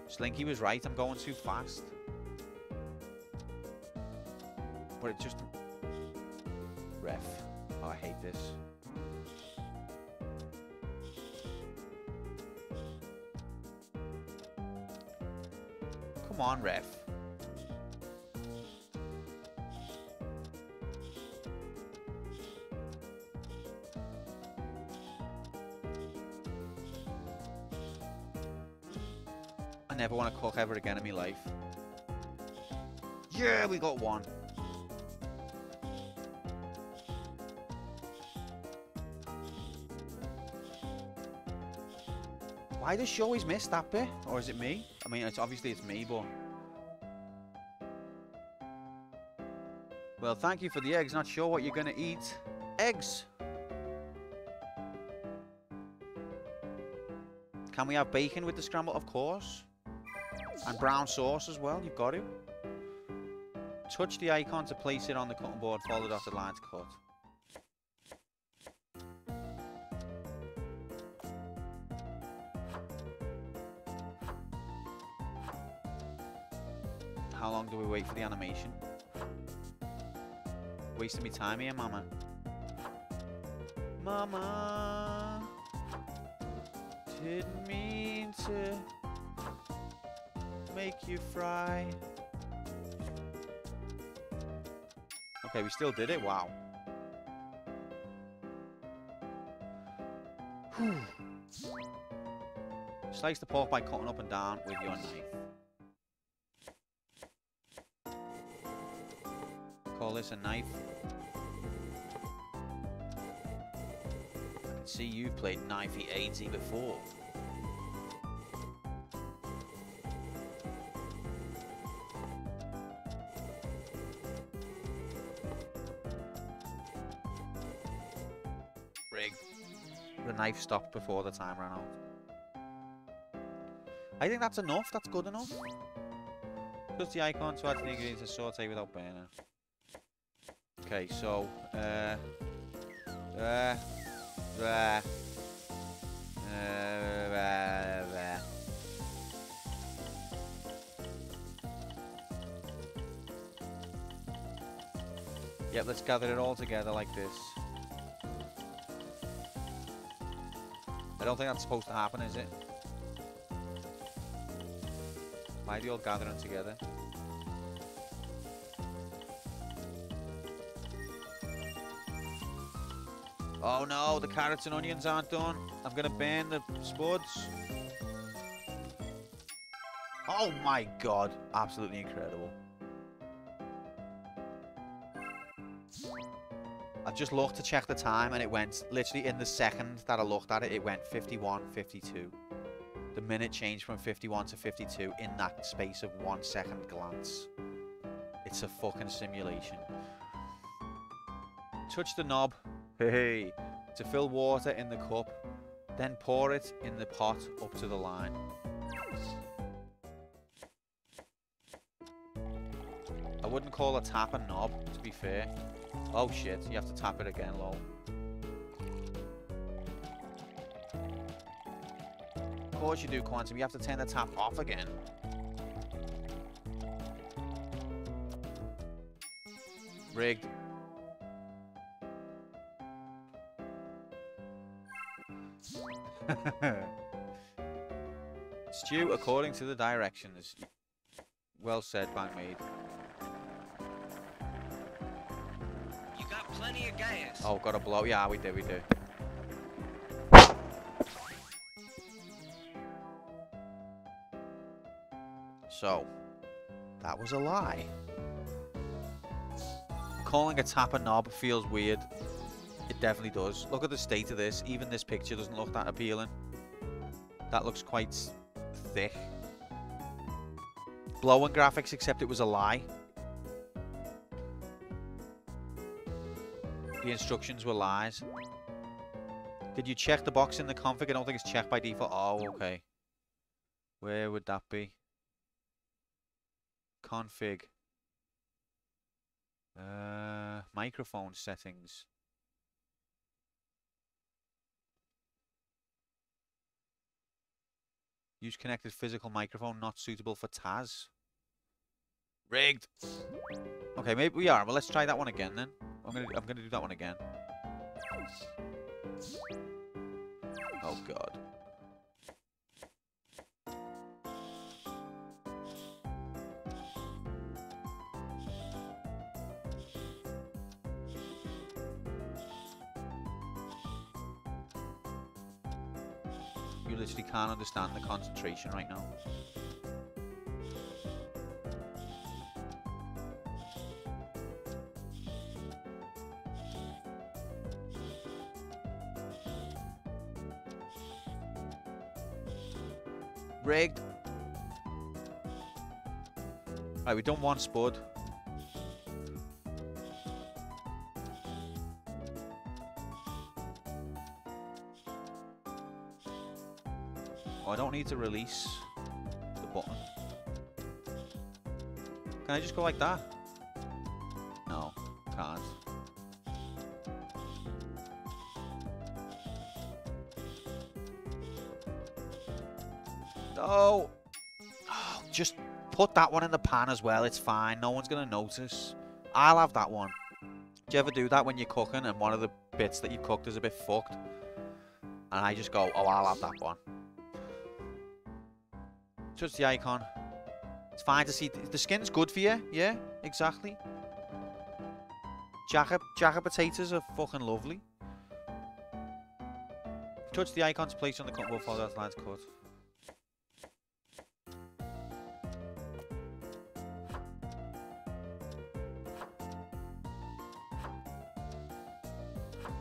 Slinky was right. I'm going too fast. But it just... Ref. Oh, I hate this. Come on, ref. I never want to cook ever again in my life. Yeah, we got 1. Why does she always miss that bit? Or is it me? I mean, obviously it's me, but... Well, thank you for the eggs. Not sure what you're going to eat. Eggs. Can we have bacon with the scramble? Of course. And brown sauce as well. You've got to. Touch the icon to place it on the cutting board. Follow the dotted line to cut. How long do we wait for the animation? Wasting me time here, Mama. Mama, didn't mean to make you fry. Okay, we still did it. Wow. Whew. Slice the pork by cutting up and down with your knife. Call this a knife. I can see you played Knifey 80 before. Rigged. The knife stopped before the time ran out. I think that's enough. That's good enough. Just the icon to add to the ingredients to saute without burning. Okay, so yep, let's gather it all together like this. I don't think that's supposed to happen, is it? Why are they all gathering together? Oh no, the carrots and onions aren't done. I'm gonna burn the spuds. Oh my god, absolutely incredible. I've just looked to check the time and it went, literally in the second that I looked at it, it went 51:52. The minute changed from 51 to 52 in that space of 1 second glance. It's a fucking simulation. Touch the knob. Hey, to fill water in the cup, then pour it in the pot up to the line. I wouldn't call a tap a knob, to be fair. Oh shit, you have to tap it again, lol. Of course you do, Quantum, you have to turn the tap off again. Rigged. Stew according to the directions. Well said, Bang Maid. You got plenty of gas. Oh, got a blow. Yeah, we do, we do. So, that was a lie. Calling a tap a knob feels weird. It definitely does. Look at the state of this. Even this picture doesn't look that appealing. That looks quite thick. Blowing graphics, except it was a lie. The instructions were lies. Did you check the box in the config? I don't think it's checked by default. Oh, okay. Where would that be? Config. Microphone settings. Use connected physical microphone not suitable for Taz. Rigged. Okay, maybe we are. Well, let's try that one again then. I'm gonna do that one again. Oh god. You literally can't understand the concentration right now. Rigged. Right, we've done one spud. Oh, I don't need to release the button. Can I just go like that? mad. No! Oh, just put that one in the pan as well. It's fine. No one's going to notice. I'll have that one. Do you ever do that when you're cooking and one of the bits that you cooked is a bit fucked? And I just go, oh, I'll have that one. Touch the icon. It's fine to see. The skin's good for you. Yeah, exactly. Jacket potatoes are fucking lovely. Touch the icon to place on the cut. We'll follow that line's cut.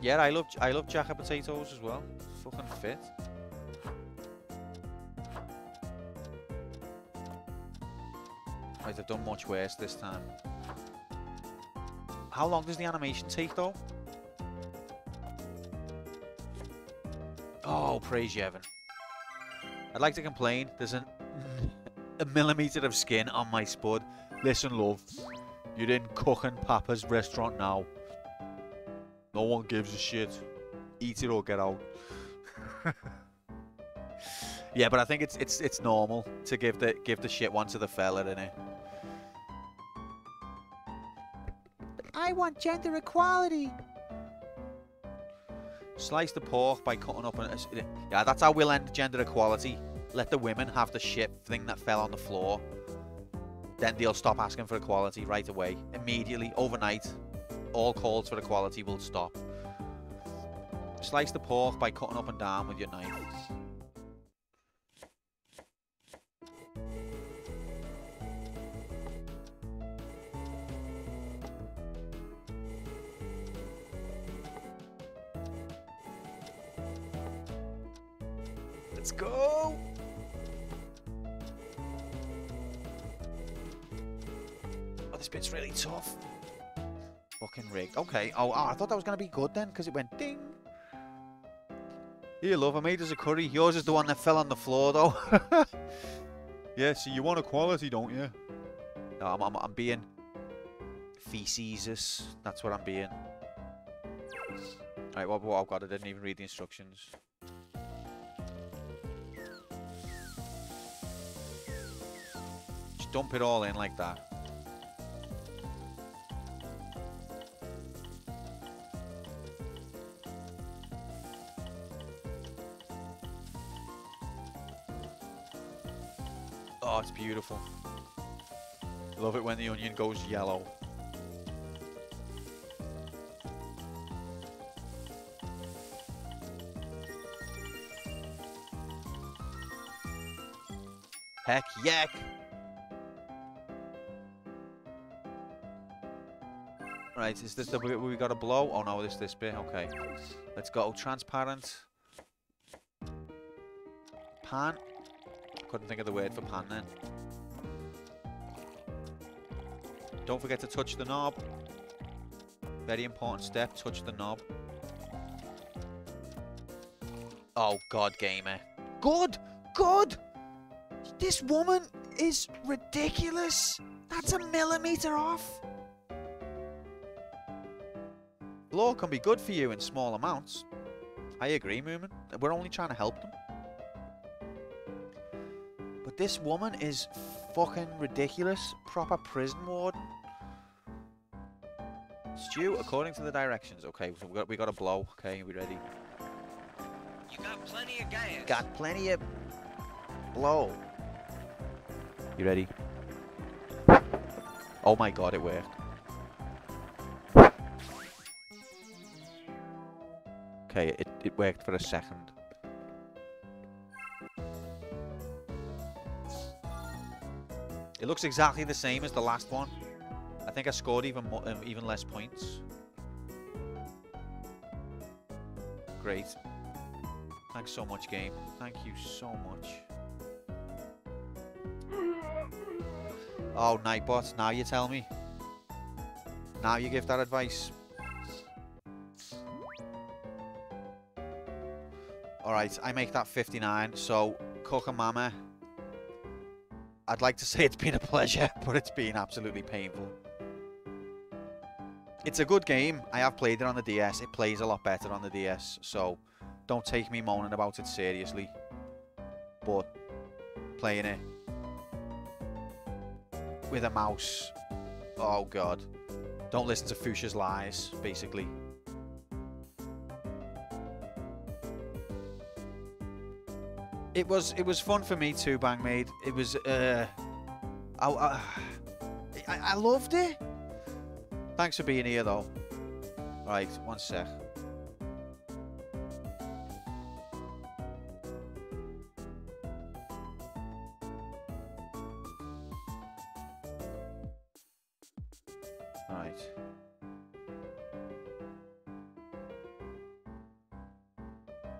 Yeah, I love jacket potatoes as well. Fucking fit. Right, I've done much worse this time. How long does the animation take though? Oh, praise you, Evan. I'd like to complain. There's a millimetre of skin on my spud. Listen, love. You're in Cooking Papa's restaurant now. No one gives a shit. Eat it or get out. Yeah, but I think it's normal to give the shit one to the fella, innit? I want gender equality. Slice the pork by cutting up an... Yeah, that's how we'll end gender equality. Let the women have the shit thing that fell on the floor. Then they'll stop asking for equality right away. Immediately, overnight. All calls for equality will stop. Slice the pork by cutting up and down with your knife. Let's go! Oh, this bit's really tough. Fucking rigged. Okay. Oh, I thought that was going to be good then, because it went ding. Here, love, I made us a curry. Yours is the one that fell on the floor, though. Yeah, so you want equality, don't you? No, I'm being feces. That's what I'm being. Alright, what I've got, I didn't even read the instructions. Just dump it all in like that. Oh, it's beautiful. Love it when the onion goes yellow. Heck yeah! Right, is this the bit where we gotta blow? Oh no, this bit. Okay. Let's go. Transparent. Pan. Couldn't think of the word for pan then. Don't forget to touch the knob. Very important step, touch the knob. Oh god, gamer. Good! Good! This woman is ridiculous! That's a millimetre off! Law can be good for you in small amounts. I agree, Moomin. We're only trying to help them. But this woman is fucking ridiculous. Proper prison warden. Stew according to the directions. Okay, so we got to blow. Okay, are we ready? You got plenty of gas. Got plenty of blow. You ready? Oh my god, it worked. Okay, it worked for a second. It looks exactly the same as the last one. I think I scored even less points. Great. Thanks so much, game. Thank you so much. Oh, Nightbot, now you tell me. Now you give that advice. Alright, I make that 59, so Cooking Mama. I'd like to say it's been a pleasure, but it's been absolutely painful. It's a good game. I have played it on the DS. It plays a lot better on the DS, so don't take me moaning about it seriously. But playing it with a mouse, oh god. Don't listen to Fuchsia's lies, basically. It was fun for me too, Bangmaid. It was I loved it. Thanks for being here though. Right, one sec. Right.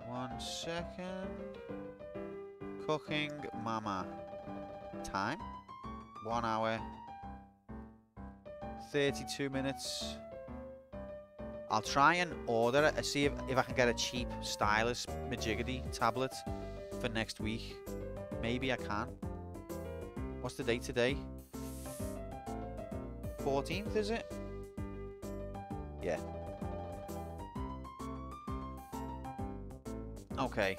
One second. Cooking mama. Time? 1 hour. 32 minutes. I'll try and order it and see if I can get a cheap stylus Majiggity tablet for next week. Maybe I can. What's the date today? 14th, is it? Yeah. Okay.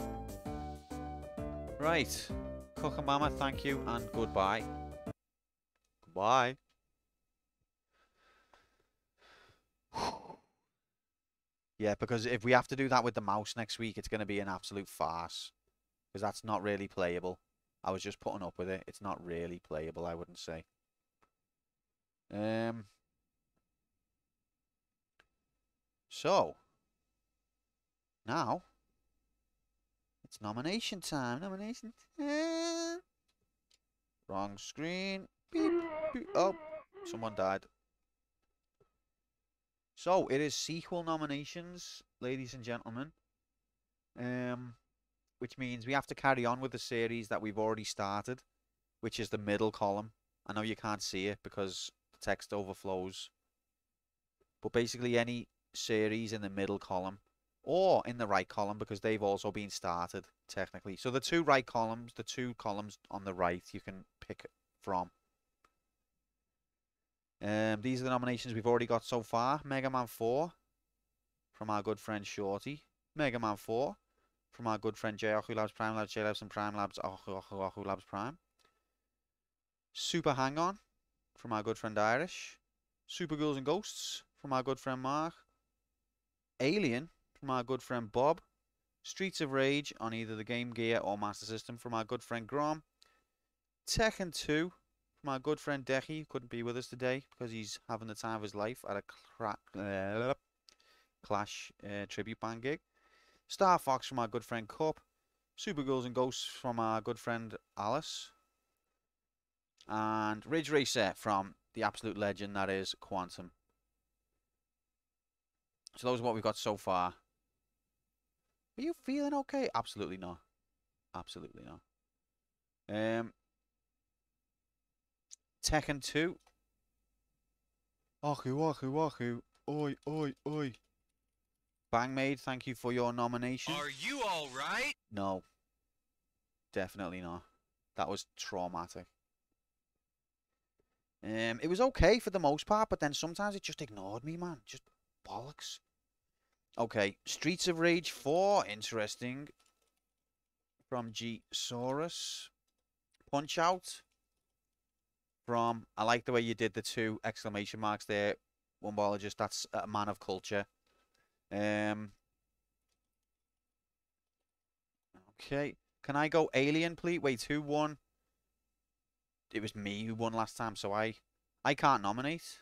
Right. Cooking Mama, thank you and goodbye. Goodbye. Yeah, because if we have to do that with the mouse next week, it's going to be an absolute farce. Because that's not really playable. I was just putting up with it. It's not really playable, I wouldn't say. So, now, it's nomination time. Nomination time. Wrong screen. Beep, beep. Oh, someone died. So, it is sequel nominations, ladies and gentlemen. Which means we have to carry on with the series that we've already started, which is the middle column. I know you can't see it because the text overflows. But basically any series in the middle column or in the right column, because they've also been started technically. So the two right columns, the two columns on the right, you can pick from. These are the nominations we've already got so far. Mega Man 4 from our good friend Shorty. Mega Man 4 from our good friend J-Oku Labs, Prime Labs, J-Labs and Prime Labs, Oku Labs Prime. Super Hang-On from our good friend Irish. Super Ghouls and Ghosts from our good friend Mark. Alien from our good friend Bob. Streets of Rage on either the Game Gear or Master System from our good friend Grom. Tekken 2 from our good friend Decky, who couldn't be with us today because he's having the time of his life at a Clash tribute band gig. Star Fox from our good friend Cup. Super Ghouls and Ghosts from our good friend Alice. And Ridge Racer from the absolute legend that is Quantum. So those are what we've got so far. Are you feeling okay? Absolutely not. Absolutely not. Tekken 2. Waku, waku, waku. Oi, oi, oi. Bangmaid, thank you for your nomination. Are you alright? No. Definitely not. That was traumatic. It was okay for the most part, but then sometimes it just ignored me, man. Just bollocks. Okay, Streets of Rage 4, interesting. From G-Saurus. Punch Out. From, I like the way you did the 2 exclamation marks there. One ballogist, that's a man of culture. Okay, can I go Alien, please? Wait, who won? It was me who won last time, so I can't nominate.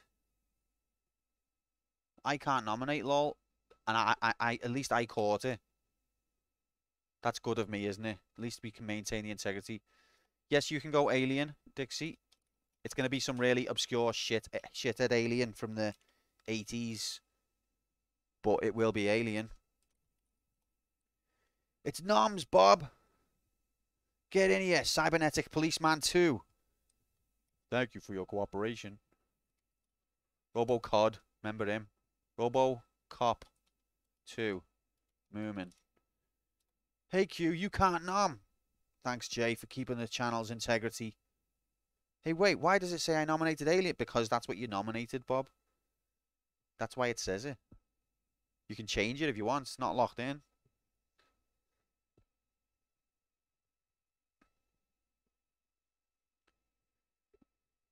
I can't nominate, lol. And I at least I caught it. That's good of me, isn't it? At least we can maintain the integrity. Yes, you can go Alien, Dixie. It's going to be some really obscure shithead Alien from the 80s. But it will be Alien. It's Noms, Bob. Get in here, Cybernetic Policeman 2. Thank you for your cooperation. Robo Cod, remember him? Robo Cop 2. Moomin. Hey Q, you can't nom. Thanks Jay for keeping the channel's integrity. Hey wait, why does it say I nominated Alien? Because that's what you nominated, Bob. That's why it says it. You can change it if you want. It's not locked in.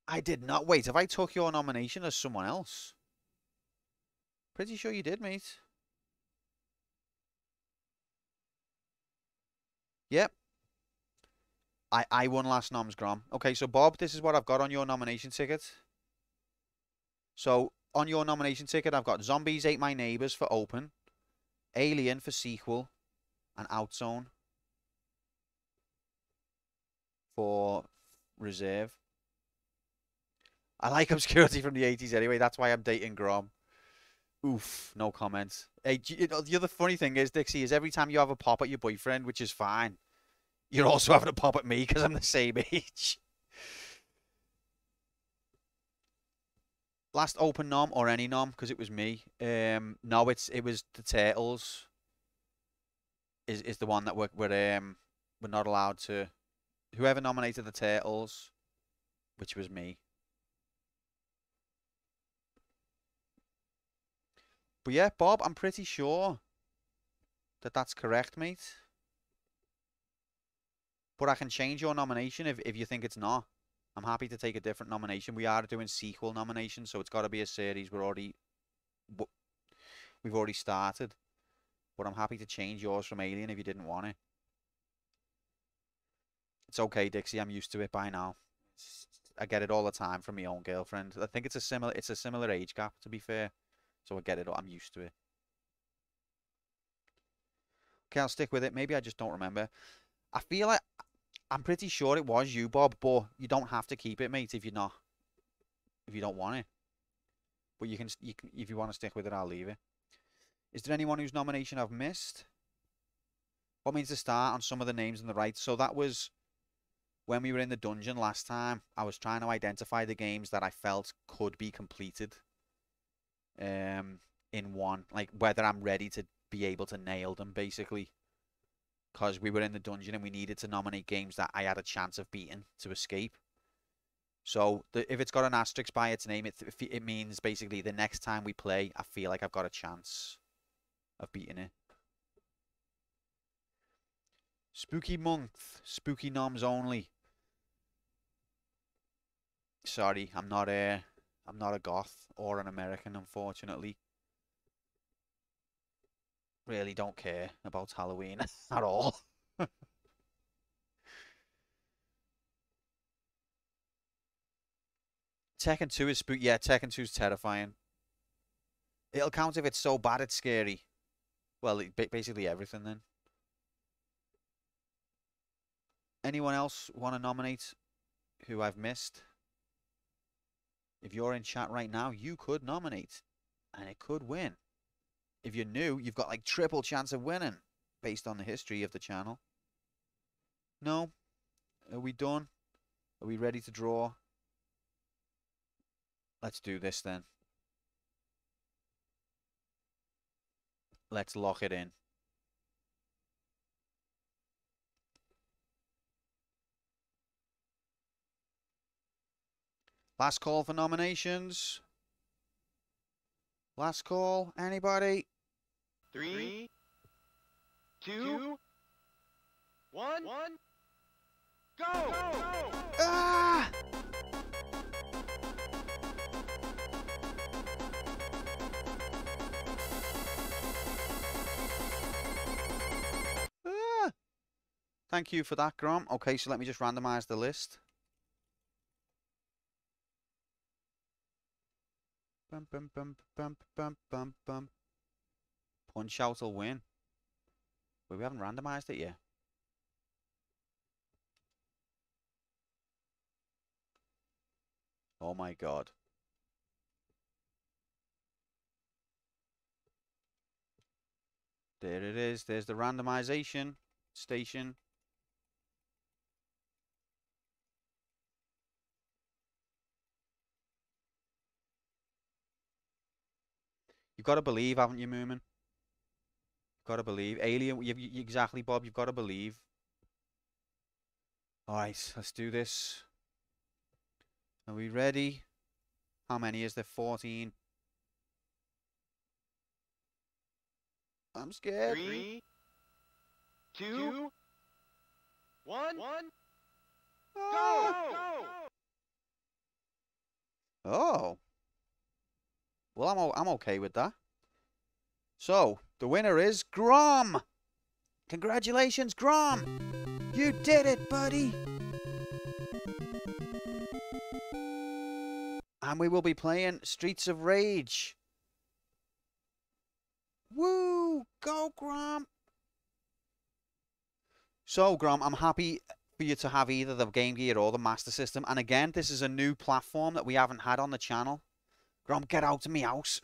I did not. Wait, have I took your nomination as someone else? Pretty sure you did, mate. Yep. I won last nom's Grom. Okay, so Bob, this is what I've got on your nomination ticket. So, on your nomination ticket, I've got Zombies Ate My Neighbors for open, Alien for sequel, and Outzone for reserve. I like Obscurity from the 80s anyway. That's why I'm dating Grom. Oof, no comments. Hey, you know, the other funny thing is, Dixie, is every time you have a pop at your boyfriend, which is fine, you're also having a pop at me because I'm the same age. Last open nom or any nom because it was me. No, it was the Turtles. Is the one that we're not allowed to. Whoever nominated the Turtles, which was me. But yeah, Bob, I'm pretty sure that that's correct, mate. But I can change your nomination if you think it's not. I'm happy to take a different nomination. We are doing sequel nominations, so it's got to be a series we've already started. But I'm happy to change yours from Alien if you didn't want it. It's okay, Dixie. I'm used to it by now. I get it all the time from my own girlfriend. I think it's a similar age gap, to be fair. So I get it. I'm used to it. Okay, I'll stick with it. Maybe I just don't remember. I feel like I'm pretty sure it was you, Bob, but you don't have to keep it, mate, if you don't want it. But you can if you want to stick with it, I'll leave it. Is there anyone whose nomination I've missed? What means to start on some of the names on the right? So that was when we were in the dungeon last time. I was trying to identify the games that I felt could be completed in one, like whether I'm ready to be able to nail them, basically. Because we were in the dungeon and we needed to nominate games that I had a chance of beating to escape. So if it's got an asterisk by its name, it means basically the next time we play, I feel like I've got a chance of beating it. Spooky month, spooky noms only. Sorry, I'm not a goth or an American, unfortunately. Really don't care about Halloween at all. Tekken 2 is spooky. Yeah, Tekken 2 is terrifying. It'll count if it's so bad it's scary. Well, basically everything then. Anyone else want to nominate who I've missed? If you're in chat right now, you could nominate. And it could win. If you're new, you've got like triple chance of winning. Based on the history of the channel. No? Are we done? Are we ready to draw? Let's do this then. Let's lock it in. Last call for nominations. Last call. Anybody? 3, 2, 1, go! Ah! Ah! Thank you for that, Grom. Okay, so let me just randomize the list. Bum, bum, bum, bum, bum, bum, bum. Punch Out will win. But we haven't randomized it yet. Oh my god. There it is. There's the randomization station. You've got to believe, haven't you, Moomin? You've got to believe. Alien, exactly, Bob. You've got to believe. Alright, let's do this. Are we ready? How many is there? 14. I'm scared. 3, 2, 1, Ah. go! Oh. Well, I'm okay with that. So, the winner is Grom. Congratulations, Grom. You did it, buddy. And we will be playing Streets of Rage. Woo! Go, Grom. So, Grom, I'm happy for you to have either the Game Gear or the Master System. And again, this is a new platform that we haven't had on the channel. Grom, get out of me house.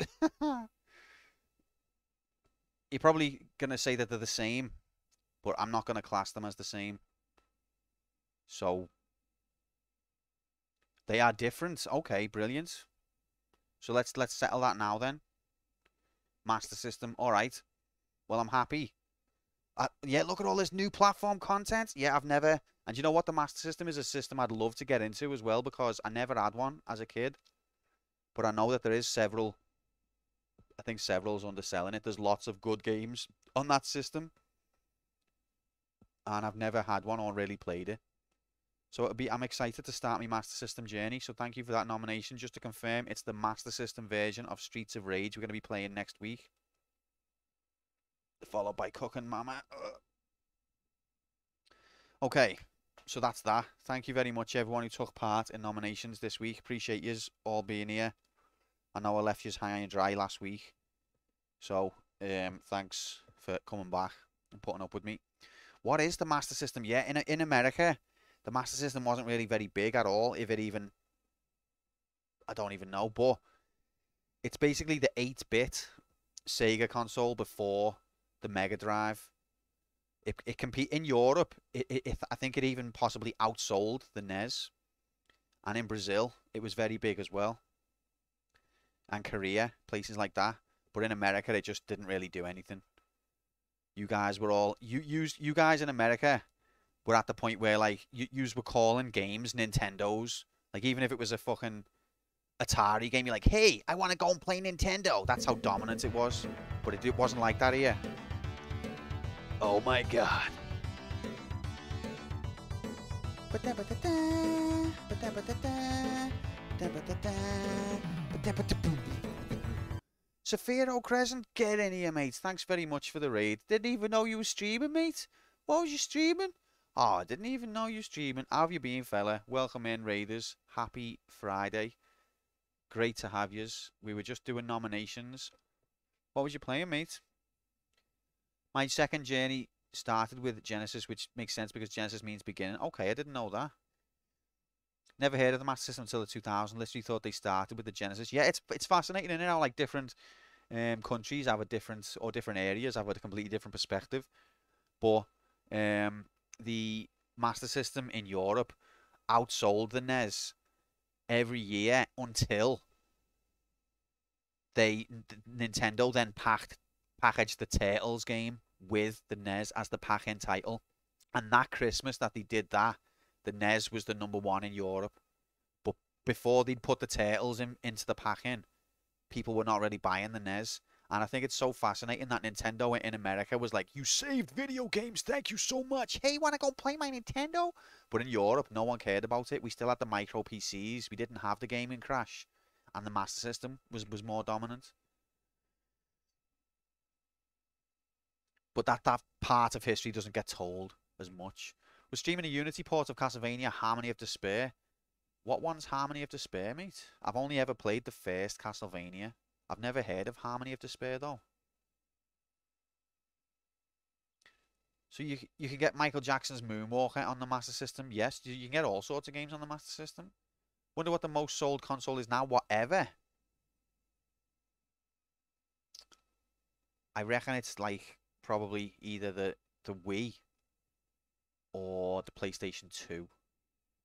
You're probably going to say that they're the same, but I'm not going to class them as the same. So, they are different. Okay, brilliant. So let's settle that now then. Master System, all right. Well, I'm happy. Yeah, look at all this new platform content. Yeah, I've never... And you know what? The Master System is a system I'd love to get into as well, because I never had one as a kid. But I know that there is several... I think several's underselling it. There's lots of good games on that system. And I've never had one or really played it. So I'm excited to start my Master System journey. So thank you for that nomination. Just to confirm, it's the Master System version of Streets of Rage we're going to be playing next week. Followed by Cooking Mama. Okay, so that's that. Thank you very much, everyone who took part in nominations this week. Appreciate yous all being here. I know I left yous high and dry last week. So, thanks for coming back and putting up with me. What is the Master System? Yeah, in America, the Master System wasn't really very big at all, if it even... I don't even know, but it's basically the 8-bit Sega console before the Mega Drive. It compete in Europe. I think it even possibly outsold the NES. And in Brazil, it was very big as well. And Korea, places like that. But in America, it just didn't really do anything. You guys were all... You guys in America were at the point where, like, you were calling games Nintendos. Like, even if it was a fucking Atari game, you're like, hey, I want to go and play Nintendo. That's how dominant it was. But it wasn't like that here. Oh my god. Saphiro Crescent, get in here, mate. Thanks very much for the raid. Didn't even know you were streaming, mate. What was you streaming? Oh, I didn't even know you were streaming. How have you been, fella? Welcome in, Raiders. Happy Friday. Great to have yous. We were just doing nominations. What was you playing, mate? My second journey started with Genesis, which makes sense because Genesis means beginning. Okay, I didn't know that. Never heard of the Master System until the 2000s. Literally thought they started with the Genesis. Yeah, it's fascinating, isn't it? How, like, different countries have a different, or different areas have a completely different perspective. But the Master System in Europe outsold the NES every year until Nintendo then packaged the Turtles game with the NES as the pack-in title. And that Christmas that they did that, the NES was the #1 in Europe. But before they'd put the Turtles into the pack-in, people were not really buying the NES. And I think it's so fascinating that Nintendo in America was like, you saved video games, thank you so much. Hey, want to go play my Nintendo? But in Europe, no one cared about it. We still had the micro PCs. We didn't have the gaming crash. And the Master System was more dominant. But that part of history doesn't get told as much. We're streaming a Unity port of Castlevania Harmony of Despair. What one's Harmony of Despair, mate? I've only ever played the first Castlevania. I've never heard of Harmony of Despair, though. So you can get Michael Jackson's Moonwalker on the Master System. Yes, you can get all sorts of games on the Master System. Wonder what the most sold console is now. Whatever. I reckon it's like probably either the Wii or the PlayStation 2.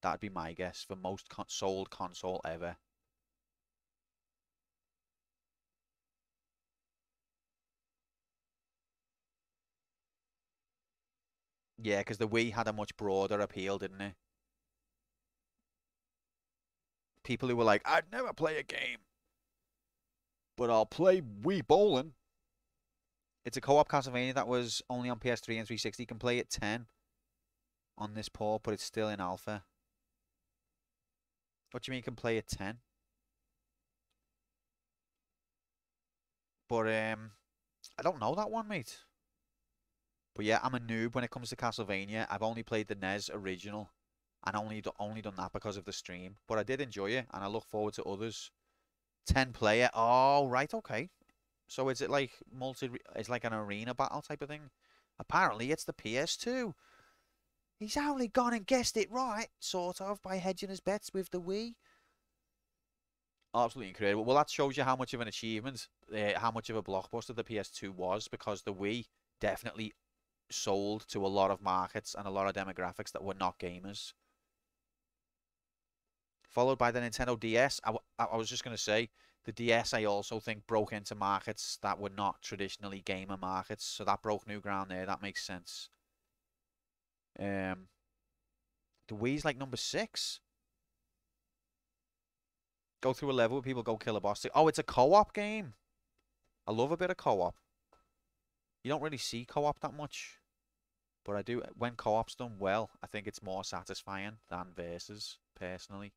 That'd be my guess for most sold console ever. Yeah, because the Wii had a much broader appeal, didn't it? People who were like, I'd never play a game, but I'll play Wii Bowling. It's a co-op Castlevania that was only on PS3 and 360. You can play it 10 on this port, but it's still in alpha. What do you mean you can play it 10? But I don't know that one, mate. But yeah, I'm a noob when it comes to Castlevania. I've only played the NES original, and only done that because of the stream. But I did enjoy it, and I look forward to others. 10 player. Oh, right, okay. So is it like it's like an arena battle type of thing? Apparently, it's the PS2. He's only gone and guessed it right, sort of, by hedging his bets with the Wii. Absolutely incredible. Well, that shows you how much of an achievement, how much of a blockbuster the PS2 was, because the Wii definitely sold to a lot of markets and a lot of demographics that were not gamers. Followed by the Nintendo DS. I was just going to say, the DS I also think broke into markets that were not traditionally gamer markets. So that broke new ground there. That makes sense. The Wii's like number 6. Go through a level where people go kill a boss. Oh, it's a co-op game. I love a bit of co-op. You don't really see co-op that much. But I do, when co-op's done well, I think it's more satisfying than versus, personally.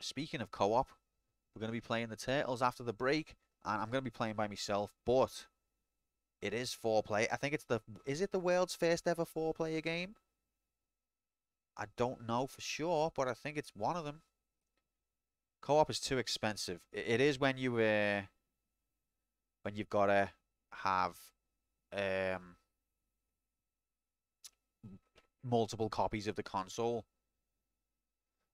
Speaking of co-op, we're going to be playing the Turtles after the break, and I'm going to be playing by myself, but it is 4-player. I think it's is it the world's first ever 4-player game? I don't know for sure, but I think it's one of them. Co-op is too expensive. It is when you've got to have multiple copies of the console.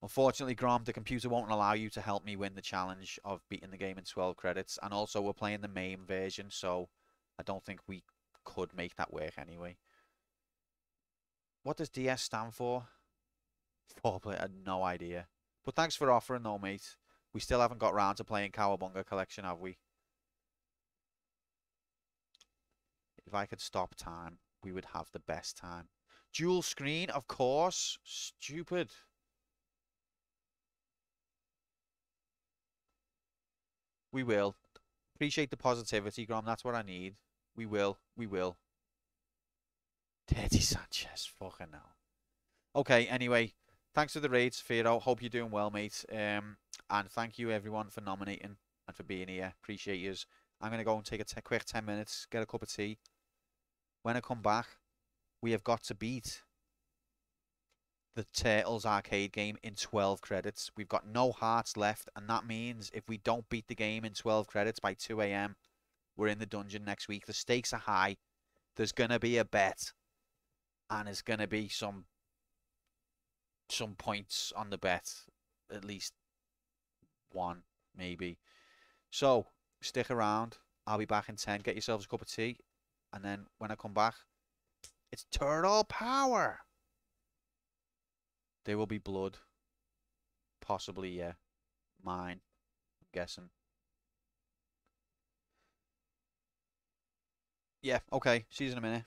Unfortunately, Grom, the computer won't allow you to help me win the challenge of beating the game in 12 credits. And also, we're playing the MAME version, so I don't think we could make that work anyway. What does DS stand for? 4-player, I had no idea. But thanks for offering though, mate. We still haven't got round to playing Cowabunga Collection, have we? If I could stop time, we would have the best time. Dual screen, of course. Stupid. We will. Appreciate the positivity, Grom. That's what I need. We will. We will. Dirty Sanchez. Fucking hell. Okay, anyway. Thanks for the raid, Sphero. Hope you're doing well, mate. And thank you, everyone, for nominating and for being here. Appreciate yous. I'm going to go and take a quick 10 minutes, get a cup of tea. When I come back, we have got to beat the Turtles arcade game in 12 credits. We've got no hearts left, and that means if we don't beat the game in 12 credits by 2 a.m., we're in the dungeon next week. The stakes are high. There's going to be a bet, and there's going to be some points on the bet, at least one, maybe. So, stick around. I'll be back in 10. Get yourselves a cup of tea, and then when I come back, it's Turtle Power. There will be blood. Possibly, yeah. Mine. I'm guessing. Yeah, okay. See you in a minute.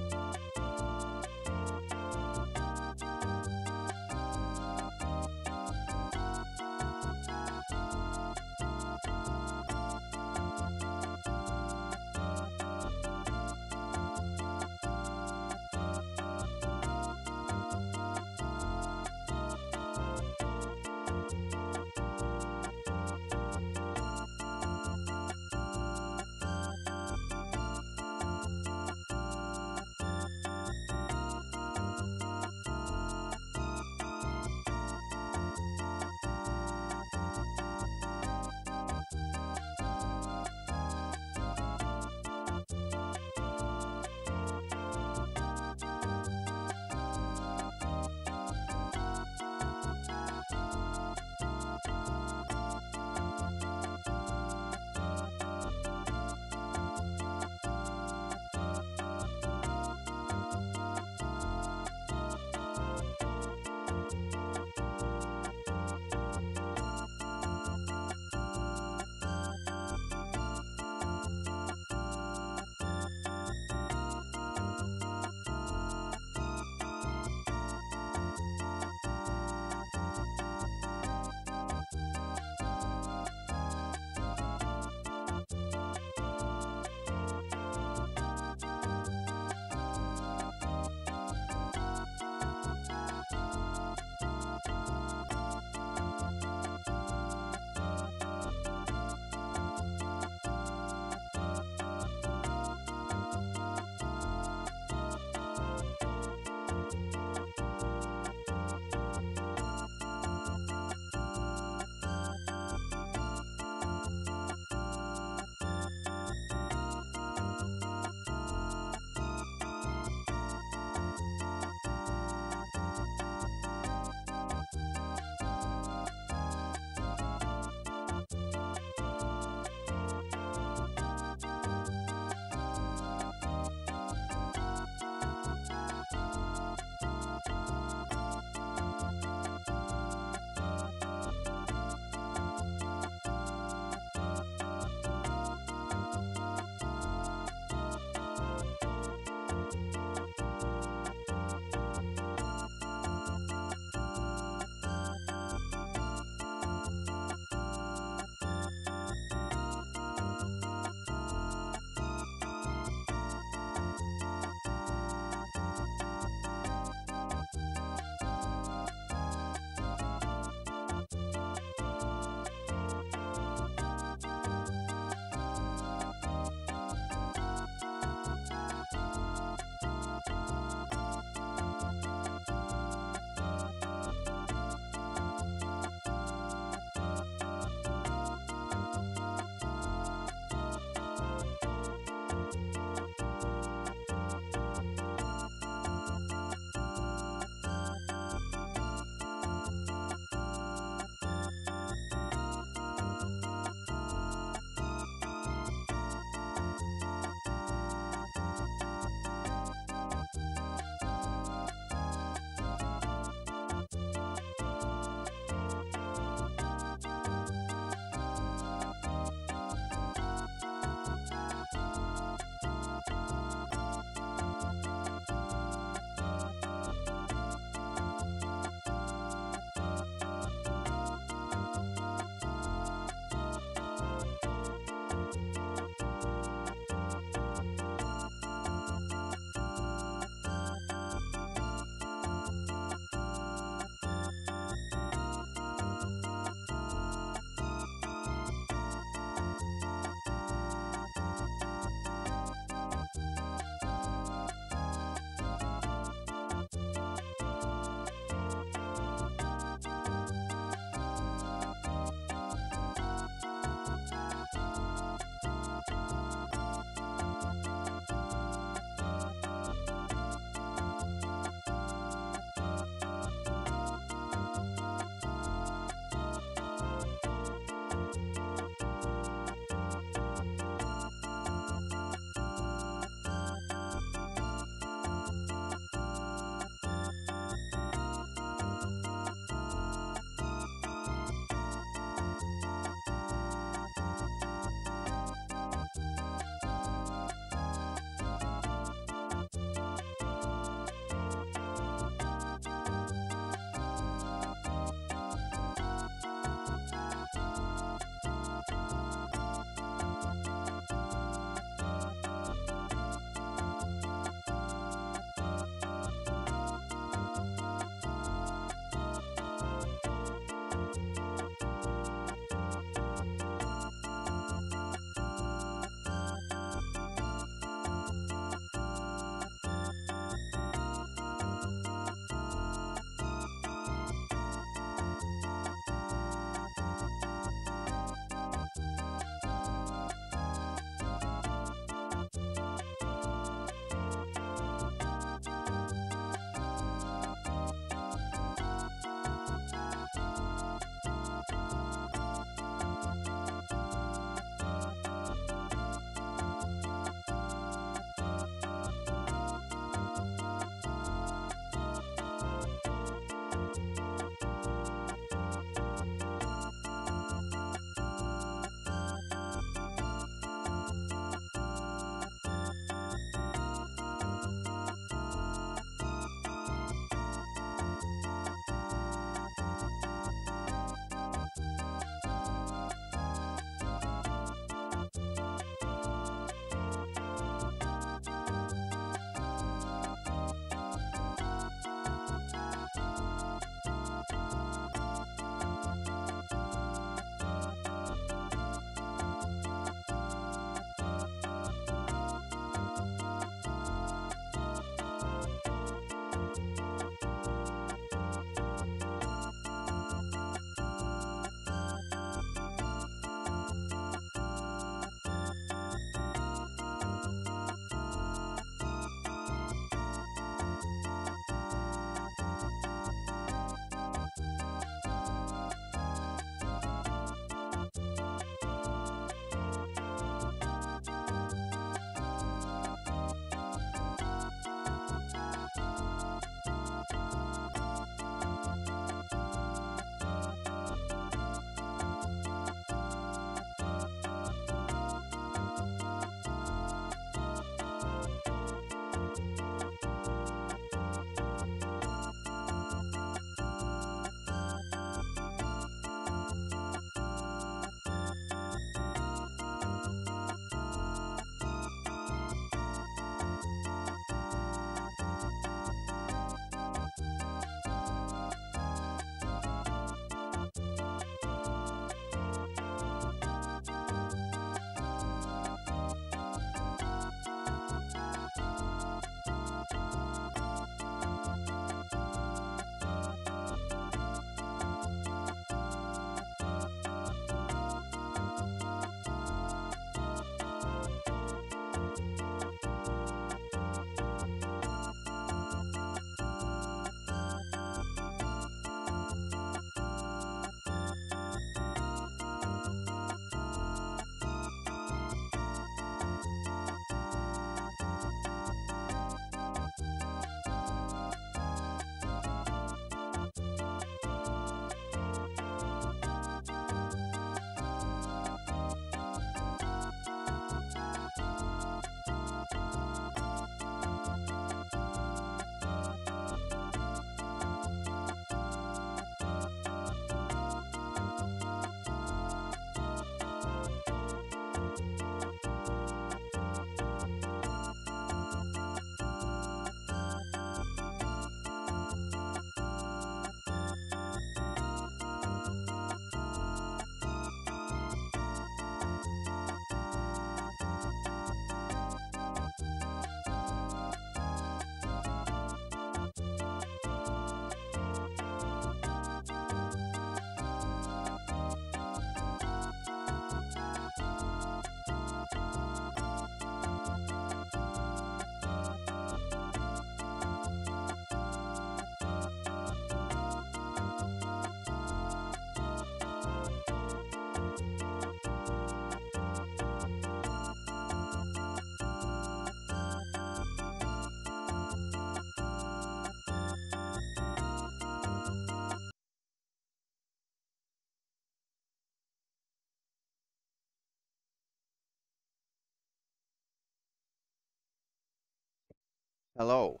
Hello.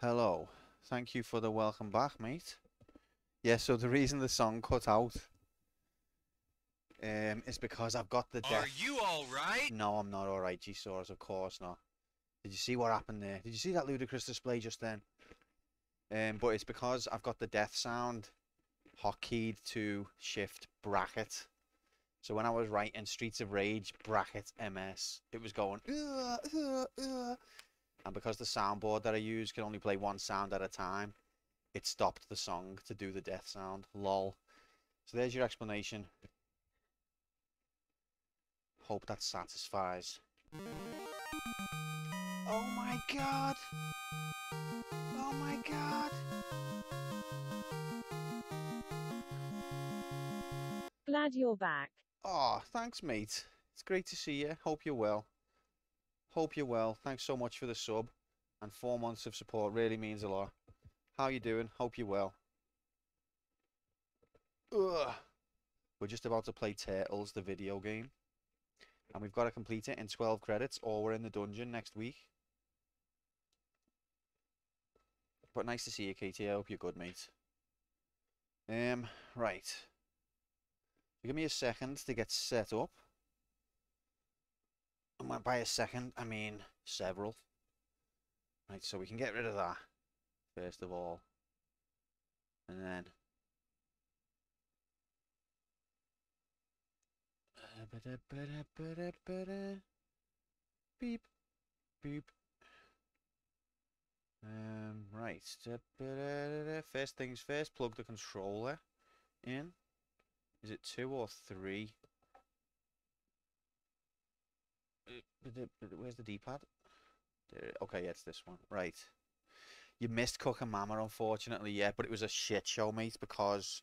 Hello. Thank you for the welcome back, mate. Yeah, so the reason the song cut out is because I've got the Are death. you alright? No, I'm not alright, G-Saws, of course not. Did you see what happened there? Did you see that ludicrous display just then? But it's because I've got the death sound hotkeyed to shift bracket. So when I was writing Streets of Rage bracket MS, it was going and because the soundboard that I use can only play one sound at a time, it stopped the song to do the death sound. Lol. So there's your explanation. Hope that satisfies. Oh my god! Oh my god! Glad you're back. Oh, thanks, mate. It's great to see you. Hope you're well. Hope you're well. Thanks so much for the sub. And 4 months of support really means a lot. How you doing? Hope you're well. Ugh. We're just about to play Turtles, the video game. And we've got to complete it in 12 credits, or we're in the dungeon next week. But nice to see you, Katie. I hope you're good, mate. Right. Give me a second to get set up. And by a second, I mean several. Right, so we can get rid of that, first of all. And then... Beep. Beep. Right. First things first, plug the controller in. Is it 2 or 3? Where's the D-pad? Okay, yeah, it's this one. Right. You missed Cookamama, unfortunately, yeah, but it was a shit show, mate, because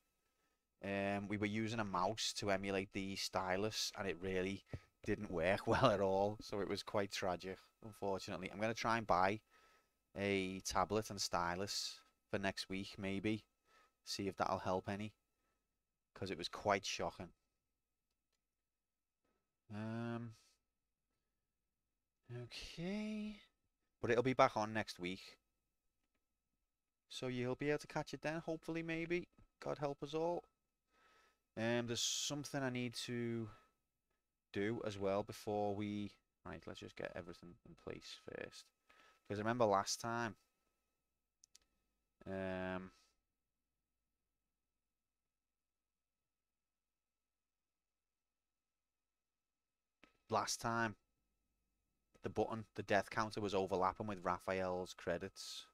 we were using a mouse to emulate the stylus, and it really didn't work well at all, so it was quite tragic, unfortunately. I'm going to try and buy a tablet and stylus for next week, maybe. See if that'll help any, because it was quite shocking. Okay. But it'll be back on next week. So you'll be able to catch it then, hopefully, maybe. God help us all. There's something I need to do as well before we... Right, let's just get everything in place first. Because I remember last time... last time, the death counter was overlapping with Raphael's credits.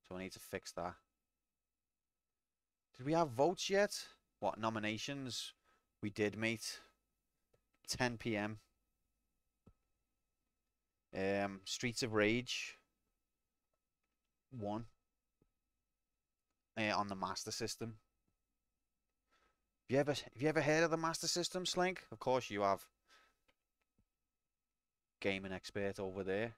So I need to fix that. Did we have votes yet? What, nominations? We did, mate. 10 PM. Streets of Rage 1 on the Master System. Have you ever heard of the Master System, Slink? Of course you have. Gaming expert over there.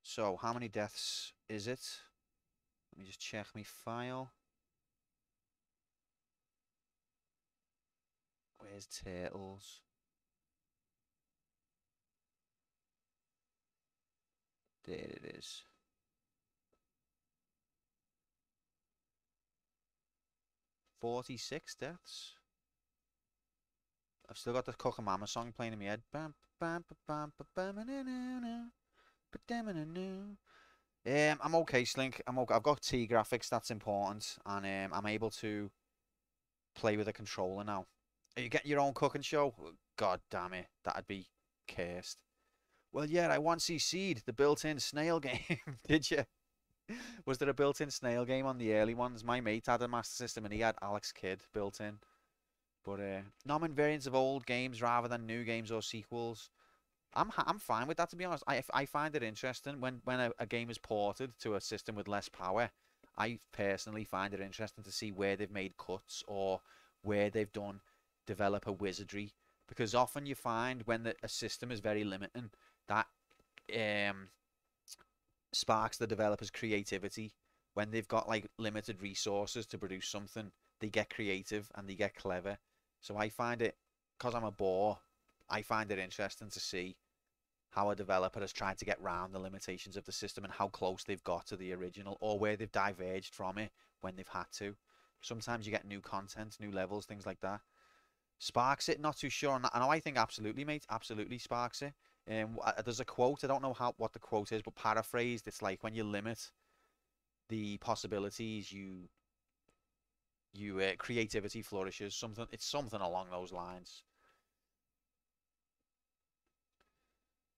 So, how many deaths is it? Let me just check my file. Where's Turtles? There it is. .46 deaths. I've still got the Cookamama song playing in my head. I'm okay, Slink. I'm okay. I've got T graphics, that's important, and I'm able to play with a controller now. Are you getting your own cooking show? God damn it, that'd be cursed. Well, yeah, I once CC'd the built-in snail game. Did you? Was there a built-in snail game on the early ones? My mate had a Master System and he had Alex Kidd built in. But nomin variants of old games rather than new games or sequels. I'm fine with that, to be honest. I find it interesting when a game is ported to a system with less power. I personally find it interesting to see where they've made cuts or where they've done developer wizardry, because often you find when a system is very limiting, that sparks the developer's creativity. When they've got like limited resources to produce something, they get creative and they get clever. So I find it, because I'm a bore, I find it interesting to see how a developer has tried to get around the limitations of the system and how close they've got to the original, or where they've diverged from it when they've had to. Sometimes you get new content, new levels, things like that. Sparks it, not too sure on that. I know, I think absolutely, mate, absolutely sparks it. There's a quote, I don't know what the quote is, but paraphrased, it's like when you limit the possibilities, creativity flourishes. It's something along those lines.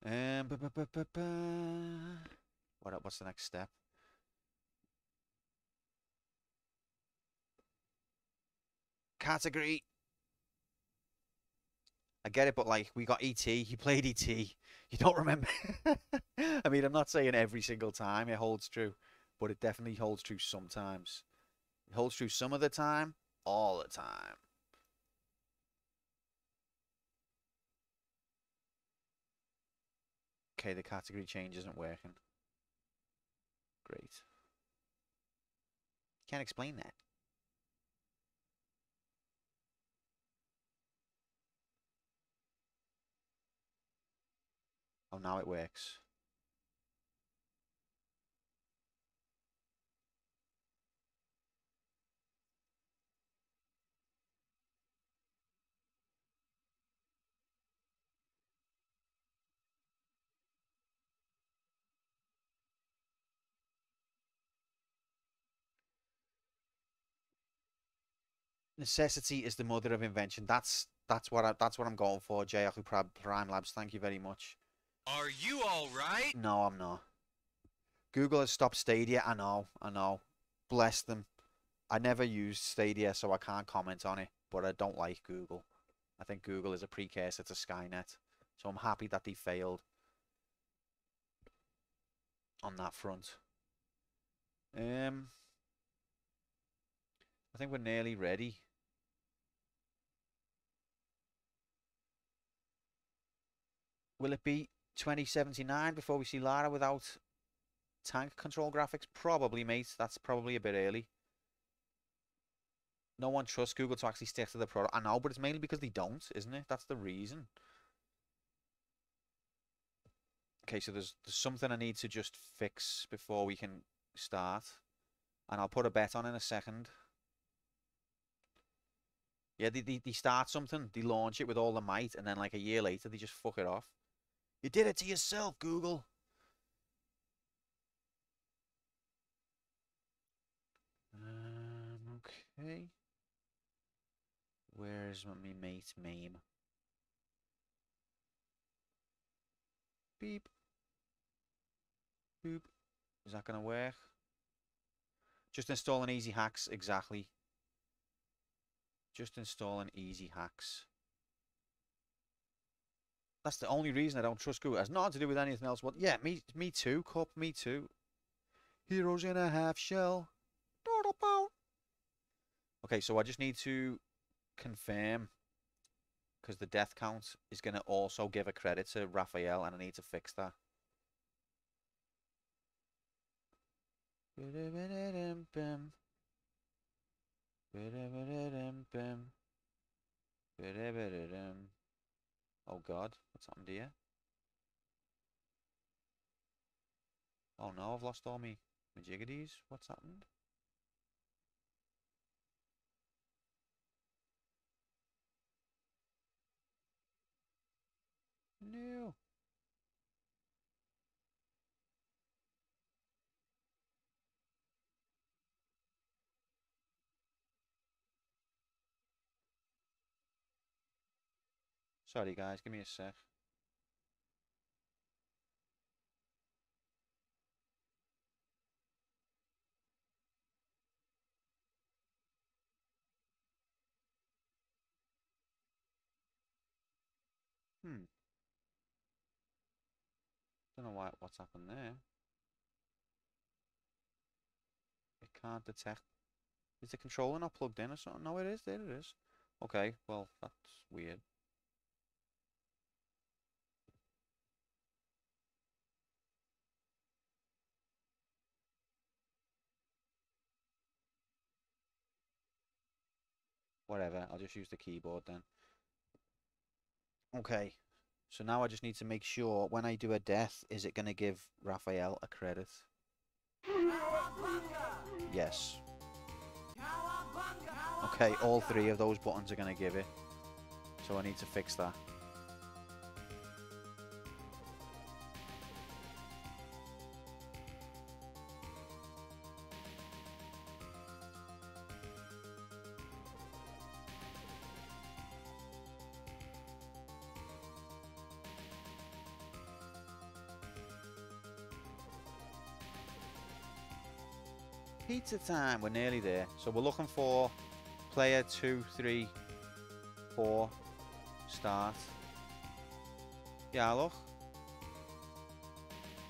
Bu- bu- bu- bu- bu- What's the next step? Category. I get it, but like, we got ET. You played ET. You don't remember. I mean, I'm not saying every single time it holds true, but it definitely holds true sometimes. It holds true some of the time, all the time. Okay, the category change isn't working. Great. Can't explain that. Oh, now it works. Necessity is the mother of invention. That's what I'm going for. J.Aku Prime Labs. Thank you very much. Are you all right? No, I'm not. Google has stopped Stadia. I know. I know. Bless them. I never used Stadia, so I can't comment on it. But I don't like Google. I think Google is a precursor to Skynet. So I'm happy that they failed on that front. I think we're nearly ready. Will it be 2079 before we see Lara without tank control graphics? Probably, mate. That's probably a bit early. No one trusts Google to actually stick to the product. I know, but it's mainly because they don't, isn't it? That's the reason. Okay, so there's something I need to just fix before we can start. And I'll put a bet on in a second. Yeah, they start something, they launch it with all the might, and then like a year later, they just fuck it off. You did it to yourself, Google. Okay. Where's my mate meme? Beep. Boop. Is that gonna work? Just installing easy hacks, exactly. Just installing easy hacks. That's the only reason I don't trust Google. It has nothing to do with anything else. What? Yeah, me too, Cup, me too. Heroes in a half shell. Okay, so I just need to confirm, because the death count is going to also give a credit to Raphael, and I need to fix that. Oh God, what's happened here? Oh no, I've lost all my jiggities. What's happened? No. Sorry guys, give me a sec. Don't know what's happened there. It can't detect. Is the controller not plugged in or something? No, it is. There it is. Okay, well, that's weird. Whatever, I'll just use the keyboard then. Okay. So now I just need to make sure when I do a death, is it going to give Raphael a credit? Yes. Okay, all three of those buttons are going to give it. So I need to fix that. Pizza time. We're nearly there. So we're looking for player 2, 3, 4. Start. Yeah, look.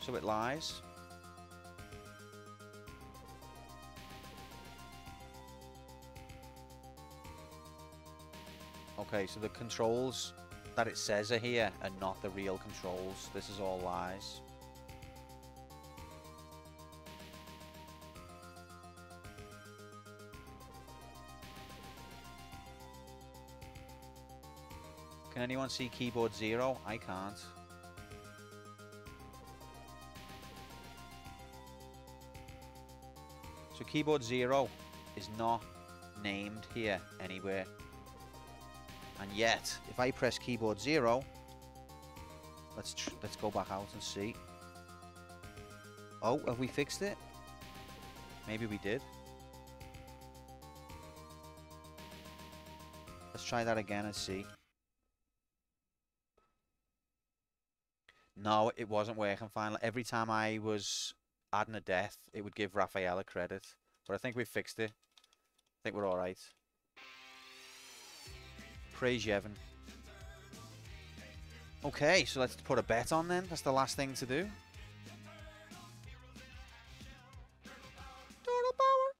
So it lies. Okay, so the controls that it says are here are not the real controls. This is all lies. Can anyone see keyboard 0? I can't. So keyboard 0 is not named here anywhere. And yet, if I press keyboard 0, let's go back out and see. Oh, have we fixed it? Maybe we did. Let's try that again and see. No, it wasn't working fine. Every time I was adding a death, it would give Raphael a credit. But I think we fixed it. I think we're alright. Praise Yevon. Okay, so let's put a bet on then. That's the last thing to do. Total power.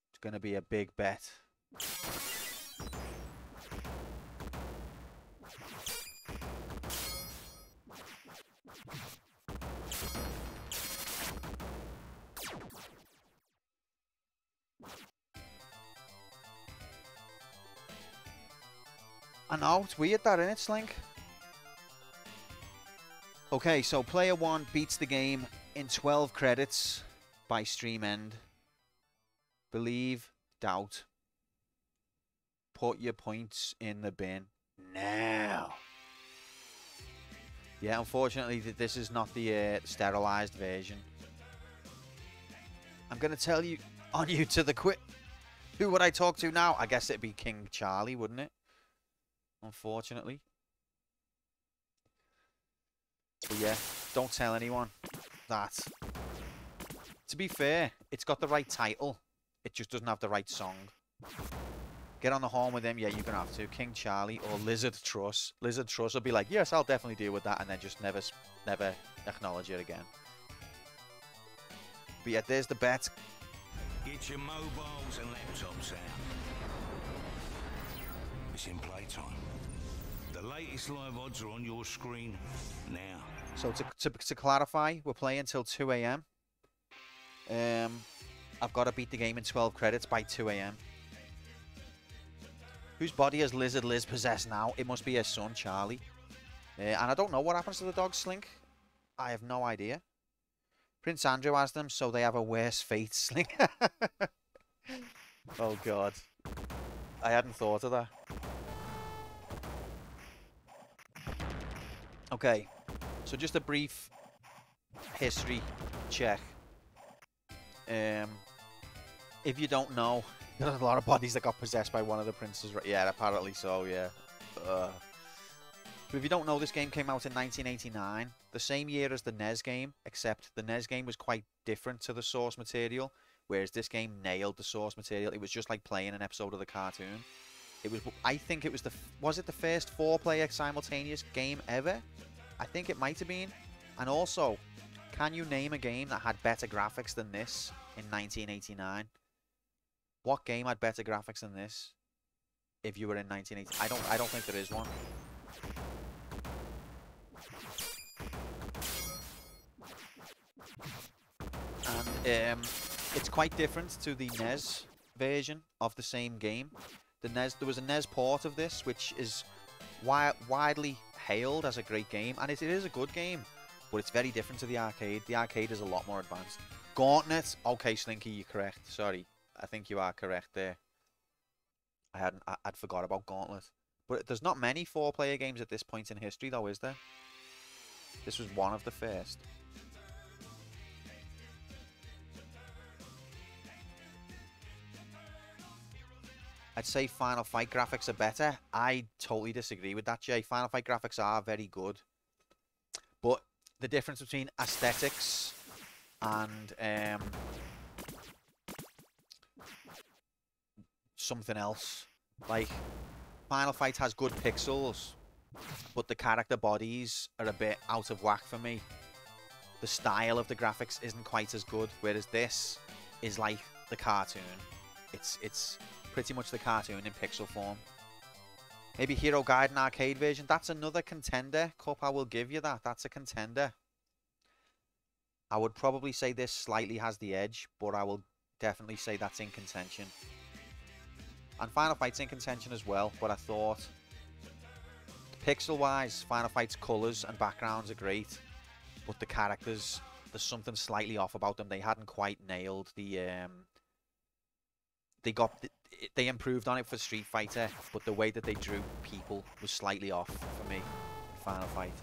It's going to be a big bet. I know, it's weird that, isn't it, Slink? Okay, so player 1 beats the game in 12 credits by stream end. Believe, doubt. Put your points in the bin now. Yeah, unfortunately, this is not the sterilized version. I'm going to tell you, on you to the quit. Who would I talk to now? I guess it'd be King Charlie, wouldn't it? Unfortunately. But yeah, don't tell anyone that. To be fair, it's got the right title. It just doesn't have the right song. Get on the horn with him. Yeah, you're going to have to. King Charlie or Lizard Truss. Lizard Truss will be like, yes, I'll definitely deal with that. And then just never acknowledge it again. But yeah, there's the bet. Get your mobiles and laptops out. It's in playtime. The latest live odds are on your screen now. So to clarify, we're playing until 2 a.m. I've got to beat the game in 12 credits by 2 a.m. Whose body has Lizard Liz possessed now? It must be her son, Charlie. And I don't know what happens to the dog, Slink. I have no idea. Prince Andrew has them, so they have a worse fate, Slink. Oh, God. I hadn't thought of that. Okay, so just a brief history check. If you don't know, there's a lot of bodies that got possessed by one of the princes. Yeah, apparently so, yeah. But if you don't know, this game came out in 1989, the same year as the NES game, except the NES game was quite different to the source material, whereas this game nailed the source material. It was just like playing an episode of the cartoon. It was, I think it was was it the first 4-player simultaneous game ever? I think it might have been. And also, can you name a game that had better graphics than this in 1989? What game had better graphics than this if you were in 1980? I don't think there is one. And it's quite different to the NES version of the same game. There was a NES port of this, which is widely hailed as a great game, and it is a good game, but it's very different to the arcade. The arcade is a lot more advanced. Gauntlet. Okay, Slinky, you're correct. Sorry, I think you are correct there. I'd forgot about Gauntlet. But there's not many 4-player games at this point in history, though, is there? This was one of the first. I'd say Final Fight graphics are better. I totally disagree with that, Jay. Final Fight graphics are very good. But the difference between aesthetics and something else, like Final Fight has good pixels, but the character bodies are a bit out of whack for me. The style of the graphics isn't quite as good, whereas this is like the cartoon. It's pretty much the cartoon in pixel form. Maybe Hero Gaiden arcade version. That's another contender. Cup, I will give you that. That's a contender. I would probably say this slightly has the edge, but I will definitely say that's in contention. And Final Fight's in contention as well, but I thought pixel-wise, Final Fight's colours and backgrounds are great, but the characters, there's something slightly off about them. They hadn't quite nailed the they improved on it for Street Fighter, but the way that they drew people was slightly off for me in Final Fight.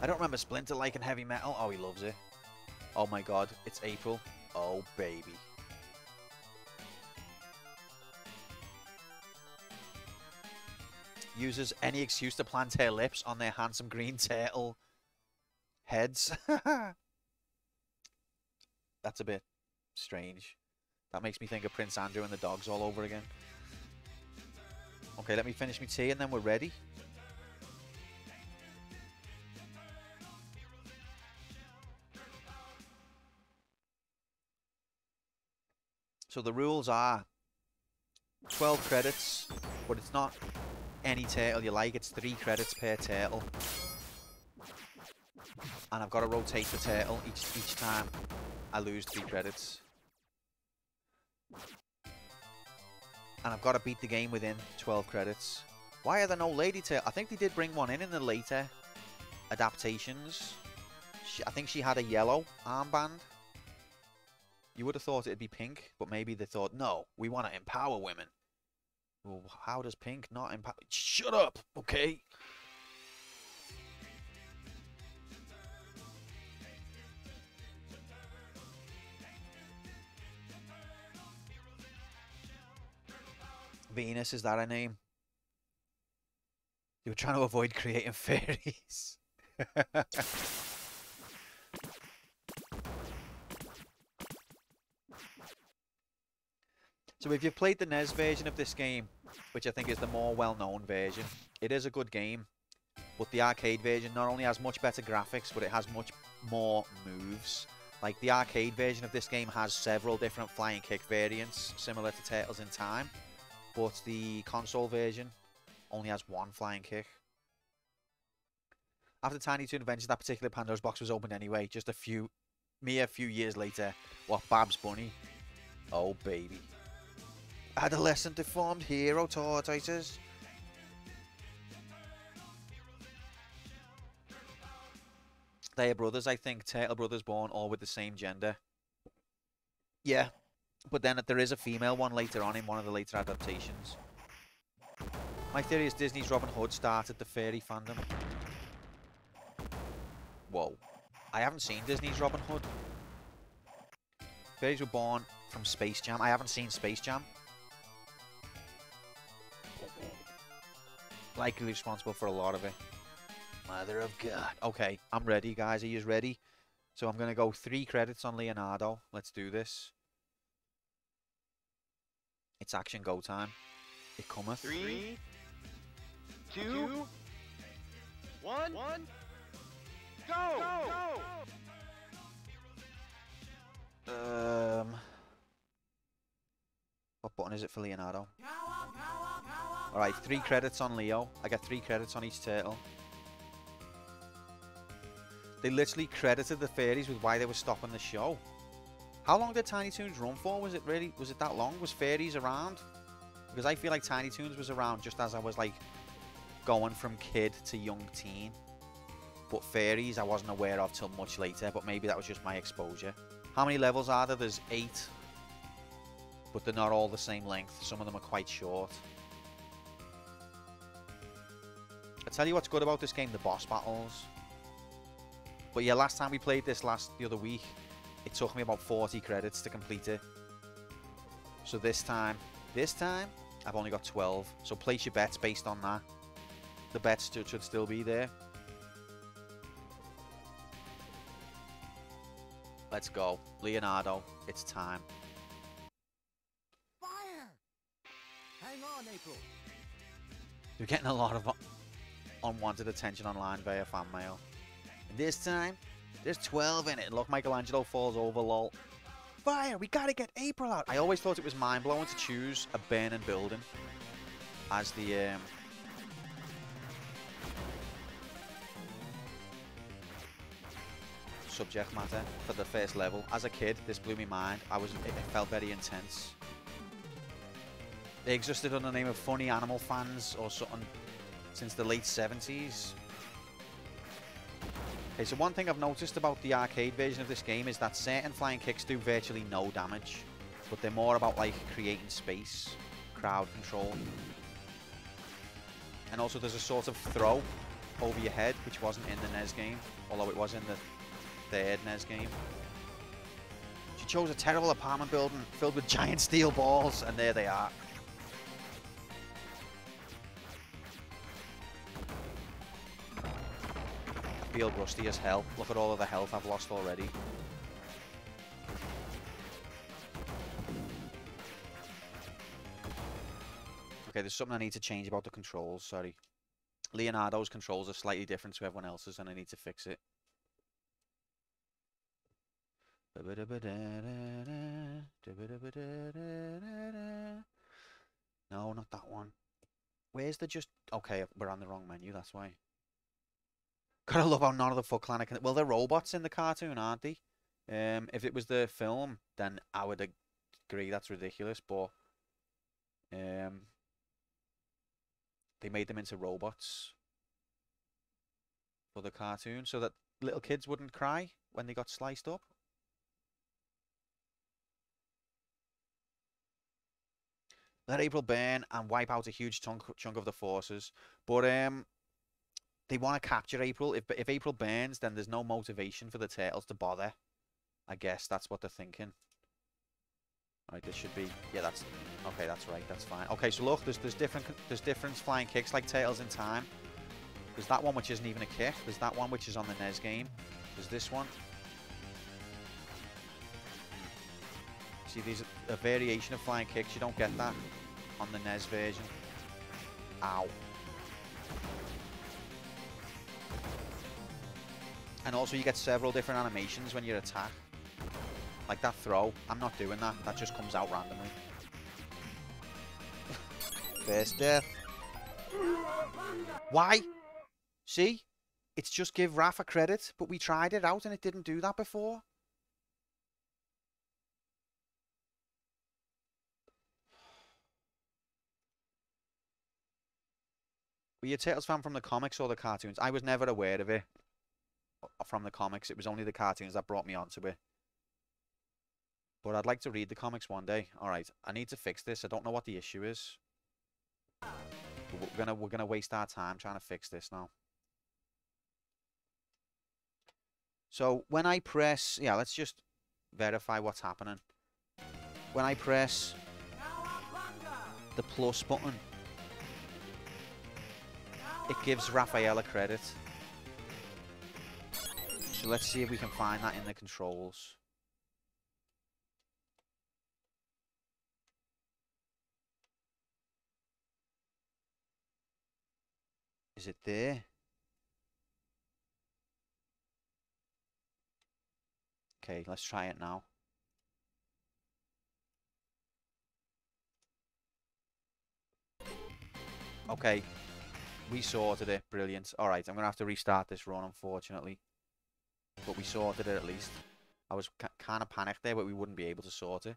I don't remember Splinter liking heavy metal. Oh, he loves it. Oh my god, it's April. Oh, baby. Uses any excuse to plant her lips on their handsome green turtle heads. That's a bit strange. That makes me think of Prince Andrew and the dogs all over again. Okay, let me finish my tea and then we're ready. So the rules are 12 credits, but it's not any turtle you like. It's 3 credits per turtle. And I've got to rotate the turtle each time I lose 3 credits. And I've got to beat the game within 12 credits. Why are there no lady turtle? I think they did bring one in the later adaptations. I think she had a yellow armband. You would have thought it'd be pink, but maybe they thought, no, we want to empower women. Well, how does pink not empower? Shut up, okay? Venus, is that her name? You were trying to avoid creating fairies. So if you've played the NES version of this game, which I think is the more well-known version, it is a good game. But the arcade version not only has much better graphics, but it has much more moves. Like, the arcade version of this game has several different flying kick variants, similar to Turtles in Time. But the console version only has one flying kick. After Tiny Toon Adventures, that particular Pandora's box was opened anyway. Just a few years later. What, Babs Bunny? Oh, baby. Adolescent deformed hero tortoises. They are brothers, I think. Turtle brothers born all with the same gender. Yeah. But then there is a female one later on in one of the later adaptations. My theory is Disney's Robin Hood started the fairy fandom. Whoa. I haven't seen Disney's Robin Hood. Fairies were born from Space Jam. I haven't seen Space Jam. Likely responsible for a lot of it. Mother of God. Okay, I'm ready, guys. Are you ready? So I'm going to go 3 credits on Leonardo. Let's do this. It's action go time. It cometh. 3, 2, 1, go! What button is it for Leonardo? Alright, 3 credits on Leo. I get 3 credits on each turtle. They literally credited the fairies with why they were stopping the show. How long did Tiny Toons run for? Was it that long? Was Fairies around? Because I feel like Tiny Toons was around just as I was like going from kid to young teen. But Fairies I wasn't aware of till much later, but maybe that was just my exposure. How many levels are there? There's 8. But they're not all the same length. Some of them are quite short. I tell you what's good about this game, the boss battles. But yeah, last time we played this the other week, it took me about 40 credits to complete it. So this time, I've only got 12. So place your bets based on that. The bets should still be there. Let's go. Leonardo, it's time. Fire! Hang on, April. You're getting a lot of unwanted attention online via fan mail. And this time, there's 12 in it. Look, Michelangelo falls over, lol. Fire! We gotta get April out! I always thought it was mind-blowing to choose a burning building as the, subject matter for the first level. As a kid, this blew my mind. It felt very intense. They existed under the name of Funny Animal Fans or something since the late 70s. Okay, so one thing I've noticed about the arcade version of this game is that certain flying kicks do virtually no damage, but they're more about like creating space, crowd control. And also there's a sort of throw over your head, which wasn't in the NES game, although it was in the third NES game. She chose a terrible apartment building filled with giant steel balls, and there they are. I feel rusty as hell. Look at all of the health I've lost already. Okay, there's something I need to change about the controls, sorry. Leonardo's controls are slightly different to everyone else's, and I need to fix it. No, not that one. Where's the just... Okay, we're on the wrong menu, that's why. Gotta love how none of the Foot Clan can... Well, they're robots in the cartoon, aren't they? If it was the film, then I would agree that's ridiculous, but... they made them into robots for the cartoon so that little kids wouldn't cry when they got sliced up. Let April burn and wipe out a huge chunk of the forces. But they want to capture April. If April burns, then there's no motivation for the turtles to bother. I guess that's what they're thinking. Alright, this should be... Yeah, that's... Okay, that's right. That's fine. Okay, so look, there's different flying kicks like Turtles in Time. There's that one which isn't even a kick. There's that one which is on the NES game. There's this one. See, these are a variation of flying kicks. You don't get that on the NES version. Ow. And also you get several different animations when you attack. Like that throw. I'm not doing that. That just comes out randomly. First death. Why? See? It's just give Rafa credit, but we tried it out and it didn't do that before. Were you a Turtles fan from the comics or the cartoons? I was never aware of it from the comics. It was only the cartoons that brought me onto it. But I'd like to read the comics one day. Alright, I need to fix this. I don't know what the issue is. But we're gonna waste our time trying to fix this now. So when I press... Yeah, let's just verify what's happening. When I press the plus button, it gives Raphael credit. So let's see if we can find that in the controls. Is it there? Okay, let's try it now. Okay, we sorted it. Brilliant. Alright, I'm going to have to restart this run, unfortunately. But we sorted it at least. I was kind of panicked there, but we wouldn't be able to sort it.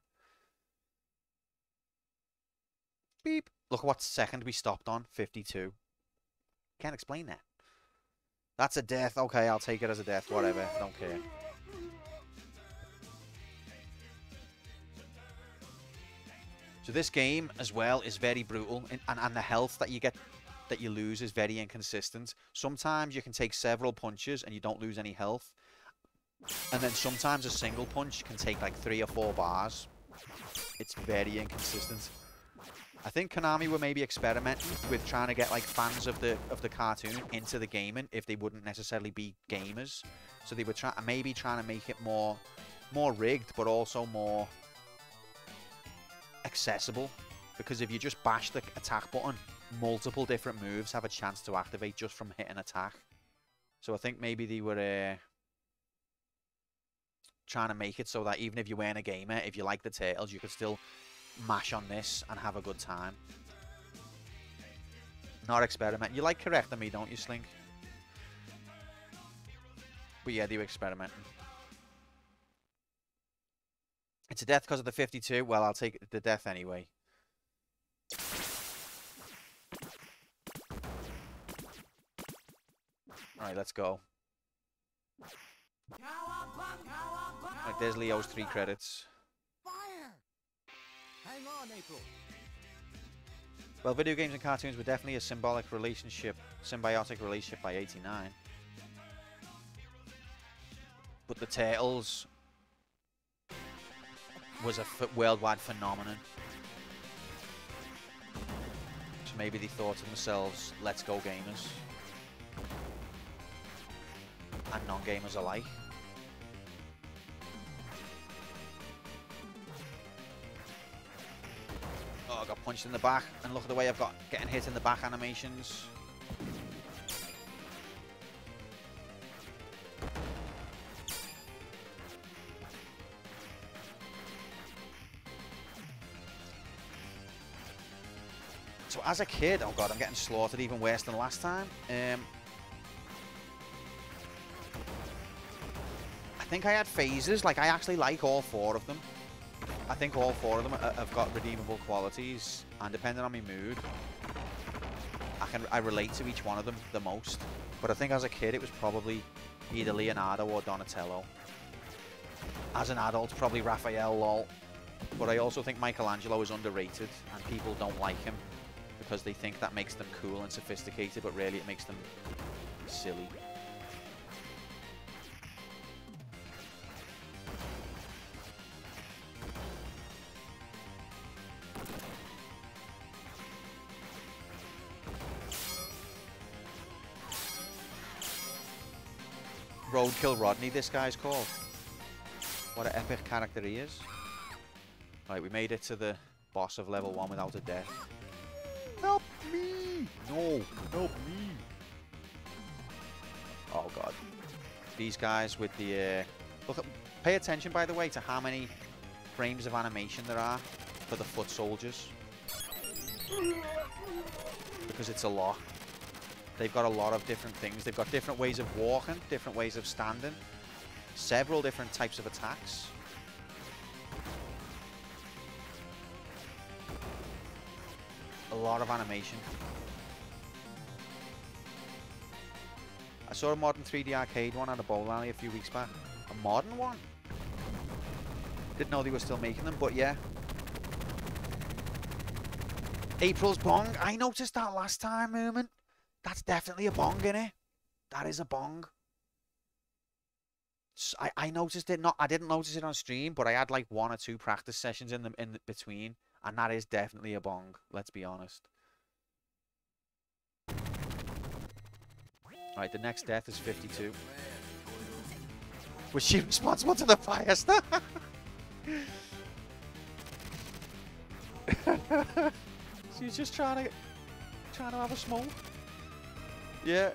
Beep. Look what second we stopped on. 52. Can't explain that. That's a death. Okay, I'll take it as a death. Whatever. Don't care. So this game as well is very brutal, and the health that you get, that you lose, is very inconsistent. Sometimes you can take several punches and you don't lose any health, and then sometimes a single punch can take like 3 or 4 bars. It's very inconsistent. I think Konami were maybe experimenting with trying to get like fans of the cartoon into the gaming if they wouldn't necessarily be gamers. So they were maybe trying to make it more rigged, but also more accessible, because if you just bash the attack button, multiple different moves have a chance to activate just from hitting attack. So I think maybe they were trying to make it so that even if you weren't a gamer, if you like the Turtles, you could still mash on this and have a good time. Not experiment. You like correcting me, don't you, Slink? But yeah, they were experimenting. It's a death because of the 52. Well, I'll take the death anyway. Alright, let's go. Right, there's Leo's 3 credits. Fire! Hang on, April. Well, video games and cartoons were definitely a symbiotic relationship by 89. But the Turtles was a worldwide phenomenon. So maybe they thought to themselves, let's go gamers. And non-gamers alike. Oh, I got punched in the back, and look at the way I've got getting hit in the back animations. So as a kid, oh god, I'm getting slaughtered even worse than last time. I think I had phases, like I actually like all 4 of them. I think all 4 of them have got redeemable qualities, and depending on my mood, I relate to each one of them the most. But I think as a kid, it was probably either Leonardo or Donatello. As an adult, probably Raphael, lol. But I also think Michelangelo is underrated, and people don't like him because they think that makes them cool and sophisticated, but really it makes them silly. Roadkill Rodney, this guy's called. What an epic character he is. Right, we made it to the boss of level 1 without a death. Help me! No, help me! Oh god. These guys with the... look, pay attention, by the way, to how many frames of animation there are for the foot soldiers. Because it's a lot. They've got a lot of different things. They've got different ways of walking, different ways of standing, several different types of attacks. A lot of animation. I saw a modern 3D arcade one at a bowling alley a few weeks back. A modern one? Didn't know they were still making them, but yeah. April's bong. I noticed that last time, Moomin. That's definitely a bong, innit? That is a bong. I noticed it. I didn't notice it on stream, but I had like 1 or 2 practice sessions in between, and that is definitely a bong. Let's be honest. All right, the next death is 52. Was she responsible to the fire star? She's just trying to have a smoke. Yeah.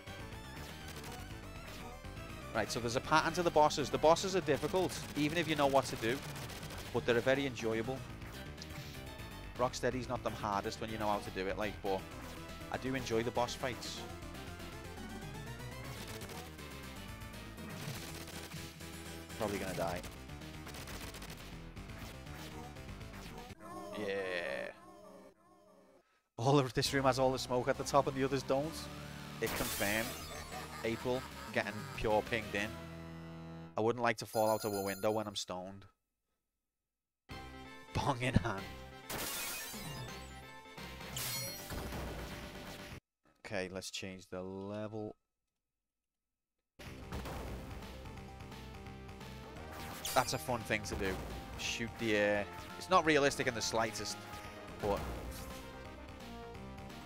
Right, so there's a pattern to the bosses. The bosses are difficult, even if you know what to do, but they're very enjoyable. Rocksteady's not the hardest when you know how to do it, like, but I do enjoy the boss fights. Probably gonna die. This room has all the smoke at the top and the others don't. It confirmed. April getting pure pinged in. I wouldn't like to fall out of a window when I'm stoned. Bong in hand. Okay, let's change the level. That's a fun thing to do. Shoot the air. It's not realistic in the slightest, but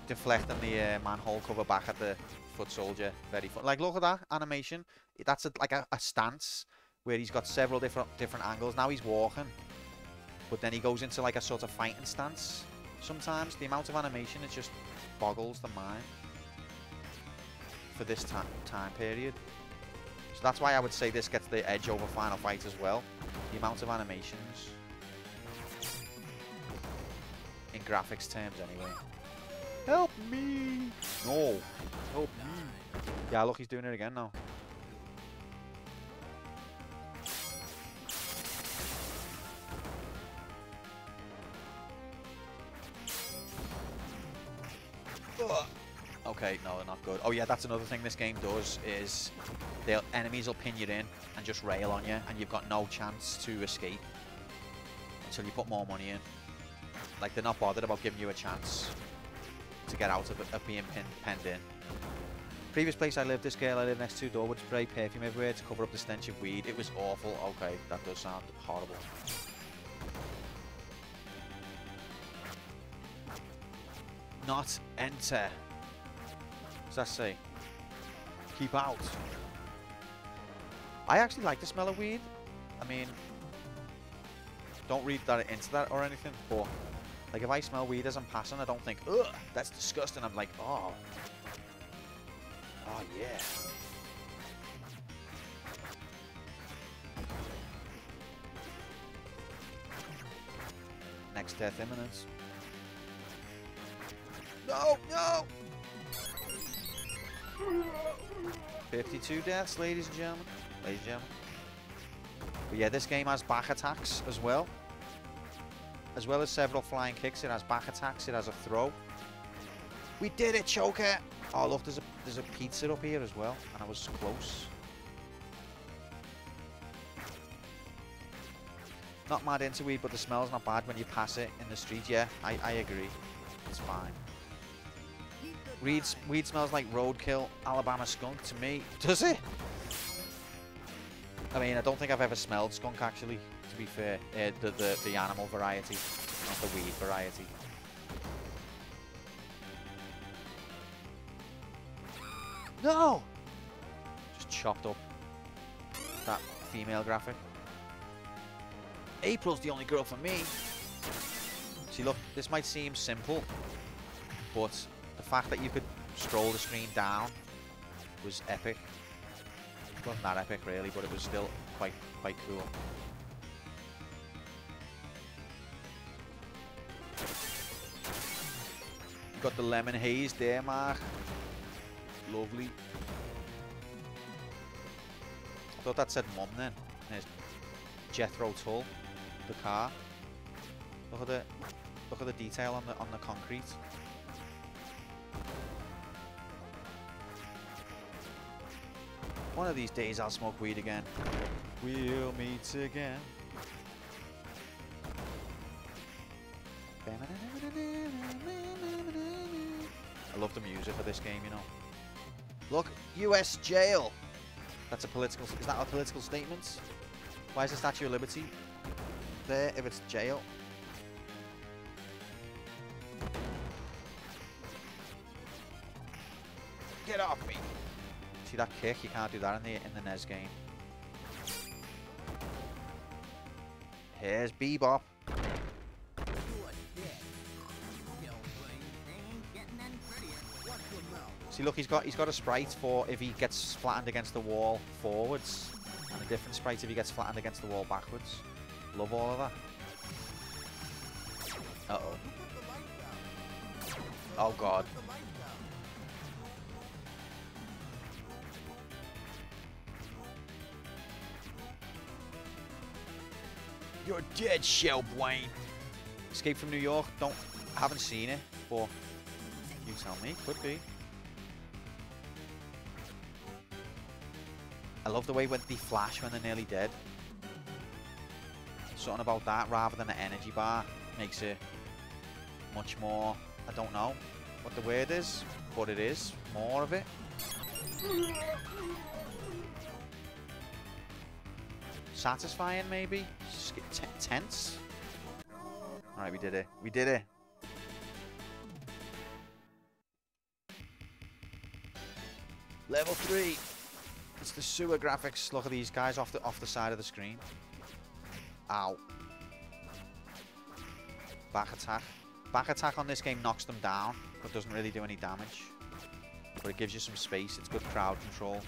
deflecting the manhole cover back at the foot soldier, very fun. Like, look at that animation. That's like a stance where he's got several different angles. Now he's walking, but then he goes into like a sort of fighting stance. Sometimes the amount of animation, it just boggles the mind for this time period. So that's why I would say this gets the edge over Final Fight as well. The amount of animations. In graphics terms, anyway. Help me! No! Help me! Yeah, look, he's doing it again now. Ugh. Okay, no, they're not good. Oh yeah, that's another thing this game does, is the enemies will pin you in and just rail on you, and you've got no chance to escape until you put more money in. Like, they're not bothered about giving you a chance to get out of being penned in. Previous place I lived, this girl I lived next to door would spray perfume everywhere to cover up the stench of weed. It was awful. Okay, that does sound horrible. Not enter. What does that say? Keep out. I actually like the smell of weed. I mean, don't read that into that or anything, but like, if I smell weed as I'm passing, I don't think, ugh, that's disgusting. I'm like, oh. Oh, yeah. Next death imminent. No, no! 52 deaths, ladies and gentlemen. Ladies and gentlemen. But yeah, this game has back attacks as well. As well as several flying kicks, it has back attacks, it has a throw. We did it, Choker! Oh, look, there's a pizza up here as well, and I was close. Not mad into weed, but the smell's not bad when you pass it in the street. Yeah, I agree. It's fine. Weed smells like roadkill, Alabama skunk to me. Does it? I mean, I don't think I've ever smelled skunk, actually, to be fair. The animal variety, not the weed variety. No! Just chopped up that female graphic. April's the only girl for me. See, look, this might seem simple, but the fact that you could scroll the screen down was epic. It wasn't that epic, really, but it was still quite cool. Got the lemon haze there, Mark. Lovely. I thought that said mum then. There's Jethro Tull, the car. Look at the detail on the concrete. One of these days I'll smoke weed again. We'll meet again. I love the music of this game, you know. Look, US jail. That's a political. Is that a political statement? Why is the Statue of Liberty there if it's jail? Get off me! See that kick? You can't do that in the NES game. Here's Bebop. See, look, he's got a sprite for if he gets flattened against the wall forwards, and a different sprite if he gets flattened against the wall backwards. Love all of that. Uh-oh. Oh, God. You're dead, Shell Wayne. Escape from New York. Haven't seen it, but You tell me. Could be. I love the way when they flash when they're nearly dead. Something about that rather than an energy bar makes it much more, I don't know what the word is, but it is more of it. Satisfying, maybe? Tense? Alright, we did it. We did it. Level 3. It's the sewer graphics. Look at these guys off the side of the screen. Ow. Back attack. Back attack on this game knocks them down, but doesn't really do any damage. But it gives you some space. It's good crowd control.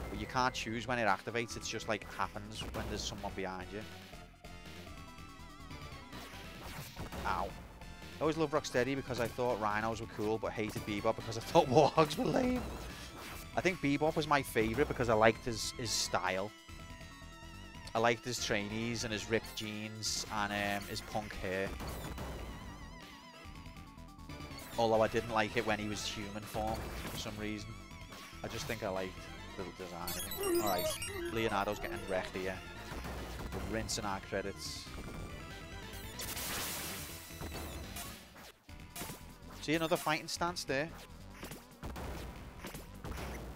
But you can't choose when it activates. It's just like happens when there's someone behind you. Ow. I always loved Rocksteady because I thought rhinos were cool, but hated Bebop because I thought warhogs were lame. I think Bebop was my favourite because I liked his style. I liked his trainees and his ripped jeans and his punk hair. Although I didn't like it when he was human form for some reason. I just think I liked the design of him. Alright, Leonardo's getting wrecked here. We're rinsing our credits. See another fighting stance there?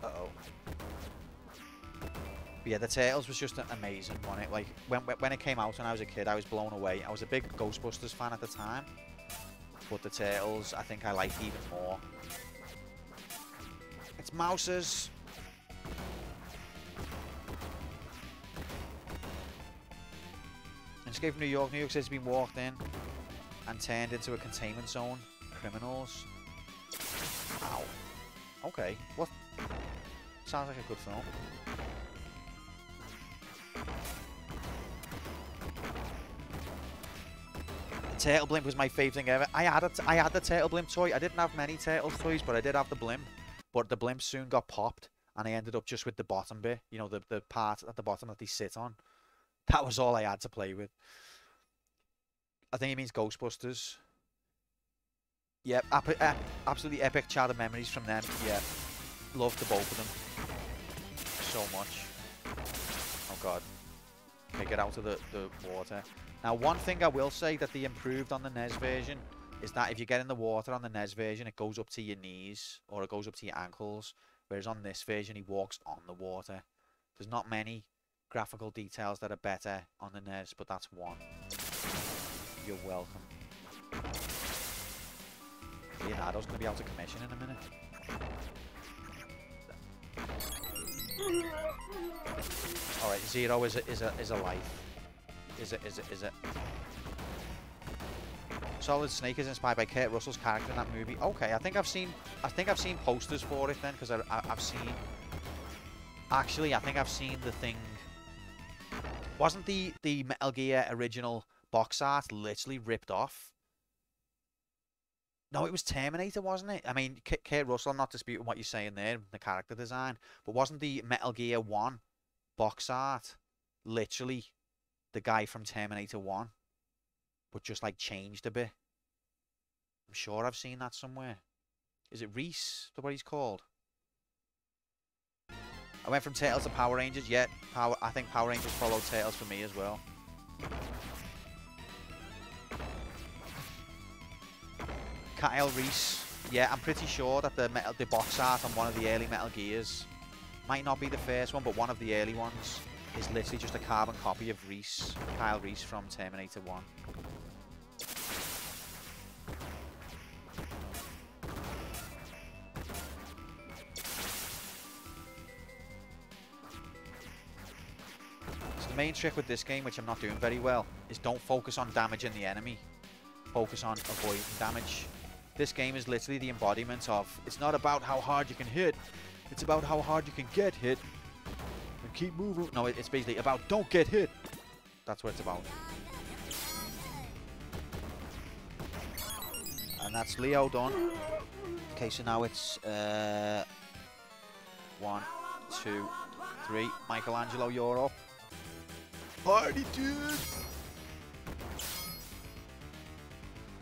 Uh-oh. But yeah, the Turtles was just amazing, wasn't it? Like, when it came out when I was a kid, I was blown away. I was a big Ghostbusters fan at the time. But the Turtles, I think I liked even more. It's mouses. Escape from New York. New York City's been walked in and turned into a containment zone. Criminals. Ow. Okay. What? Sounds like a good film. Turtle Blimp was my favourite thing ever. I had the Turtle Blimp toy. I didn't have many Turtles toys, but I did have the Blimp. But the Blimp soon got popped, and I ended up just with the bottom bit. You know, the part at the bottom that they sit on. That was all I had to play with. I think it means Ghostbusters. Yep, absolutely epic childhood memories from them. Yeah, loved the both of them so much. Oh god. Okay, get out of the water. Now, one thing I will say that they improved on the NES version is that if you get in the water on the NES version, it goes up to your knees or it goes up to your ankles. Whereas on this version, he walks on the water. There's not many graphical details that are better on the NES, but that's one. You're welcome. Leonardo's going to be out of commission in a minute. Alright, Zero is a life. Is it? Solid Snake is inspired by Kurt Russell's character in that movie. Okay, I think I've seen posters for it then, because I've seen. Actually, I think I've seen the thing. Wasn't the Metal Gear original box art literally ripped off? No, it was Terminator, wasn't it? I mean, Kurt Russell, I'm not disputing what you're saying there, the character design, but wasn't the Metal Gear 1 box art literally the guy from Terminator 1, but just like changed a bit? I'm sure I've seen that somewhere. Is it Reese, what he's called? I went from Turtles to Power Rangers. Yeah, I think Power Rangers followed Turtles for me as well. Kyle Reese. Yeah, I'm pretty sure that the box art on one of the early Metal Gears might not be the first one, but one of the early ones is literally just a carbon copy of Reese, Kyle Reese from Terminator 1. So the main trick with this game, which I'm not doing very well, is don't focus on damaging the enemy. Focus on avoiding damage. This game is literally the embodiment of, it's not about how hard you can hit, it's about how hard you can get hit. And keep moving. No, it's basically about don't get hit. That's what it's about. And that's Leo done. Okay, so now it's 1, 2, 3. Michelangelo, you're up. Party, dude!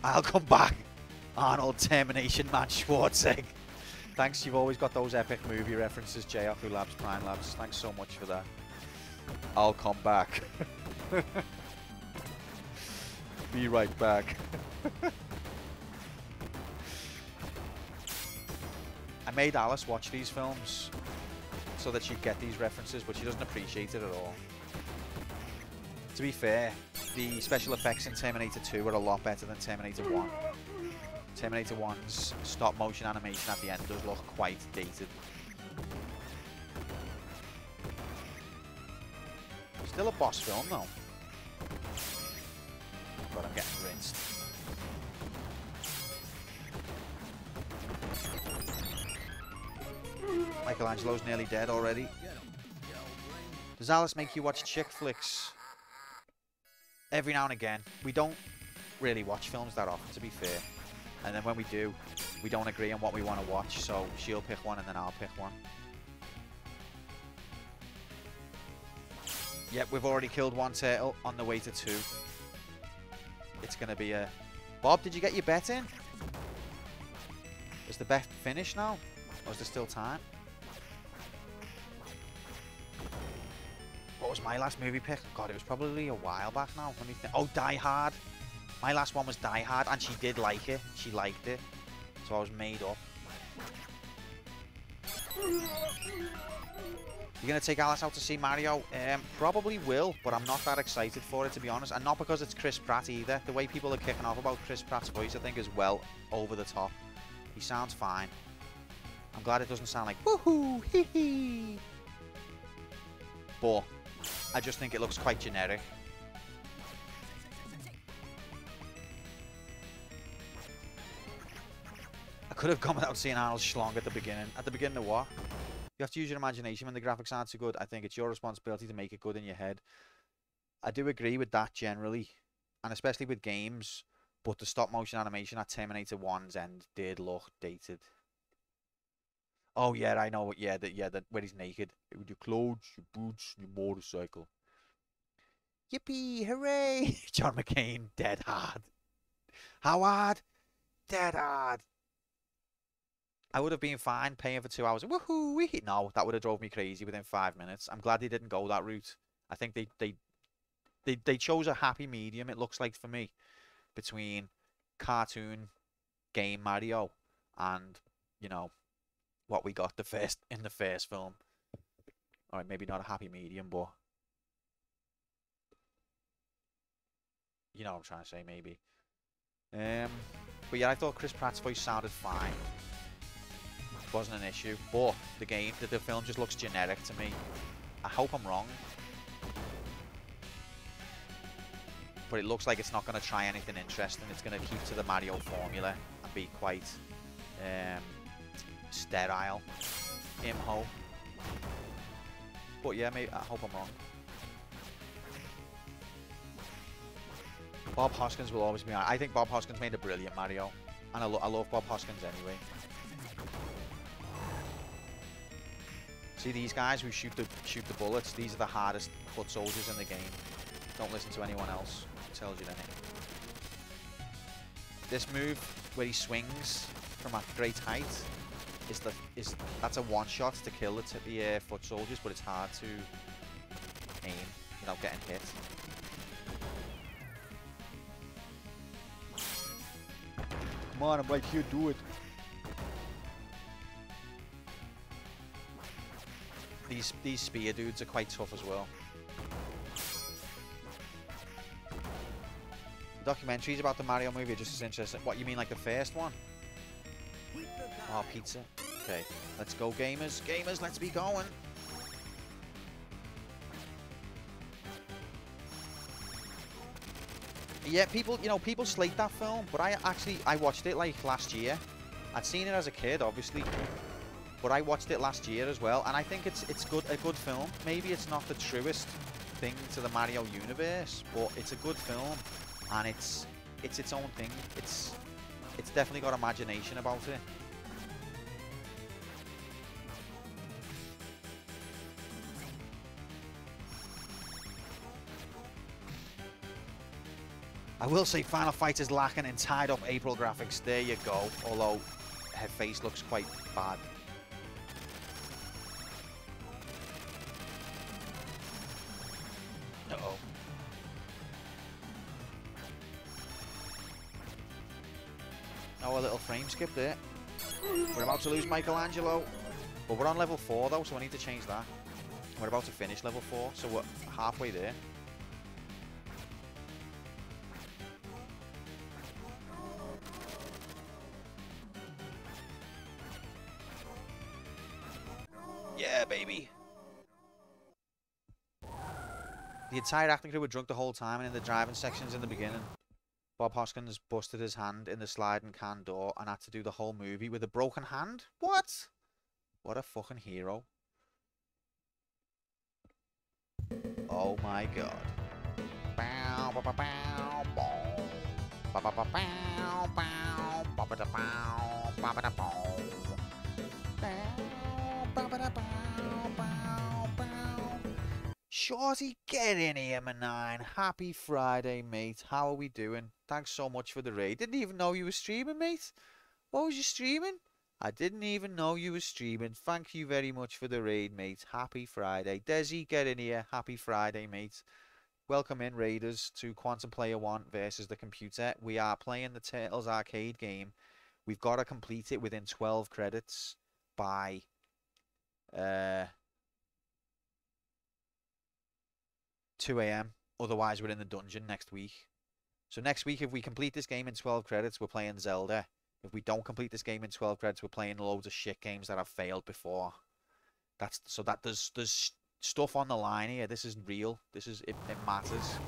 I'll come back. Arnold Termination Man Schwarzenegger. Thanks, you've always got those epic movie references, J-Oku Labs, Prime Labs. Thanks so much for that. I'll come back. Be right back. I made Alice watch these films so that she'd get these references, but she doesn't appreciate it at all. To be fair, the special effects in Terminator 2 were a lot better than Terminator 1. Terminator 1's stop motion animation at the end does look quite dated. Still a boss film though. But I'm getting rinsed. Michelangelo's nearly dead already. Does Alice make you watch chick flicks? Every now and again. We don't really watch films that often, to be fair. And then when we do, we don't agree on what we want to watch, so she'll pick one and then I'll pick one. Yep, we've already killed one turtle on the way to 2. It's going to be a... Bob, did you get your bet in? Is the bet finished now? Or is there still time? What was my last movie pick? God, it was probably a while back now. Let me think. Oh, Die Hard. My last one was Die Hard, and she did like it. She liked it. So I was made up. You're going to take Alice out to see Mario? Probably will, but I'm not that excited for it, to be honest. And not because it's Chris Pratt either. The way people are kicking off about Chris Pratt's voice, I think, is well over the top. He sounds fine. I'm glad it doesn't sound like woohoo, hee hee. But I just think it looks quite generic. I could have gone without seeing Arnold Schlong at the beginning. At the beginning of what? You have to use your imagination when the graphics aren't so good. I think it's your responsibility to make it good in your head. I do agree with that generally, and especially with games, but the stop motion animation at Terminator 1's end did look dated. Oh yeah, I know. Yeah, that when he's naked with your clothes, your boots, your motorcycle. Yippee! Hooray! John McCain, dead hard. How hard? Dead hard. I would have been fine paying for 2 hours. Woohoo! Wee. No, that would have drove me crazy within 5 minutes. I'm glad they didn't go that route. I think they chose a happy medium. It looks like for me between cartoon game Mario and what we got in the first film. All right, maybe not a happy medium, but you know what I'm trying to say, maybe. But yeah, I thought Chris Pratt's voice sounded fine. Wasn't an issue, but the film just looks generic to me. I hope I'm wrong, but it looks like it's not going to try anything interesting. It's going to keep to the Mario formula and be quite sterile. Imho. But yeah, maybe, I hope I'm wrong. Bob Hoskins will always be on. I think Bob Hoskins made a brilliant Mario, and I love Bob Hoskins anyway. See these guys who shoot the bullets? These are the hardest foot soldiers in the game. Don't listen to anyone else who tells you anything. This move where he swings from a great height that's a one shot to kill the foot soldiers, but it's hard to aim without getting hit. Come on, I'm right here, do it. These spear dudes are quite tough as well. The documentaries about the Mario movie are just as interesting. What, you mean like the first one? Oh, pizza. Okay, let's go, gamers. Gamers, let's be going. Yeah, people slate that film, but I watched it like last year. I'd seen it as a kid, obviously, but I watched it last year as well, and I think it's a good film. Maybe it's not the truest thing to the Mario universe, but it's a good film, and it's its own thing. It's definitely got imagination about it. I will say Final Fight is lacking in tied-up April graphics. There you go. Although her face looks quite bad. Uh-oh. Oh, a little frame skip there. We're about to lose Michelangelo. But we're on level 4 though, so I need to change that. We're about to finish level 4, so we're halfway there. Yeah, baby. The entire acting crew were drunk the whole time, and in the driving sections in the beginning, Bob Hoskins busted his hand in the sliding can door and had to do the whole movie with a broken hand. What? What a fucking hero. Oh my god. Shorty, get in here, man. Happy Friday, mate. How are we doing? Thanks so much for the raid. Didn't even know you were streaming, mate. What was you streaming? I didn't even know you were streaming. Thank you very much for the raid, mate. Happy Friday. Desi, get in here. Happy Friday, mate. Welcome in, Raiders, to Quantum Player 1 versus the computer. We are playing the Turtles arcade game. We've got to complete it within 12 credits by 2 AM. Otherwise, we're in the dungeon next week. So next week, if we complete this game in 12 credits, we're playing Zelda. If we don't complete this game in 12 credits, we're playing loads of shit games that have failed before. There's stuff on the line here. This is real. It matters.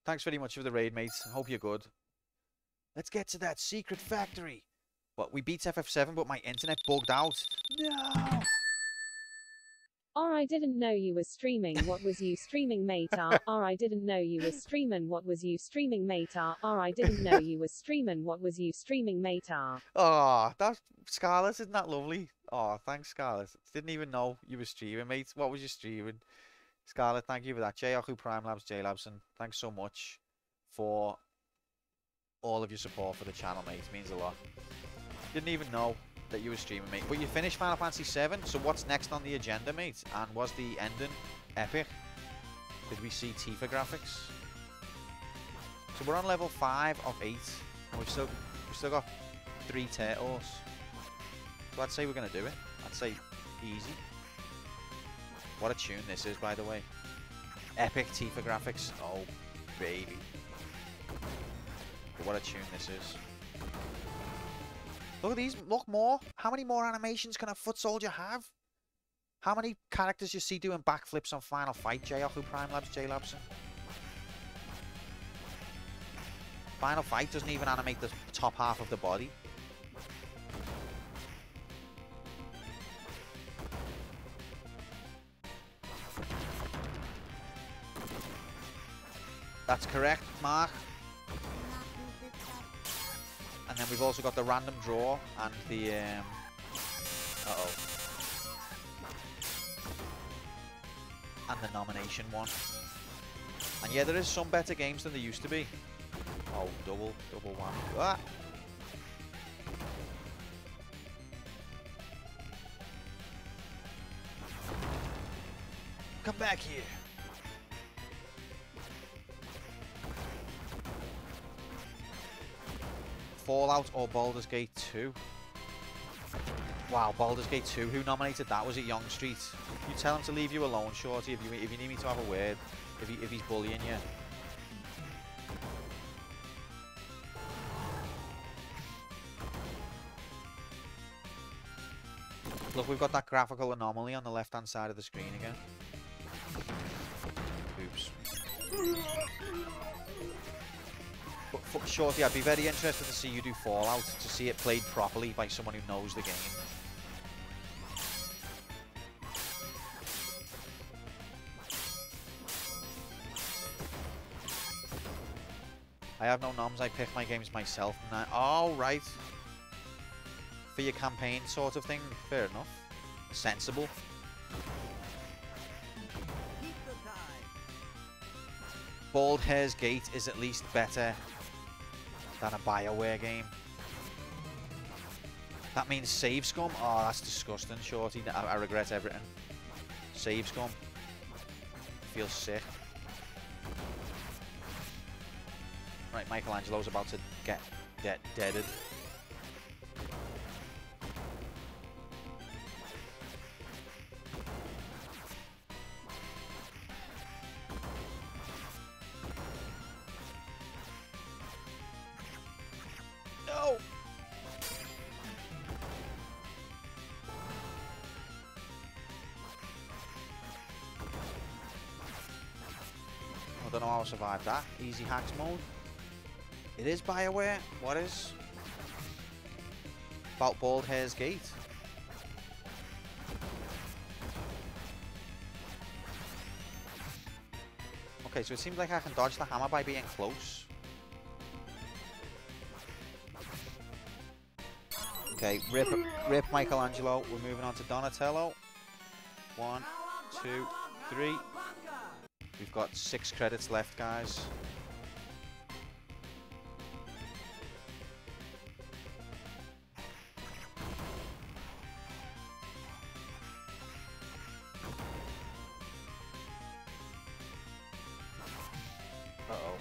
Thanks very much for the raid, mates. Hope you're good. Let's get to that secret factory. But we beat FF7, but my internet bugged out. No. I didn't know you was streaming. What was you streaming, mate? I didn't know you was streaming. What was you streaming, mate? I didn't know you was streaming. What was you streaming, mate? Oh, that's Scarlett. Isn't that lovely? Oh, thanks, Scarlett. Didn't even know you were streaming, mate. What was you streaming? Scarlett, thank you for that. J-Yaku Prime Labs, J-Labson, thanks so much for all of your support for the channel, mate. It means a lot. Didn't even know that you were streaming, mate. But you finished Final Fantasy 7, so what's next on the agenda, mate? And was the ending epic? Did we see Tifa graphics? So we're on level 5 of 8, and we've still got 3 turtles. So I'd say we're gonna do it. I'd say easy. What a tune this is, by the way. Epic Tifa graphics. Oh, baby. But what a tune this is. Look at these. Look more. How many more animations can a foot soldier have? How many characters you see doing backflips on Final Fight? J-Yaku Prime Labs, J-Labson. Final Fight doesn't even animate the top half of the body. That's correct, Mark. And then we've also got the random draw and the uh-oh. And the nomination one. And yeah, there is some better games than there used to be. Oh, double one. Ah! Come back here. Fallout or Baldur's Gate 2? Wow, Baldur's Gate 2. Who nominated that? Was it Young Street? You tell him to leave you alone, Shorty, if you need me to have a word. If he's bullying you. Look, we've got that graphical anomaly on the left-hand side of the screen again. Oops. But Shorty, I'd be very interested to see you do Fallout, to see it played properly by someone who knows the game. I have no noms, I pick my games myself. Oh, right. For your campaign sort of thing, fair enough. Sensible. Bald Hare's Gate is at least better than a BioWare game. That means Save Scum? Oh, that's disgusting, Shorty. I regret everything. Save Scum. Feels sick. Right, Michelangelo's about to get deaded. No! I don't know how I survived that. Easy hacks mode. It is BioWare. What is? About Bald Hare's Gate. Okay, so it seems like I can dodge the hammer by being close. Okay, rip Michelangelo. We're moving on to Donatello. 1, 2, 3. We've got 6 credits left, guys. Uh-oh.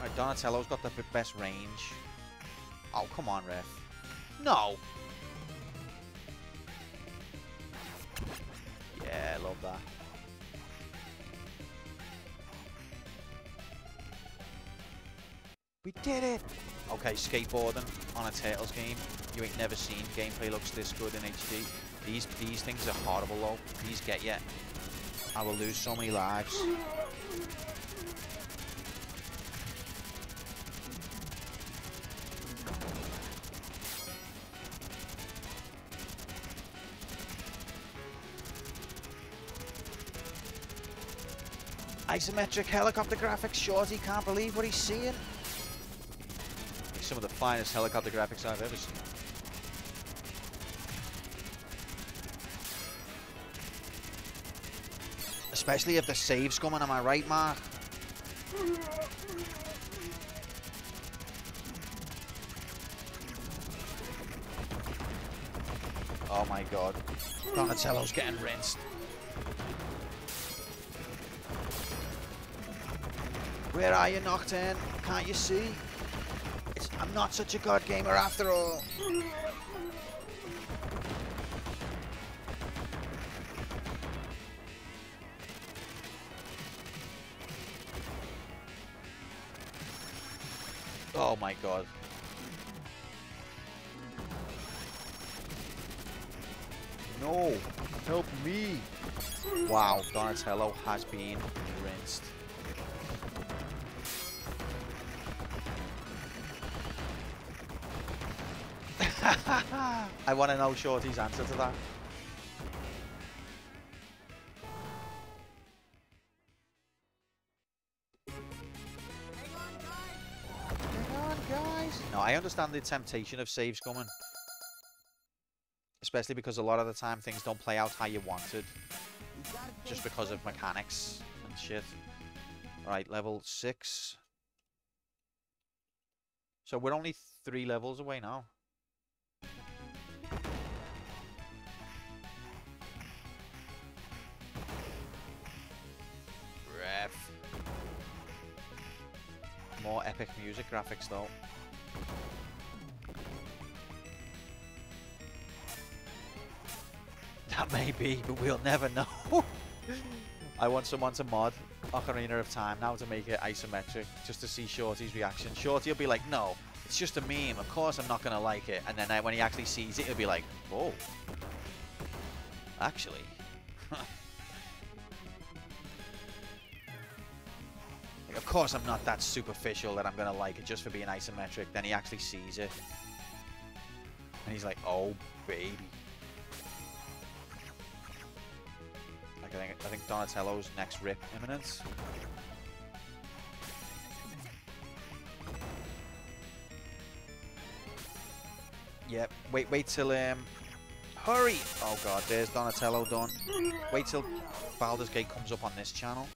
Right, Donatello's got the best range. Oh, come on, ref. No! Yeah, I love that. We did it! Okay, skateboarding on a Turtles game. You ain't never seen gameplay looks this good in HD. These things are horrible though. These get you. I will lose so many lives. Isometric helicopter graphics. Shorty can't believe what he's seeing. Some of the finest helicopter graphics I've ever seen. Especially if the save's coming, am I right, Mark? Oh my god. Donatello's getting rinsed. Where are you, Nocturne? Can't you see? I'm not such a god gamer after all. Oh my god. No! Help me! Wow, Donatello has been rinsed. I want to know Shorty's answer to that. Hang on, guys. No, I understand the temptation of saves coming. Especially because a lot of the time things don't play out how you wanted. Just because of mechanics and shit. Alright, level 6. So we're only 3 levels away now. Ref. More epic music graphics though. That may be, but we'll never know. I want someone to mod Ocarina of Time now to make it isometric, just to see Shorty's reaction. Shorty will be like, no, it's just a meme, of course I'm not going to like it. And then when he actually sees it, he'll be like, oh, actually. Like, of course I'm not that superficial that I'm going to like it just for being isometric. Then he actually sees it. And he's like, oh, baby. I think Donatello's next rip imminent. Yep. Wait till Hurry! Oh god, there's Donatello done. Wait till Baldur's Gate comes up on this channel.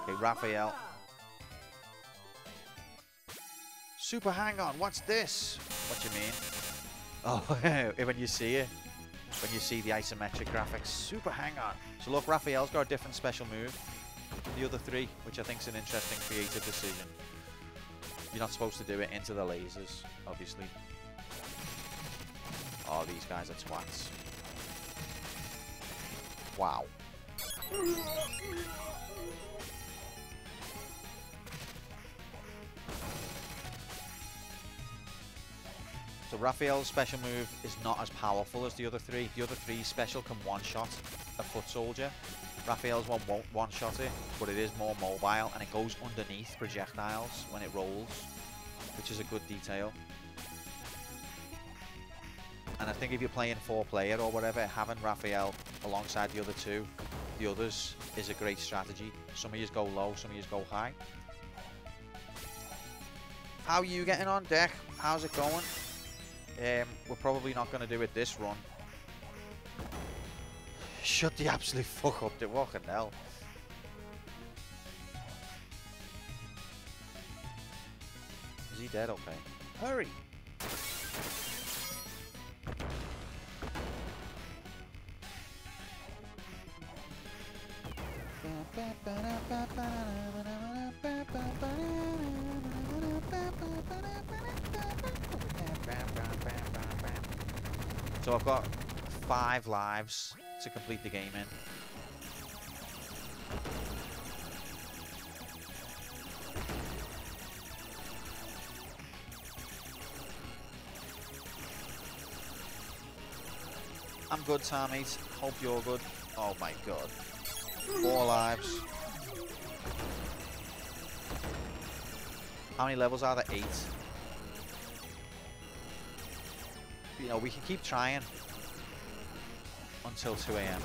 Okay, Raphael. Super hang-on, what's this? What do you mean? Oh, when you see it. When you see the isometric graphics. Super hang-on. So look, Raphael's got a different special move than the other three, which I think is an interesting creative decision. You're not supposed to do it into the lasers, obviously. Oh, these guys are twats. Wow. So Raphael's special move is not as powerful as the other three. The other three special can one-shot a foot soldier. Raphael's one won't one-shot it, but it is more mobile, and it goes underneath projectiles when it rolls, which is a good detail. And I think if you're playing 4-player or whatever, having Raphael alongside the other two, the others, is a great strategy. Some of you go low, some of you go high. How are you getting on, Deck? How's it going? We're probably not going to do it this run. Shut the absolute fuck up, the fucking hell. Is he dead? Okay. Hurry! So I've got 5 lives to complete the game in. I'm good, Tommies. Hope you're good. Oh my god. 4 lives. How many levels are there? 8. You know, we can keep trying until 2 AM.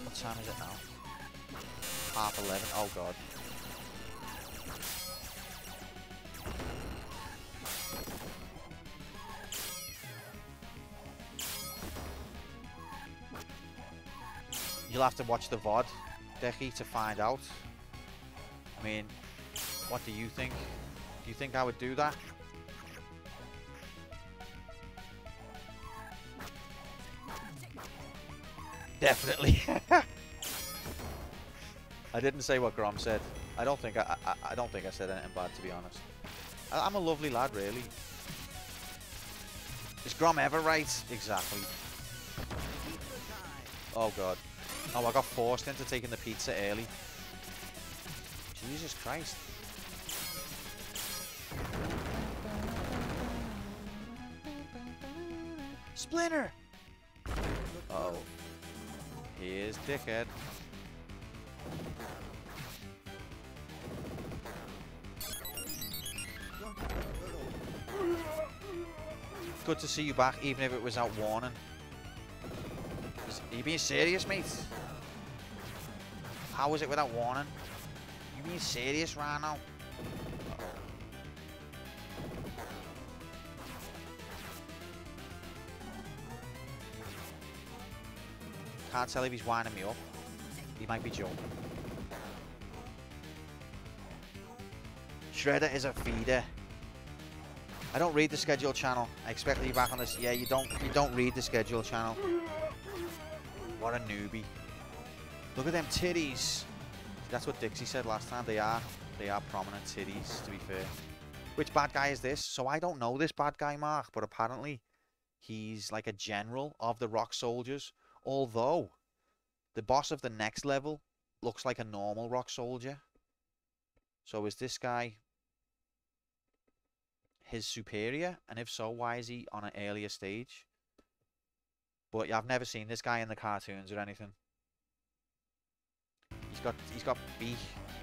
What time is it now? 11:30. Oh god. You'll have to watch the VOD, Decky, to find out. I mean, what do you think? Do you think I would do that? Definitely. I didn't say what Grom said. I don't think I said anything bad, to be honest. I'm a lovely lad, really. Is Grom ever right? Exactly. Oh god. Oh, I got forced into taking the pizza early. Jesus Christ. Splinter! Uh oh. Here's Dickhead. Good to see you back, even if it was out warning. Are you being serious, mate? How was it without warning? You being serious right now? Can't tell if he's winding me up. He might be joking. Shredder is a feeder. I don't read the schedule channel. I expect to be back on this. Yeah, you don't read the schedule channel. What a newbie. Look at them titties. That's what Dixie said last time. They are prominent titties, to be fair. Which bad guy is this? So I don't know this bad guy, Mark, but apparently he's like a general of the Rock Soldiers. Although the boss of the next level looks like a normal Rock Soldier. So is this guy his superior? And if so, why is he on an earlier stage? But yeah, I've never seen this guy in the cartoons or anything. He's got beak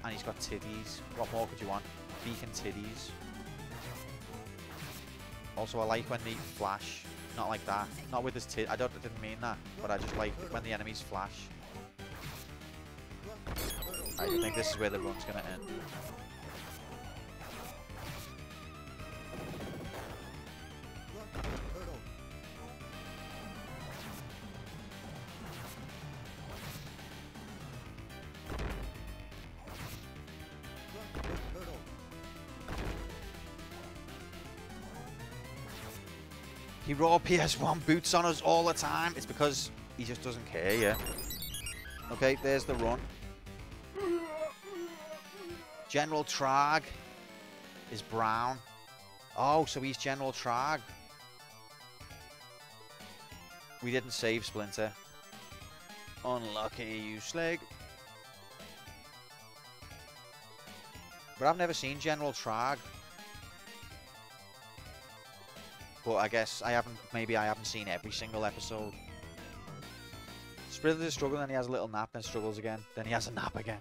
and he's got titties. What more could you want? Beak and titties. Also, I like when they flash. Not like that. Not with his tit. I didn't mean that. But I just like when the enemies flash. I think this is where the run's gonna end. He raw PS1 boots on us all the time. It's because he just doesn't care, yeah. Okay, there's the run. General Trag is brown. Oh, so he's General Trag. We didn't save Splinter. Unlucky, you slag. But I've never seen General Trag. But I guess I haven't, maybe I haven't seen every single episode. Splinter's struggling, then he has a little nap, then struggles again, then he has a nap again.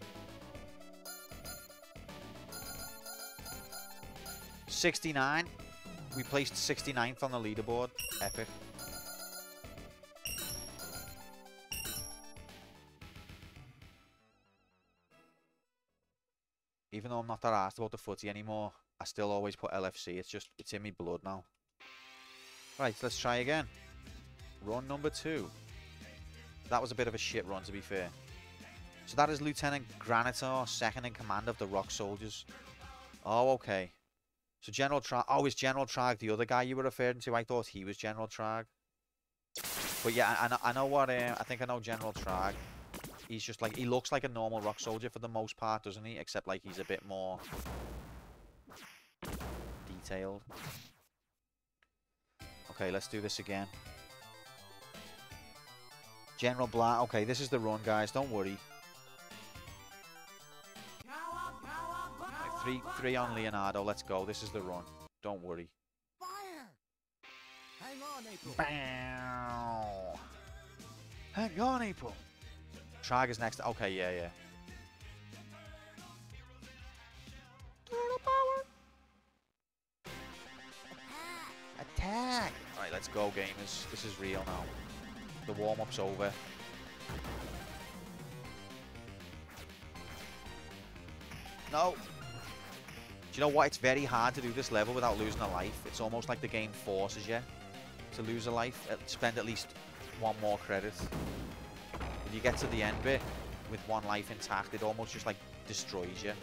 69. We placed 69th on the leaderboard. Epic. Even though I'm not that arsed about the footy anymore, I still always put LFC. It's in me blood now. Right, let's try again. Run number 2. That was a bit of a shit run, to be fair. So that is Lieutenant Granitor, second in command of the Rock Soldiers. Oh, okay. So General Trag... Oh, is General Trag the other guy you were referring to? I thought he was General Trag. But yeah, I know what... I think I know General Trag. He's just like... He looks like a normal Rock Soldier for the most part, doesn't he? Except like he's a bit more... detailed. Okay, let's do this again. General Blah. Okay, this is the run, guys. Don't worry. Right, three on Leonardo. Let's go. This is the run. Don't worry. Fire! Hang on, April. Bow. Hang on, April. Trag is next. Okay, yeah. Attack! Alright, let's go, gamers. This is real now. The warm-up's over. No! Do you know what? It's very hard to do this level without losing a life. It's almost like the game forces you to lose a life. Spend at least one more credit. If you get to the end bit with one life intact, it almost just like destroys you.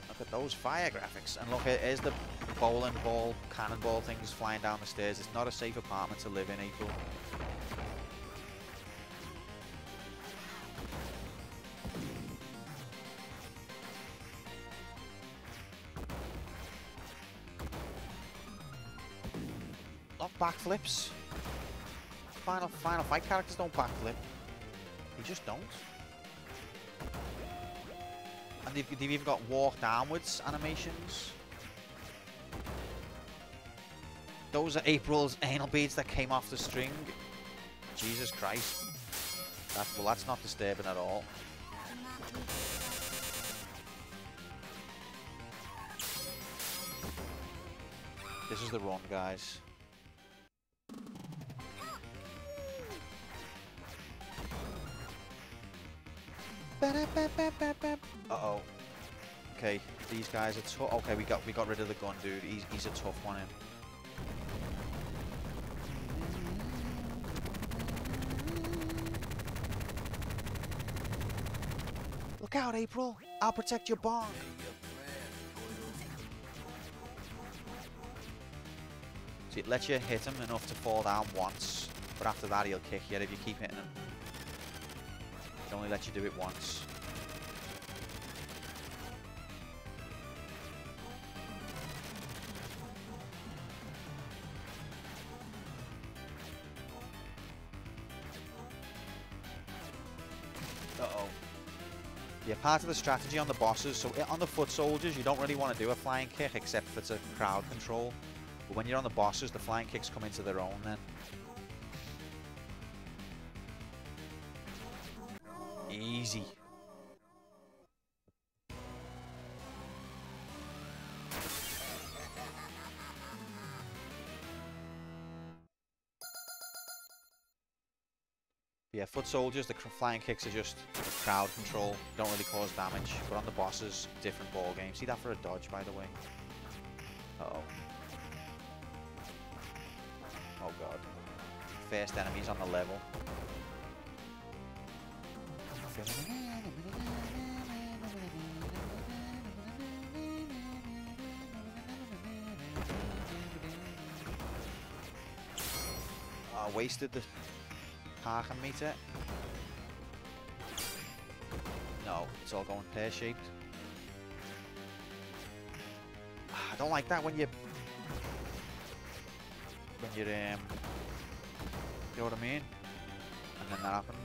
Look at those fire graphics. And look, here's the bowling ball, cannonball things flying down the stairs. It's not a safe apartment to live in, April. Not backflips. Final Fight characters don't backflip. They just don't. And they've even got walk downwards animations. Those are April's anal beads that came off the string. Jesus Christ. That's not disturbing at all. This is the run, guys. Uh-oh. Okay, these guys are tough. Okay, we got rid of the gun dude. He's a tough one. Look out, April! I'll protect your bonk. See, it lets you hit him enough to fall down once, but after that he'll kick you if you keep hitting him. It only lets you do it once. Uh-oh. Yeah, part of the strategy on the bosses, so on the foot soldiers, you don't really want to do a flying kick except if it's a crowd control. But when you're on the bosses, the flying kicks come into their own then. Easy. Yeah, foot soldiers, the flying kicks are just crowd control, don't really cause damage. But on the bosses, different ball game. See that for a dodge, by the way. Uh-oh. Oh god. First enemies on the level. I wasted the parking meter. No, it's all going pear-shaped. I don't like that when you're, you know what I mean? And then that happens.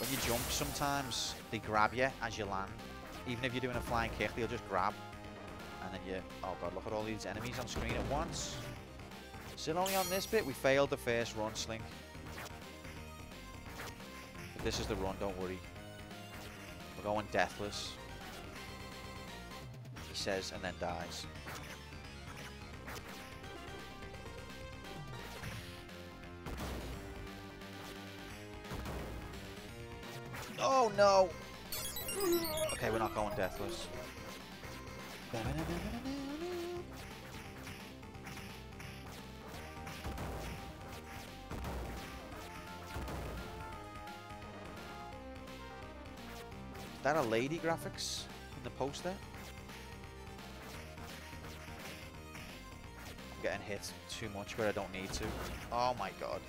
When you jump, sometimes they grab you as you land. Even if you're doing a flying kick, they'll just grab. And then you, oh god, look at all these enemies on screen at once. Still only on this bit, we failed the first run, Slink. But this is the run, don't worry. We're going deathless. He says, and then dies. Oh no! Okay, we're not going deathless. Is that a lady graphics in the poster? I'm getting hit too much where I don't need to. Oh my god.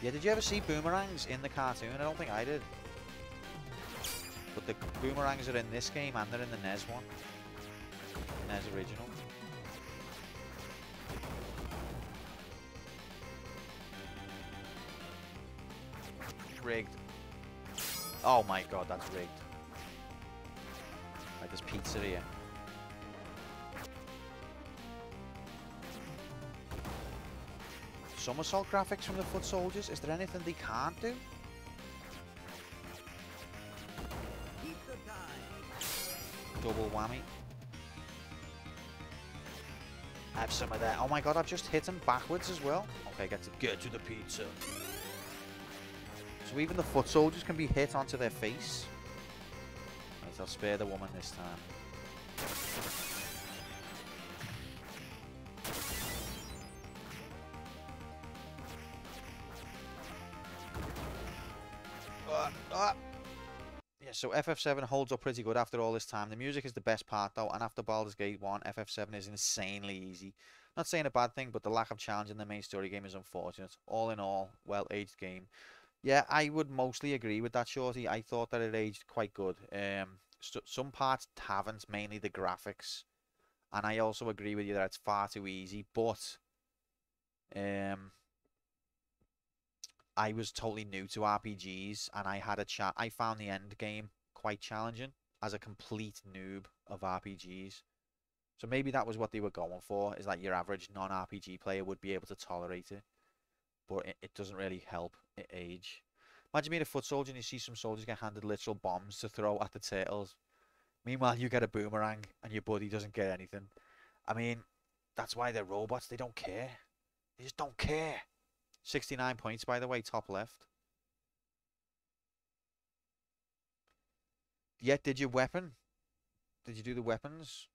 Yeah, did you ever see boomerangs in the cartoon? I don't think I did. But the boomerangs are in this game and they're in the NES one. NES original. Rigged. Oh my god, that's rigged. Like there's pizza here. Somersault graphics from the foot soldiers. Is there anything they can't do? Double whammy. Have some of that. Oh my god, I've just hit him backwards as well. Okay, get to the pizza. So even the foot soldiers can be hit onto their face. Right, I'll spare the woman this time. Yeah, so FF7 holds up pretty good after all this time. The music is the best part though, and after Baldur's Gate 1, FF7 is insanely easy. Not saying a bad thing, but the lack of challenge in the main story game is unfortunate. All in all, well-aged game. Yeah, I would mostly agree with that, Shorty. I thought that it aged quite good. Some parts haven't, mainly the graphics. And I also agree with you that it's far too easy, but I was totally new to RPGs, and I had I found the end game quite challenging as a complete noob of RPGs. So maybe that was what they were going for, is that your average non-RPG player would be able to tolerate it. But it doesn't really help it age. Imagine being a foot soldier and you see some soldiers get handed literal bombs to throw at the turtles. Meanwhile, you get a boomerang and your buddy doesn't get anything. I mean, that's why they're robots. They don't care. They just don't care. 69 points, by the way, top left. Yeah, did you weapon? Did you do the weapons?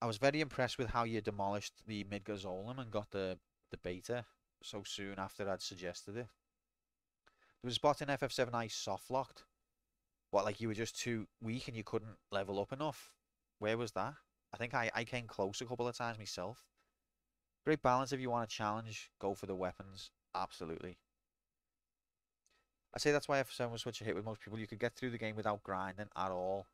I was very impressed with how you demolished the Midgardzollum and got the beta so soon after I'd suggested it. There was a spot in FF7 I soft-locked. What, like you were just too weak and you couldn't level up enough? Where was that? I think I came close a couple of times myself. Great balance if you want a challenge. Go for the weapons. Absolutely. I say that's why FF7 was such a hit with most people. You could get through the game without grinding at all.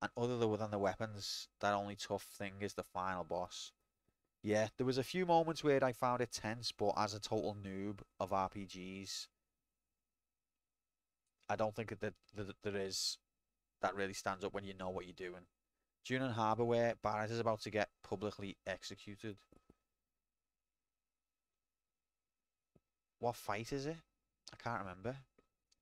And other than the weapons, that only tough thing is the final boss. Yeah, there was a few moments where I found it tense, but as a total noob of RPGs, I don't think that there is that really stands up when you know what you're doing. Dune and Harbour, where Barrett is about to get publicly executed. What fight is it? I can't remember.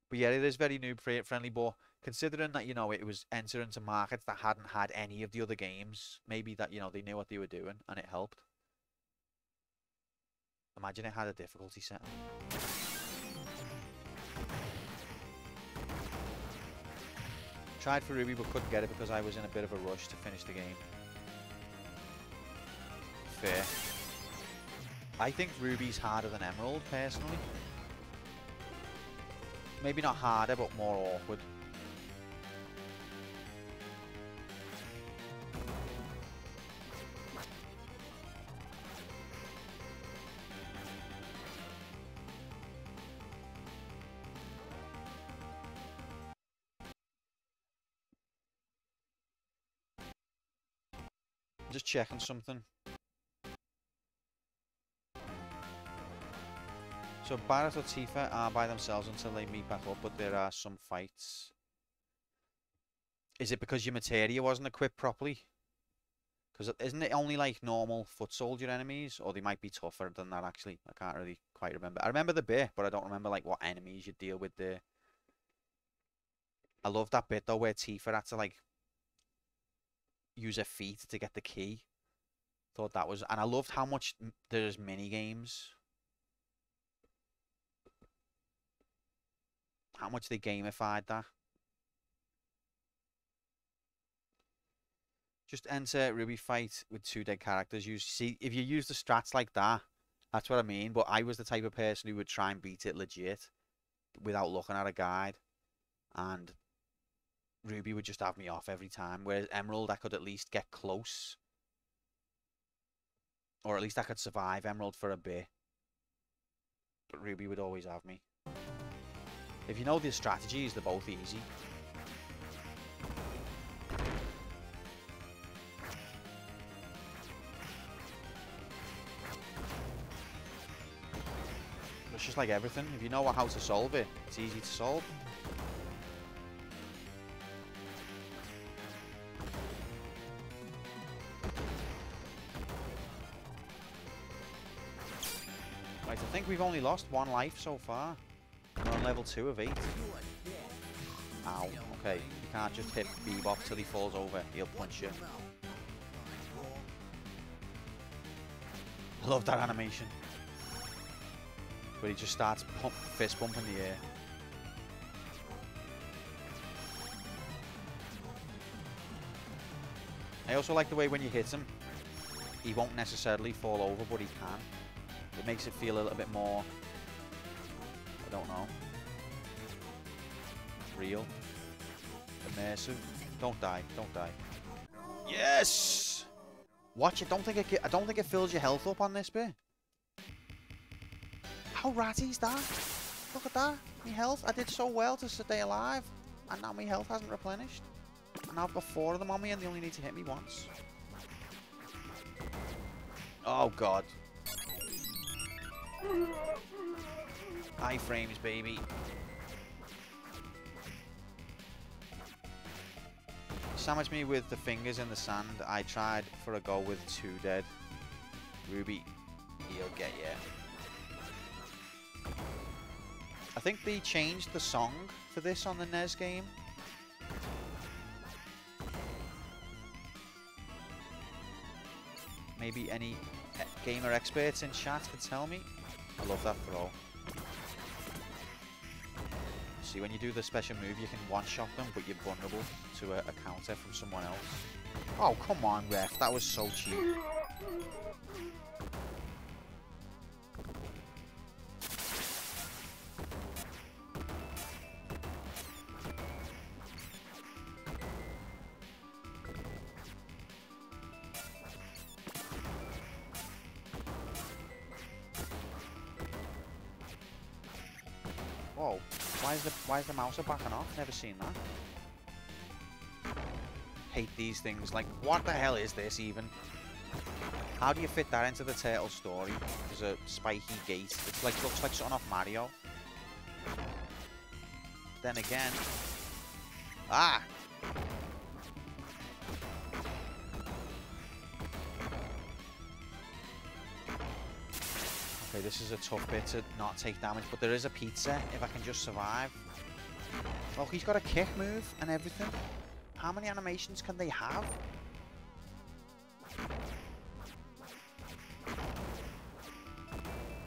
But yeah, it is very noob friendly, but considering that, you know, it was entering into markets that hadn't had any of the other games, maybe that, you know, they knew what they were doing and it helped. Imagine it had a difficulty setting. Tried for Ruby but couldn't get it because I was in a bit of a rush to finish the game. Fair. I think Ruby's harder than Emerald, personally. Maybe not harder, but more awkward. Just checking something. So Barret or Tifa are by themselves until they meet back up, but there are some fights. Is it because your materia wasn't equipped properly? Because isn't it only like normal foot soldier enemies? Or they might be tougher than that actually. I can't really quite remember. I remember the bit, but I don't remember like what enemies you deal with there. I love that bit though where Tifa had to like use her feet to get the key. Thought that was, and I loved how much there's mini games. How much they gamified that. Just enter Ruby fight with 2 dead characters. You see, if you use the strats like that, that's what I mean. But I was the type of person who would try and beat it legit without looking at a guide. And Ruby would just have me off every time. Whereas Emerald, I could at least get close. Or at least I could survive Emerald for a bit. But Ruby would always have me. If you know the strategies, they're both easy. It's just like everything. If you know how to solve it, it's easy to solve. Right, I think we've only lost 1 life so far. We're on level 2 of 8. Ow. Okay, you can't just hit Bebop till he falls over. He'll punch you. I love that animation. Where he just starts fist bumping the air. I also like the way when you hit him, he won't necessarily fall over, but he can. It makes it feel a little bit more, I don't know, real, immersive. Don't die, don't die. Yes! Watch it. I don't think it fills your health up on this bit. How ratty is that? Look at that. My health. I did so well to stay alive. And now my health hasn't replenished. And now I've got 4 of them on me and they only need to hit me once. Oh, God. Iframes, baby. Sandwich me with the fingers in the sand. I tried for a go with 2 dead. Ruby, he'll get you. I think they changed the song for this on the NES game. Maybe any gamer experts in chat could tell me. I love that throw. See, when you do the special move, you can one-shot them, but you're vulnerable to a counter from someone else. Oh, come on, ref. That was so cheap. Whoa, why is the mouse backing off? Never seen that. Hate these things. Like, what the hell is this even? How do you fit that into the turtle story? There's a spiky gate. It's like, looks like something off Mario. Then again... Ah! Okay, this is a tough bit to not take damage, but there is a pizza if I can just survive. Oh, he's got a kick move and everything. How many animations can they have?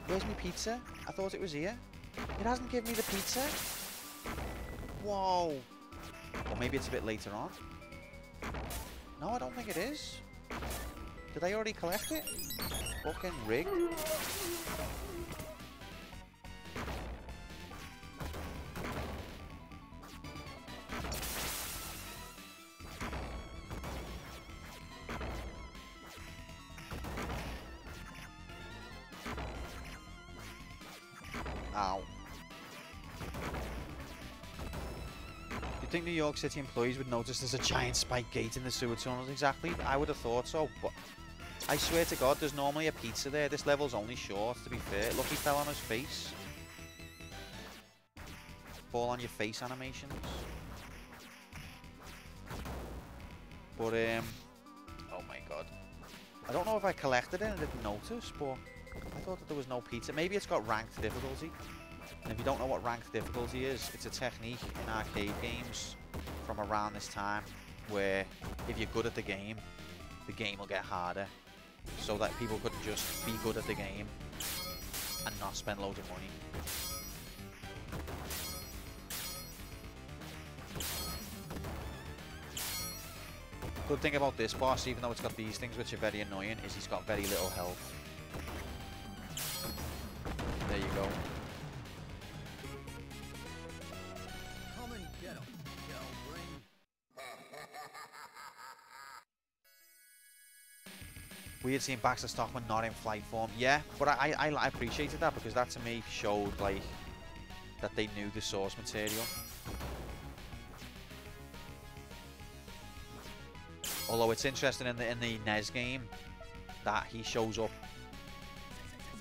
Where's my pizza? I thought it was here. It hasn't given me the pizza. Whoa. Or maybe it's a bit later on. No, I don't think it is. Did I already collect it? Fucking rigged. Ow. think New York City employees would notice there's a giant spike gate in the sewer tunnels. Exactly. I would have thought so, but I swear to God, there's normally a pizza there. This level's only short, to be fair. Look, he fell on his face. Fall on your face animations. But, oh my God. I don't know if I collected it and didn't notice, but I thought that there was no pizza. Maybe it's got ranked difficulty. And if you don't know what ranked difficulty is, it's a technique in arcade games from around this time where if you're good at the game will get harder. So that people couldn't just be good at the game and not spend loads of money. Good thing about this boss, even though it's got these things which are very annoying, is he's got very little health. There you go. Come and get 'em, Gelbrain. Weird seeing Baxter Stockman not in flight form. Yeah, but I appreciated that because that to me showed like that they knew the source material. Although it's interesting in the NES game that he shows up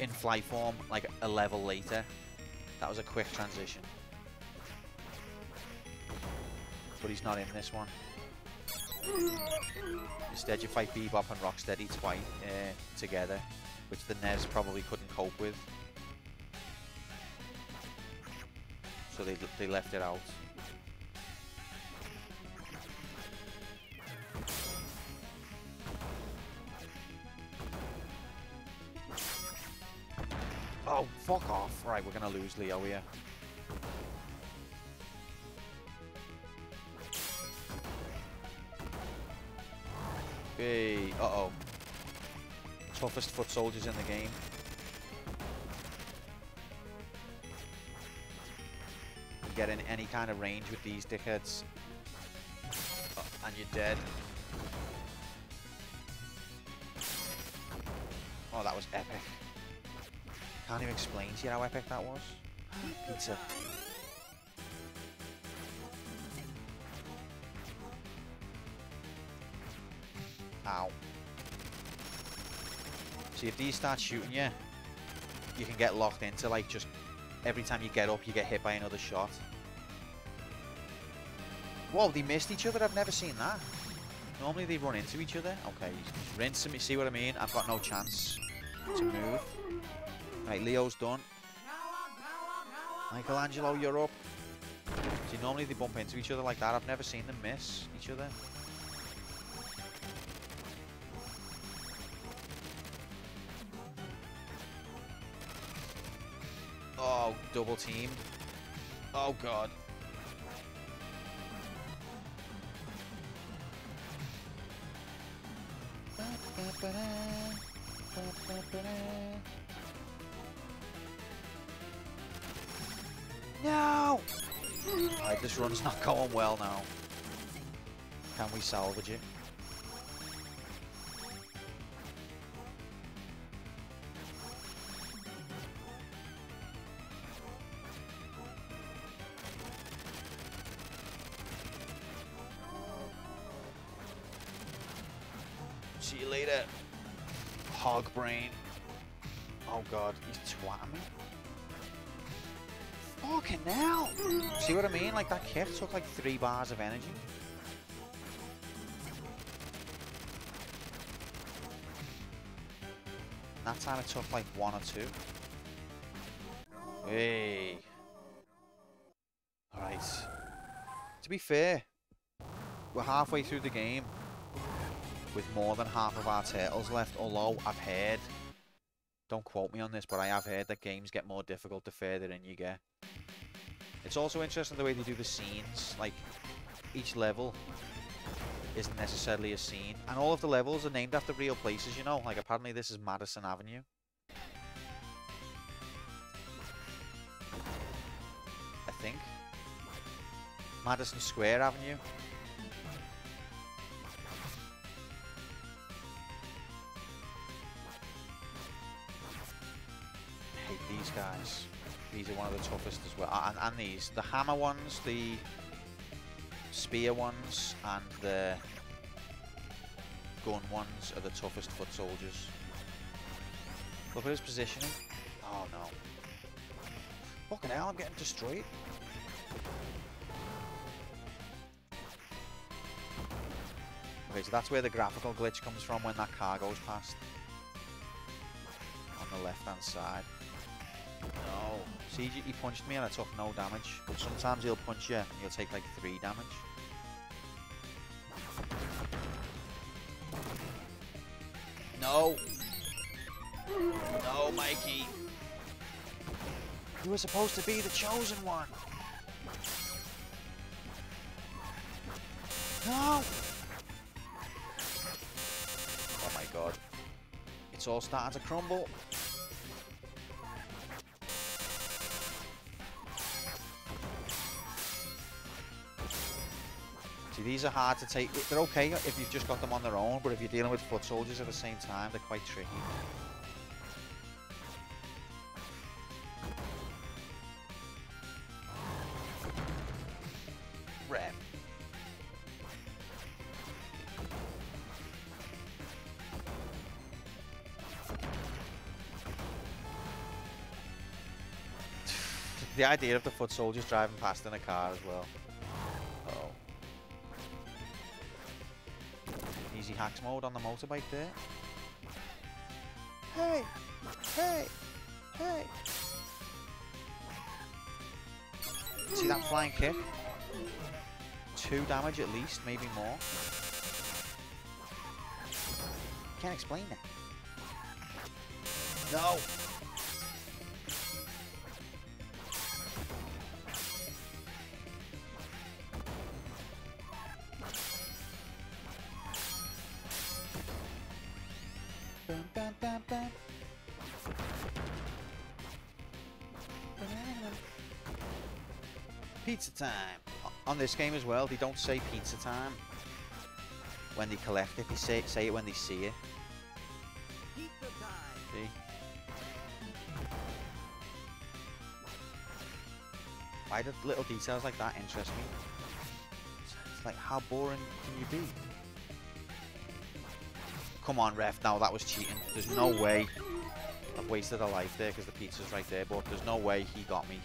in flight form like a level later. That was a quick transition. But he's not in this one. Instead you fight Bebop and Rocksteady twice together, which the NES probably couldn't cope with. So they left it out. Oh, fuck off. Right, we're going to lose Leo here. Hey, uh-oh. Toughest foot soldiers in the game. You get in any kind of range with these dickheads. Oh, and you're dead. Oh, that was epic. Can't even explain to you how epic that was. Pizza. Ow. See, if these start shooting you, you can get locked into, like, just every time you get up, you get hit by another shot. Whoa, they missed each other? I've never seen that. Normally they run into each other. Okay, he's rinsing me, see what I mean? I've got no chance to move. Right, Leo's done. Michelangelo, you're up. See, normally they bump into each other like that. I've never seen them miss each other. Oh, double team. Oh, God. No! Alright, this run's not going well now. Can we salvage it? See you later, hog brain. Oh God, he's twatting me. Fucking hell! See what I mean? Like that kick took like 3 bars of energy. That time it took like 1 or 2. Hey. Alright. To be fair, we're halfway through the game with more than half of our turtles left, although I've heard, don't quote me on this, but I have heard that games get more difficult the further in you get. It's also interesting the way they do the scenes, like each level isn't necessarily a scene, and all of the levels are named after real places, you know, like apparently this is Madison Avenue. I think. Madison Square Avenue. I hate these guys. These are one of the toughest as well. And these. The hammer ones, the spear ones and the gun ones are the toughest foot soldiers. Look at his positioning. Oh no. Fucking hell, I'm getting destroyed. Okay, so that's where the graphical glitch comes from when that car goes past. On the left hand side. No. See, he punched me and I took no damage. But sometimes he'll punch you and you'll take like 3 damage. No. No, Mikey. You were supposed to be the chosen one. No. Oh my god. It's all starting to crumble. See, these are hard to take. They're okay if you've just got them on their own, but if you're dealing with foot soldiers at the same time, they're quite tricky. Rep. The idea of the foot soldiers driving past in a car as well. Oh. Easy hacks mode on the motorbike there. Hey! Hey! Hey! See that flying kick? 2 damage at least, maybe more. Can't explain that. No! Bum, bum, bum, bum. Pizza time. On this game as well, they don't say pizza time when they collect it. They say it when they see it. Pizza time. See? Why do little details like that interest me? It's like, how boring can you be? Come on, ref. No, that was cheating. There's no way. I've wasted a life there because the pizza's right there, but there's no way he got me.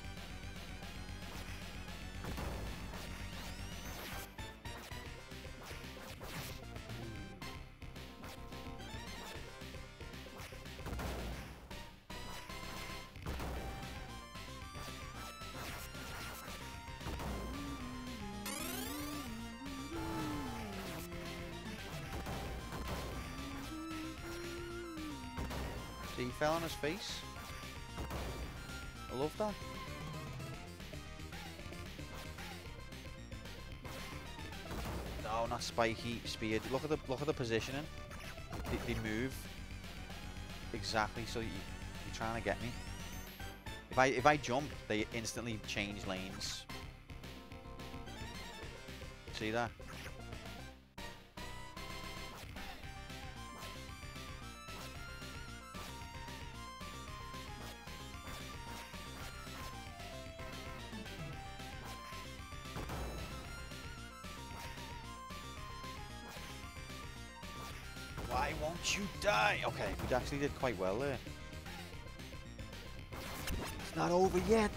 See, he fell on his face. I love that. No, not spiky, speared. Look at the positioning. They move exactly so you're trying to get me. If I jump, they instantly change lanes. See that? Why won't you die? Okay, we actually did quite well there. It's not over yet.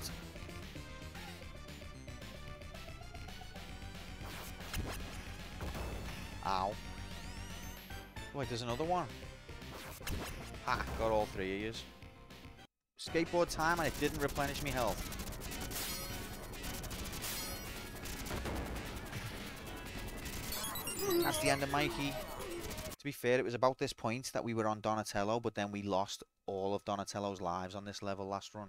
Ow. Wait, there's another one. Ha, got all 3 of yous. Skateboard time and it didn't replenish me health. That's the end of Mikey. To be fair, it was about this point that we were on Donatello, but then we lost all of Donatello's lives on this level last run.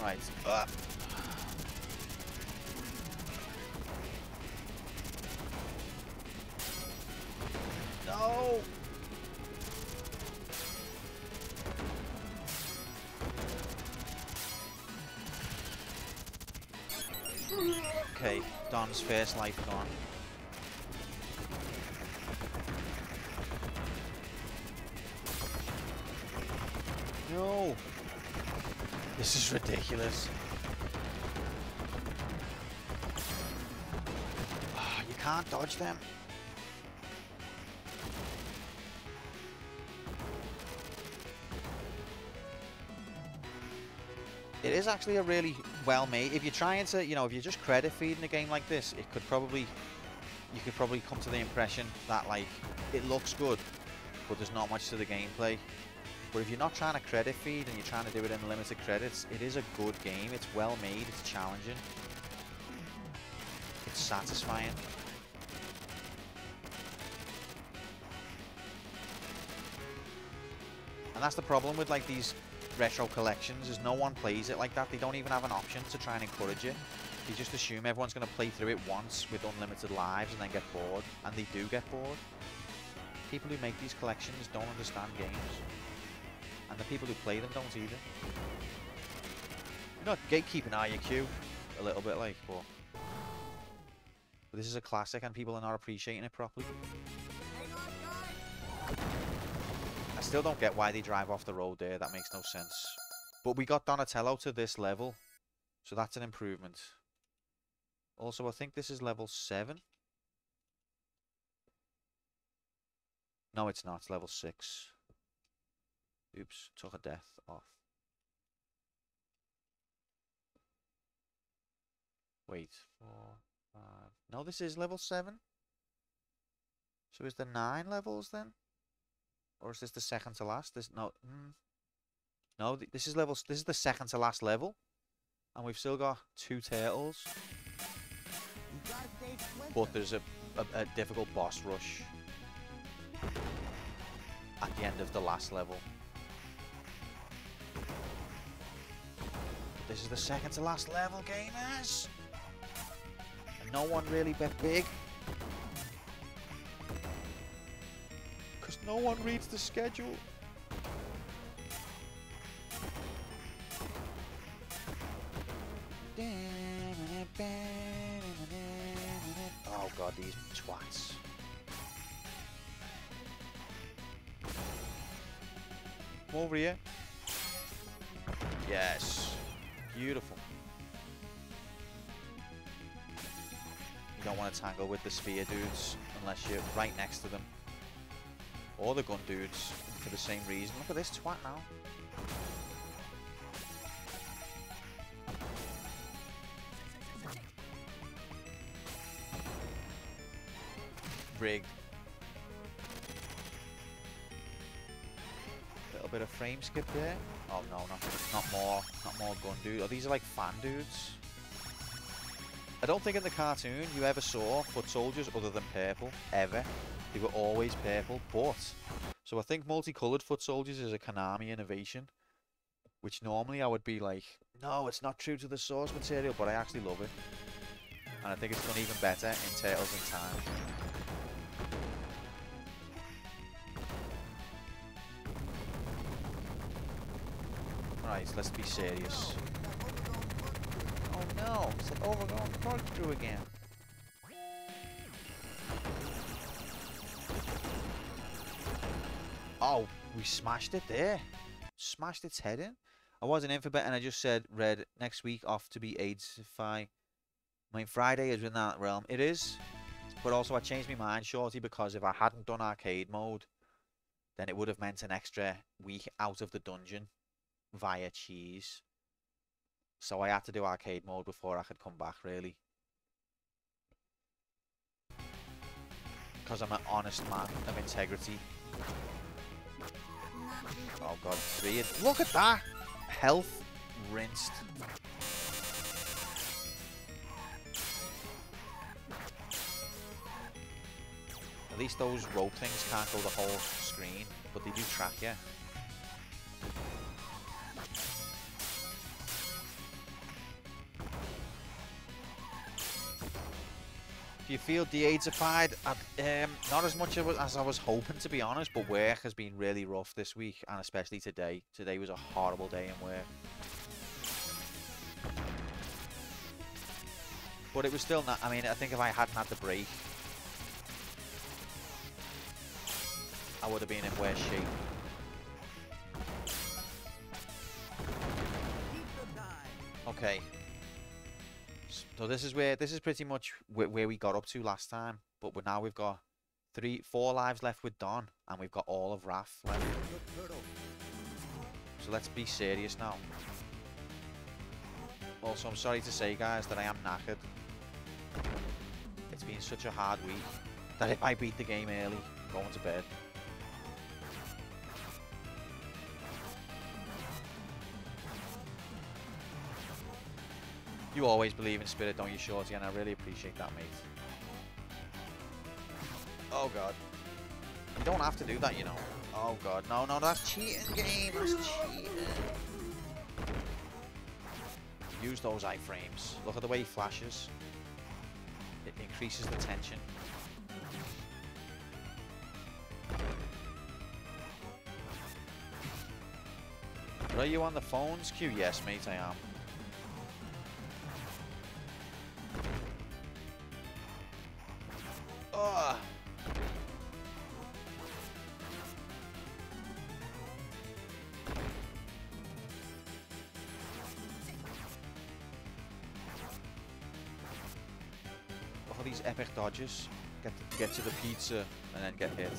Right, up. No! Okay, Don's first life gone. No! This is ridiculous. Oh, you can't dodge them. It is actually a really well made. If you're trying to, you know, if you're just credit feeding a game like this, it could probably, you could probably come to the impression that like it looks good, but there's not much to the gameplay. But if you're not trying to credit feed and you're trying to do it in limited credits, it is a good game. It's well made. It's challenging. It's satisfying. And that's the problem with like these retro collections, is no one plays it like that. They don't even have an option to try and encourage it. They just assume everyone's going to play through it once with unlimited lives and then get bored. And they do get bored. People who make these collections don't understand games. And the people who play them don't either. You're not gatekeeping, are you, Q? A little bit like, but this is a classic and people are not appreciating it properly. I still don't get why they drive off the road there. That makes no sense. But we got Donatello to this level, so that's an improvement. Also, I think this is level 7. No, it's not. It's level 6. Oops, took a death off. Wait, 4, 5. No, this is level 7. So is there 9 levels then? Or is this the second to last? This no, no. This is level. This is the second to last level, and we've still got 2 turtles. But there's a difficult boss rush at the end of the last level. This is the second to last level, gamers. And no one really bet big. No one reads the schedule. Oh god, these twats. Come over here. Yes. Beautiful. You don't want to tangle with the sphere dudes unless you're right next to them. Or the gun dudes, for the same reason. Look at this twat now. Rigged. Little bit of frame skip there. Oh no, not more gun dude. Oh, these are like fan dudes. I don't think in the cartoon you ever saw foot soldiers other than purple, ever. They were always purple, but... So I think multicolored foot soldiers is a Konami innovation. Which normally I would be like, no, it's not true to the source material, but I actually love it. And I think it's done even better in Turtles in Time. Right, let's be serious. Oh no, it's an overgrown corkscrew again. Oh, we smashed it there. Smashed its head in. I wasn't in for bet and I just said, Red, next week off to be AIDS. If I mean, Friday is in that realm. It is. But also I changed my mind, Shorty, because if I hadn't done arcade mode, then it would have meant an extra week out of the dungeon via cheese. So I had to do arcade mode before I could come back, really. Because I'm an honest man of integrity. Oh god, 3. Look at that! Health rinsed. At least those rope things can't go the whole screen, but they do track you. Do you feel de-AIDsified? Not as much as I was hoping, to be honest, but work has been really rough this week, and especially today. Today was a horrible day in work. But it was still not. I mean, I think if I hadn't had the break, I would have been in worse shape. Okay. So this is pretty much where we got up to last time. But now we've got 4 lives left with Don, and we've got all of Raph left. So let's be serious now. Also, I'm sorry to say, guys, that I am knackered. It's been such a hard week that if I beat the game early, I'm going to bed. You always believe in spirit, don't you, Shorty? And I really appreciate that, mate. Oh, God. You don't have to do that, you know. Oh, God. No, no, that's cheating, game. That's cheating. Use those iframes. Look at the way he flashes. It increases the tension. Are you on the phones, Q? Yes, mate, I am. Ugh. Look at these epic dodges. Get to the pizza and then get hit.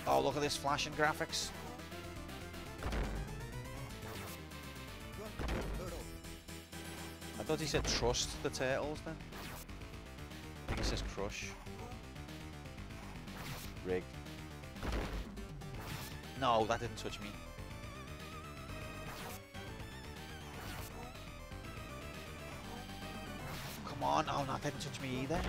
Oh, look at this flashing graphics. I thought he said trust the turtles then. I think he says crush. Rigged. No, that didn't touch me. Come on. Oh, no, that didn't touch me either.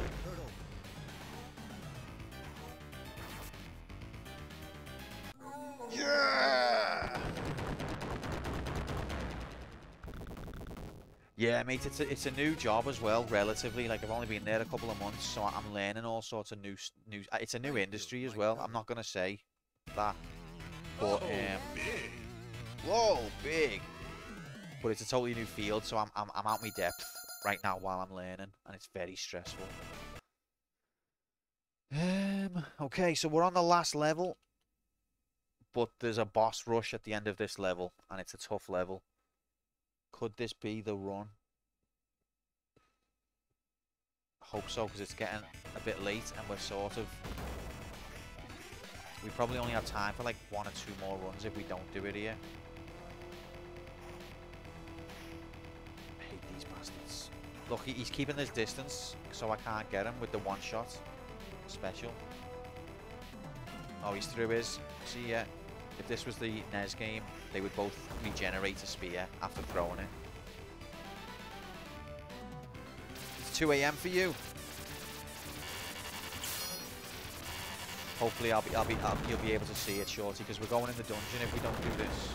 Yeah! Yeah, mate, it's a new job as well, relatively. Like, I've only been there a couple of months, so I'm learning all sorts of new. It's a new industry as well. I'm not gonna say that, but whoa, big. But it's a totally new field, so I'm out my depth right now while I'm learning, and it's very stressful. Okay, so we're on the last level, but there's a boss rush at the end of this level, and it's a tough level. Could this be the run? I hope so, because it's getting a bit late and we're sort of... We probably only have time for like 1 or 2 more runs if we don't do it here. I hate these bastards. Look, he's keeping his distance, so I can't get him with the one shot special. Oh, he's through his... See, yeah. If this was the NES game, they would both regenerate a spear after throwing it. It's 2 AM for you. Hopefully, you'll be able to see it, Shorty, because we're going in the dungeon if we don't do this.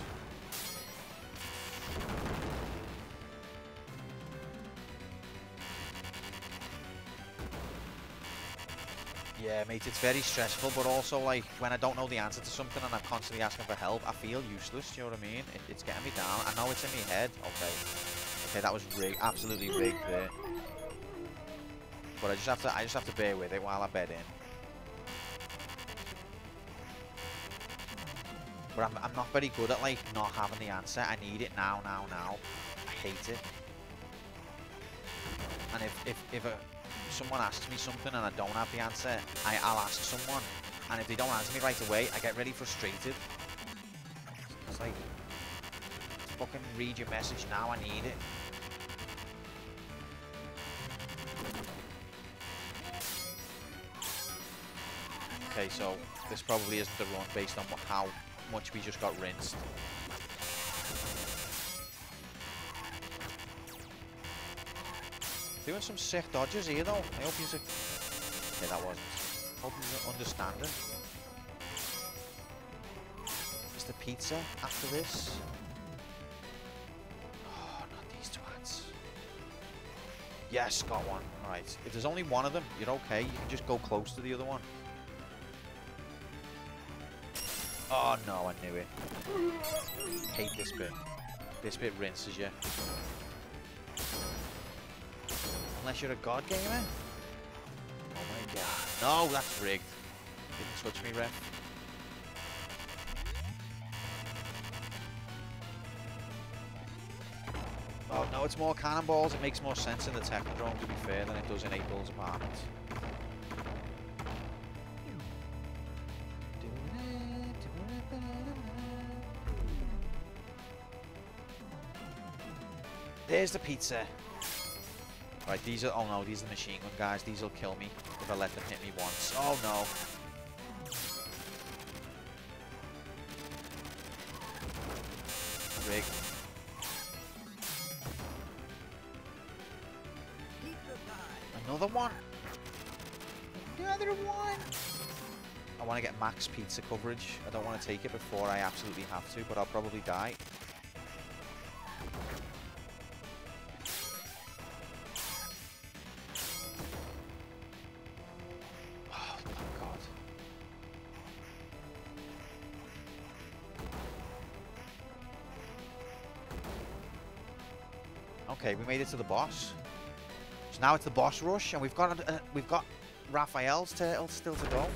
Yeah, mate, it's very stressful, but also, like, when I don't know the answer to something and I'm constantly asking for help, I feel useless, do you know what I mean? It's getting me down. I know it's in my head. Okay. Okay, that was rigged, absolutely rigged there. But I just have to bear with it while I bed in. But I'm not very good at, like, not having the answer. I need it now. I hate it. And if someone asks me something and I don't have the answer, I'll ask someone, and if they don't answer me right away, I get really frustrated. It's like, fucking read your message now, I need it. Okay, so this probably isn't the run based on how much we just got rinsed. Doing some sick dodges here though. I hope he's okay, that wasn't. Hope he's understanding. Is the pizza after this? Oh, not these twats. Yes, got one. Alright. If there's only one of them, you're okay. You can just go close to the other one. Oh no, I knew it. Hate this bit. This bit rinses you. Unless you're a god gamer. Oh my god. No, that's rigged. Didn't touch me, ref. Oh no, it's more cannonballs. It makes more sense in the Technodrome, to be fair, than it does in 8 Balls Apartments. There's the pizza. Right, these are... Oh no, these are the machine gun guys. These will kill me if I let them hit me once. Oh no. Rig. Another one. Another one. I want to get max pizza coverage. I don't want to take it before I absolutely have to, but I'll probably die. Oh my god. Okay, we made it to the boss. So now it's the boss rush, and we've got Raphael's turtle still to go.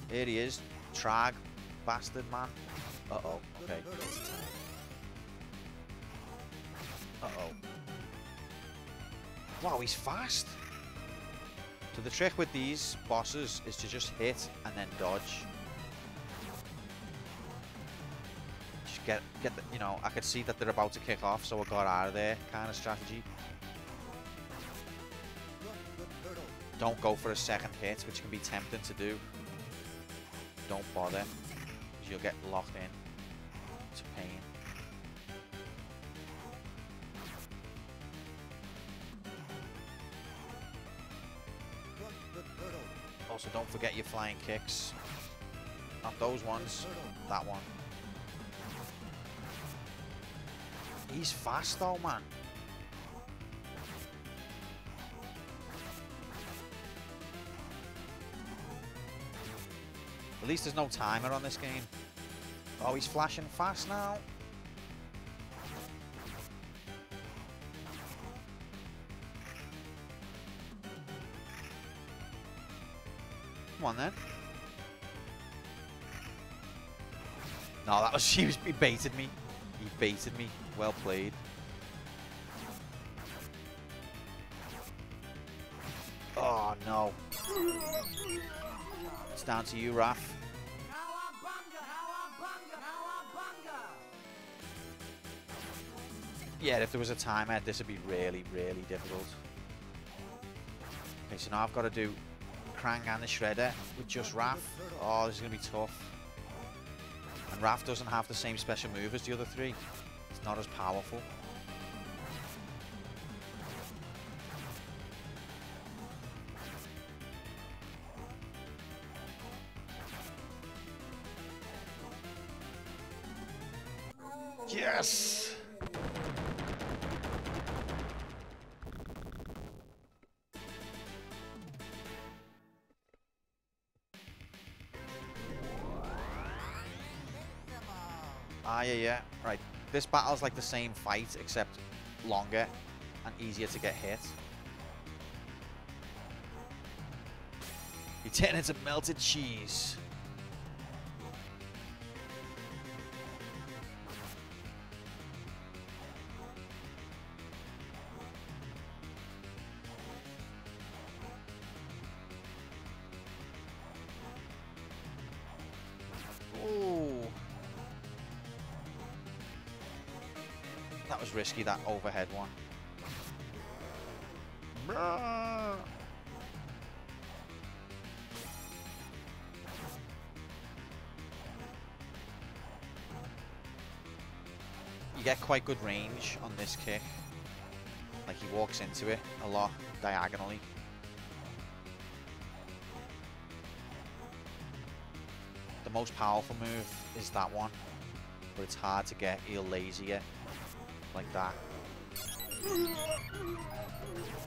Here he is, Trag, bastard man. Uh-oh, okay. Uh-oh. Wow, he's fast. So the trick with these bosses is to just hit and then dodge. Just get the, you know, I could see that they're about to kick off, so I got out of there kind of strategy. Don't go for a second hit, which can be tempting to do. Don't bother, because you'll get locked in to pain. Also, don't forget your flying kicks. Not those ones, that one. He's fast though, man. At least there's no timer on this game. Oh, he's flashing fast now. Come on then. No, that was he baited me. He baited me. Well played. Oh no. It's down to you, Raph. Yeah, if there was a timer, this would be really, really difficult. Okay, so now I've got to do Krang and the Shredder with just Raph. Oh, this is going to be tough. And Raph doesn't have the same special move as the other three. It's not as powerful. Yes! Ah, yeah. Right. This battle's like the same fight, except longer and easier to get hit. You turn into melted cheese. That was risky, that overhead one. Bruh. You get quite good range on this kick. Like, he walks into it a lot diagonally. The most powerful move is that one, but it's hard to get. He'll laser you like that.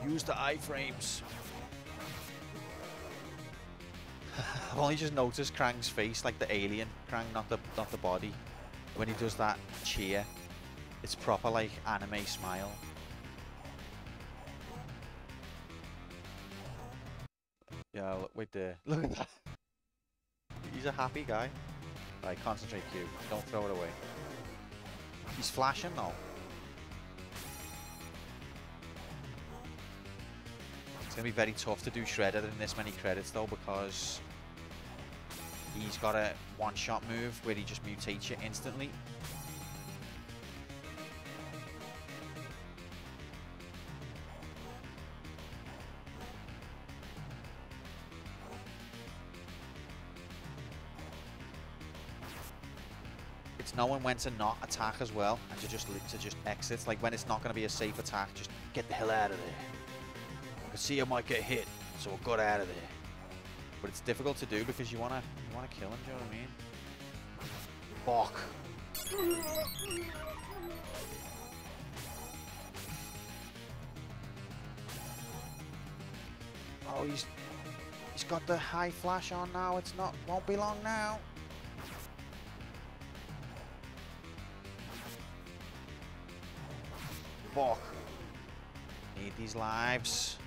Use the iframes. I've only just noticed Krang's face, like the alien Krang, not the body. When he does that cheer, it's proper like anime smile. Yeah, look, wait there. Look at that. He's a happy guy. Right, concentrate, Q. Don't throw it away. He's flashing though. It's gonna be very tough to do Shredder in this many credits though, because he's got a one-shot move where he just mutates you instantly. It's knowing when to not attack as well, and to just exit. Like when it's not going to be a safe attack, just get the hell out of there. I can see I might get hit, so I got out of there. But it's difficult to do because you wanna kill him. Do you know what I mean? Fuck. Oh, he's got the high flash on now. Won't be long now. Fuck. Need these lives.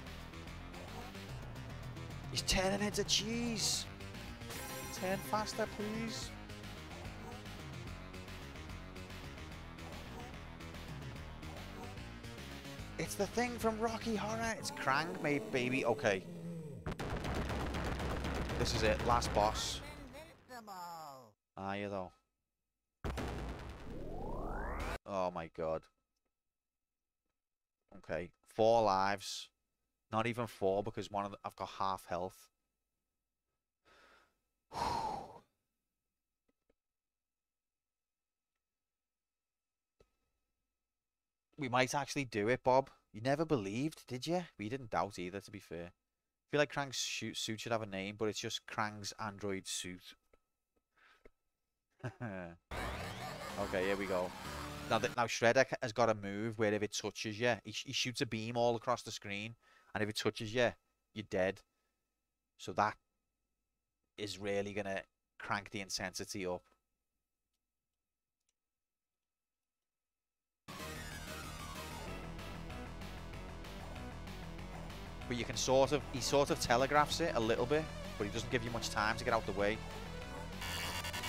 He's turning into cheese. Turn faster, please. It's the thing from Rocky Horror. It's Krang, mate, baby. Okay. This is it. Last boss. Are you though? Oh my god. Okay, 4 lives. Not even 4 because I've got half health. We might actually do it, Bob. You never believed, did you? We didn't doubt either, to be fair. I feel like Krang's suit should have a name, but it's just Krang's android suit. Okay, here we go. Now Shredder has got a move where if it touches you, he shoots a beam all across the screen, and if it touches you, you're dead. So that is really going to crank the intensity up. But you can he sort of telegraphs it a little bit, but he doesn't give you much time to get out the way.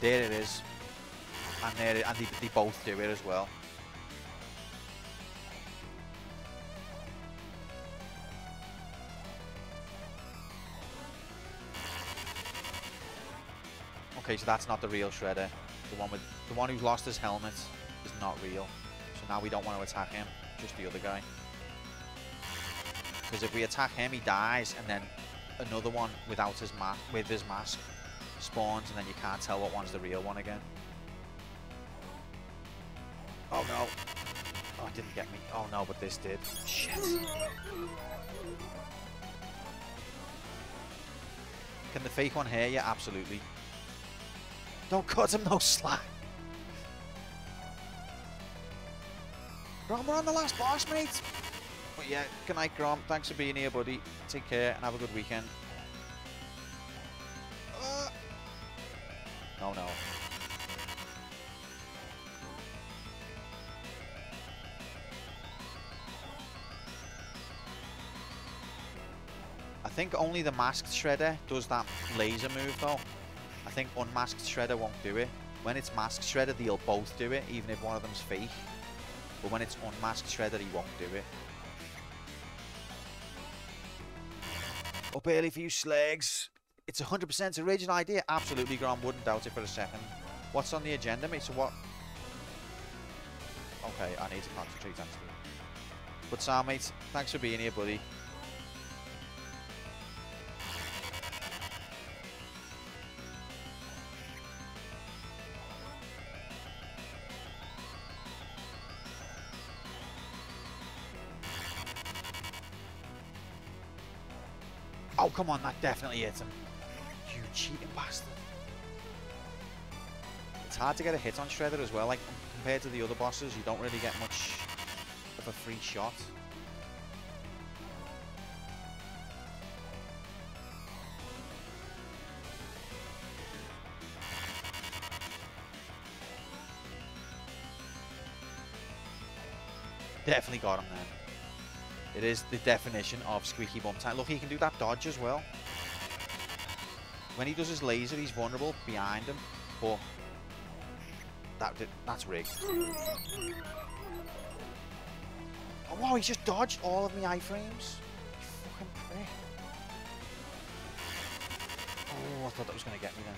There it is. And they both do it as well. Okay, so that's not the real Shredder. The one who's lost his helmet is not real. So now we don't want to attack him, just the other guy. Because if we attack him, he dies, and then another one without his mask spawns, and then you can't tell what one's the real one again. Oh no. Oh, it didn't get me. Oh no, but this did. Shit. Can the fake one hear you? Absolutely. Don't cut him no slack. Grom, we're on the last boss, mate. But yeah, good night, Grom. Thanks for being here, buddy. Take care and have a good weekend. No, no. I think only the masked Shredder does that laser move though. I think unmasked Shredder won't do it. When it's masked Shredder, they'll both do it, even if one of them's fake. But when it's unmasked Shredder, he won't do it. Up early for you slags. It's 100% original idea. Absolutely, Grom. Wouldn't doubt it for a second. What's on the agenda, mate? So what? Okay, I need to concentrate actually. But Sam, mate, thanks for being here, buddy. Oh, come on, that definitely hits him. You cheating bastard. It's hard to get a hit on Shredder as well. Like, compared to the other bosses, you don't really get much of a free shot. Definitely got him then. It is the definition of squeaky bum time. Look, he can do that dodge as well. When he does his laser, he's vulnerable behind him, but that's rigged. Oh, wow, he just dodged all of my iframes. You fucking prick. Oh, I thought that was going to get me then.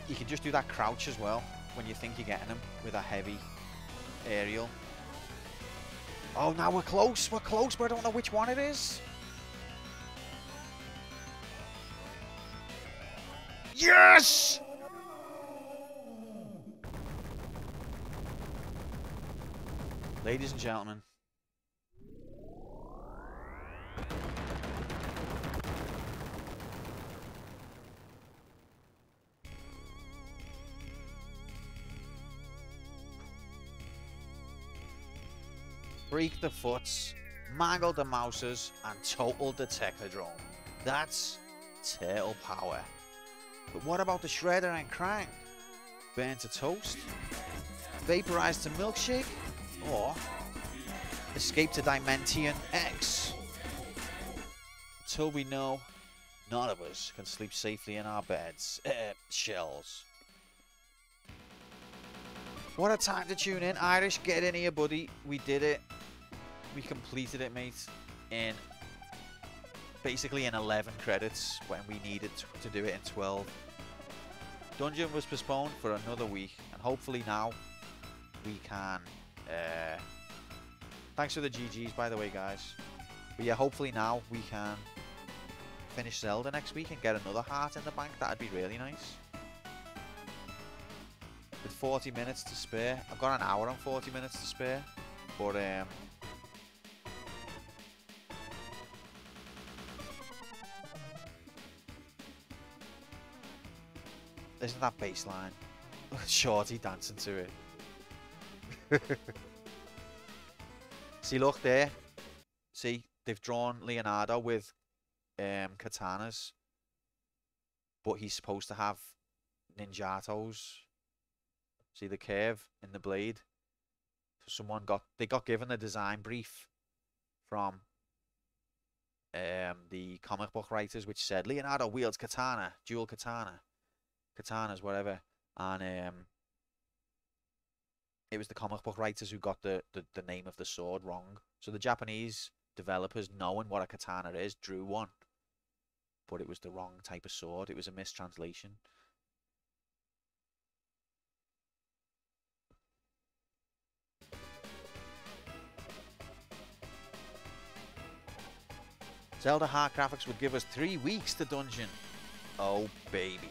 You can just do that crouch as well when you think you're getting him with a heavy aerial. Oh, now we're close, but I don't know which one it is. Yes! Ladies and gentlemen. Break the foots, mangle the mouses, and total the technodrome. That's turtle power. But what about the shredder and crank? Burn to toast? Vaporize to milkshake? Or escape to Dimension X? Until we know, none of us can sleep safely in our beds. Shells. What a time to tune in. Irish, get in here, buddy. We did it. We completed it, mate, in basically in 11 credits when we needed to do it in 12. Dungeon was postponed for another week, and hopefully now we can... thanks for the GGs, by the way, guys. But yeah, hopefully now we can finish Zelda next week and get another heart in the bank. That'd be really nice. With 40 minutes to spare. I've got an hour and 40 minutes to spare. But, isn't that bass line? Shorty dancing to it. See, look there. See, they've drawn Leonardo with katanas. But he's supposed to have ninjatos. See the curve in the blade? So they got given a design brief from the comic book writers, which said Leonardo wields katana, dual katanas, whatever. And it was the comic book writers who got the name of the sword wrong. So the Japanese developers, knowing what a katana is, drew one. But it was the wrong type of sword. It was a mistranslation. Zelda Hard Graphics would give us 3 weeks to dungeon. Oh, baby.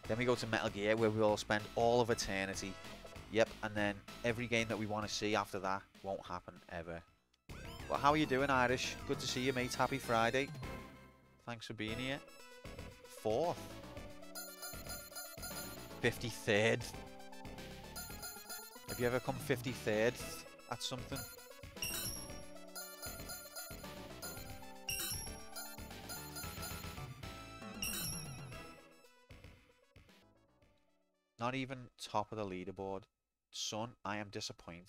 Then we go to Metal Gear, where we'll spend all of eternity. Yep, and then every game that we want to see after that won't happen ever. Well, how are you doing, Irish? Good to see you, mate. Happy Friday. Thanks for being here. 4th. 53rd. Have you ever come 53rd at something? Not even top of the leaderboard. Son, I am disappointed.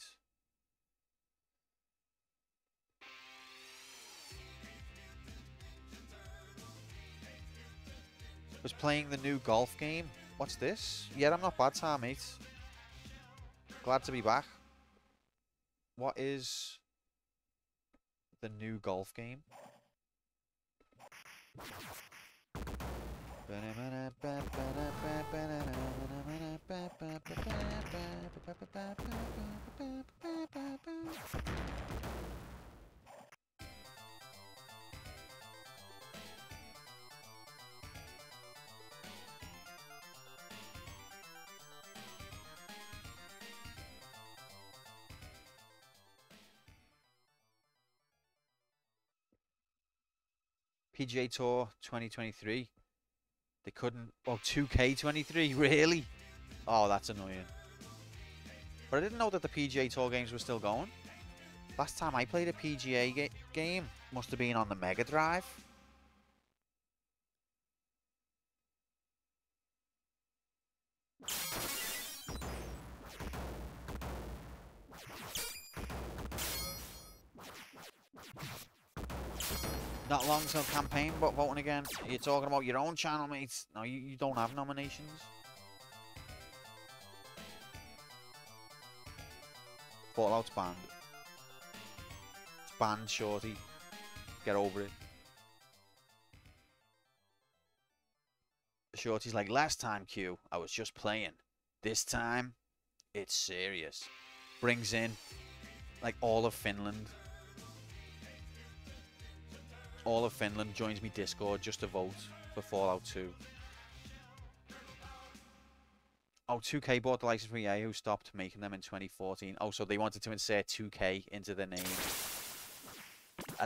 Was playing the new golf game. What's this? Yeah, I'm not bad, Tom, mate. Glad to be back. What is the new golf game? PGA Tour 2023. They couldn't... Oh, 2K23, really? Oh, that's annoying. But I didn't know that the PGA Tour games were still going. Last time I played a PGA game must have been on the Mega Drive. Not long till campaign, but voting again. You're talking about your own channel, mates. No, you don't have nominations. Fallout's banned. It's banned, shorty. Get over it. Shorty's like, last time, Q, I was just playing. This time, it's serious. Brings in, like, all of Finland. All of Finland joins me Discord just to vote for Fallout 2. Oh, 2K bought the license from EA, who stopped making them in 2014. Oh, so they wanted to insert 2K into the name.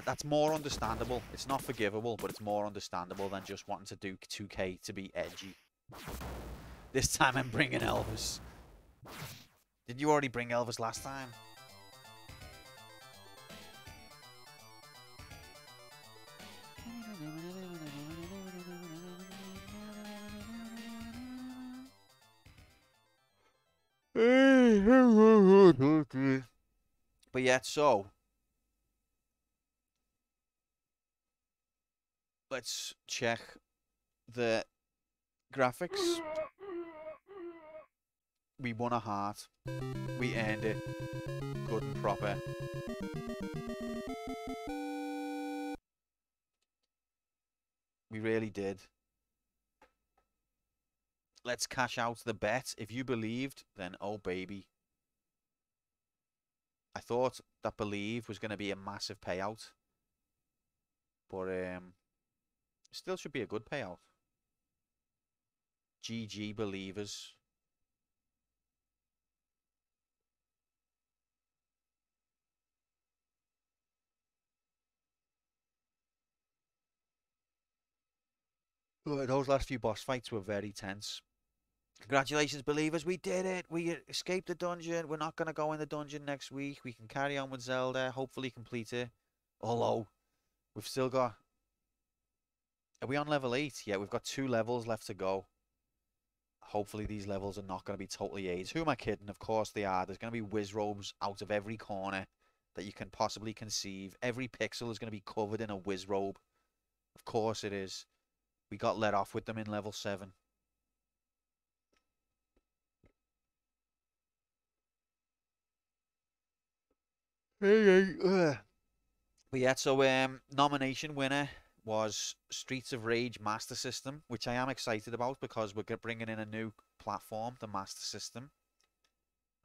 That's more understandable. It's not forgivable, but it's more understandable than just wanting to do 2K to be edgy. This time I'm bringing Elvis. Did you already bring Elvis last time? But yeah, so let's check the graphics. We won a heart. We earned it. Good and proper. We really did. Let's cash out the bet. If you believed, then oh baby. I thought that believe was going to be a massive payout. But still should be a good payout. GG believers. Oh, those last few boss fights were very tense. Congratulations, believers. We did it. We escaped the dungeon. We're not going to go in the dungeon next week. We can carry on with Zelda. Hopefully complete it. Although, we've still got... Are we on level 8? Yeah, we've got 2 levels left to go. Hopefully these levels are not going to be totally AIDS. Who am I kidding? Of course they are. There's going to be whiz robes out of every corner that you can possibly conceive. Every pixel is going to be covered in a whiz robe. Of course it is. We got let off with them in level 7. But yeah, so nomination winner was Streets of Rage Master System, which I am excited about because we're bringing in a new platform, the Master System.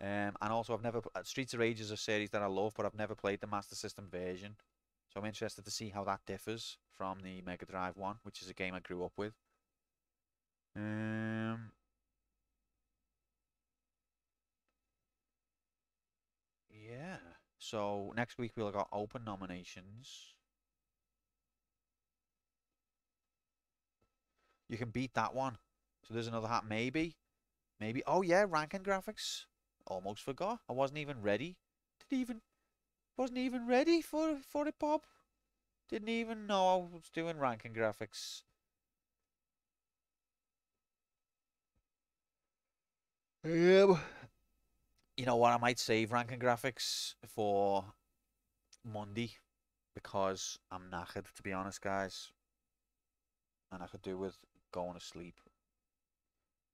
And also, Streets of Rage is a series that I love, but I've never played the Master System version. So I'm interested to see how that differs from the Mega Drive one, which is a game I grew up with. Yeah. So next week we'll got open nominations. You can beat that one. So there's another hat. Maybe. Oh yeah, ranking graphics. Almost forgot. I wasn't even ready. Wasn't even ready for it, Bob. Didn't even know I was doing ranking graphics. Yeah. You know what? I might save ranking graphics for Monday because I'm knackered, to be honest, guys. And I could do with going to sleep.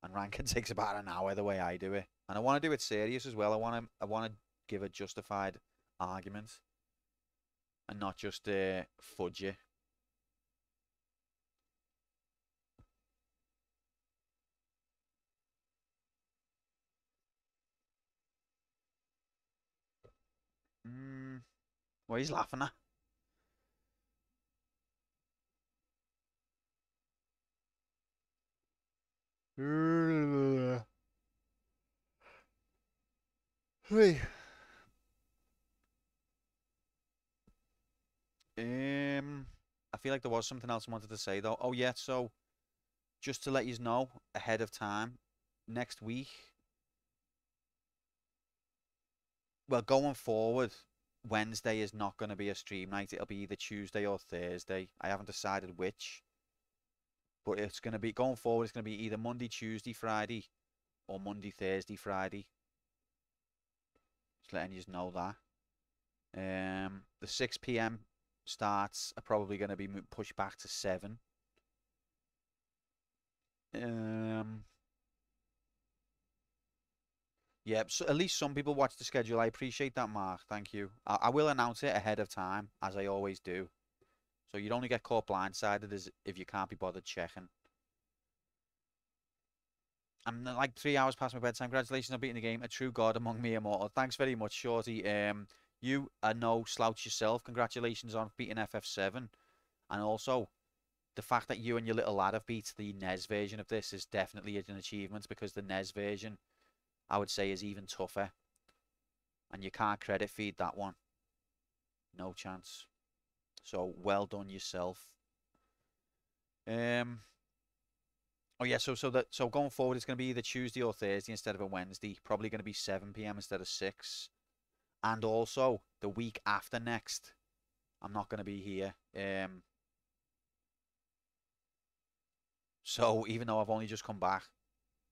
And ranking takes about an hour the way I do it. And I want to do it serious as well. I want to give a justified argument and not just fudge it. What he's laughing at? Hey. I feel like there was something else I wanted to say though. Oh yeah, so just to let you know ahead of time, next week well, going forward, Wednesday is not going to be a stream night. It'll be either Tuesday or Thursday. I haven't decided which. But it's going to be, going forward, it's going to be either Monday, Tuesday, Friday, or Monday, Thursday, Friday. Just letting you know that. The 6 p.m. starts are probably going to be pushed back to 7. Yeah, so at least some people watch the schedule. I appreciate that, Mark. Thank you. I will announce it ahead of time, as I always do. So you'd only get caught blindsided as if you can't be bothered checking. I'm like 3 hours past my bedtime. Congratulations on beating the game. A true god among me immortal. Thanks very much, Shorty. You are no slouch yourself. Congratulations on beating FF7. And also, the fact that you and your little lad have beat the NES version of this is definitely an achievement, because the NES version, I would say, is even tougher. And you can't credit feed that one. No chance. So, well done yourself. Oh yeah, so going forward, it's going to be either Tuesday or Thursday instead of a Wednesday. Probably going to be 7 p.m. instead of 6. And also, the week after next, I'm not going to be here. So even though I've only just come back,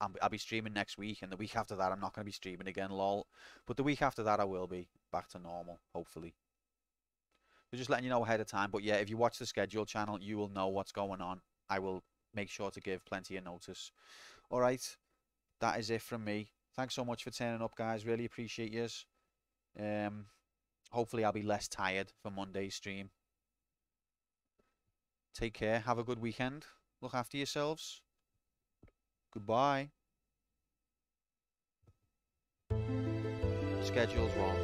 I'll be streaming next week, and the week after that, I'm not going to be streaming again, lol. But the week after that, I will be back to normal, hopefully. So just letting you know ahead of time. But yeah, if you watch the schedule channel, you will know what's going on. I will make sure to give plenty of notice. All right, that is it from me. Thanks so much for turning up, guys. Really appreciate yous. Hopefully I'll be less tired for Monday's stream. Take care. Have a good weekend. Look after yourselves. Goodbye. Schedule's wrong.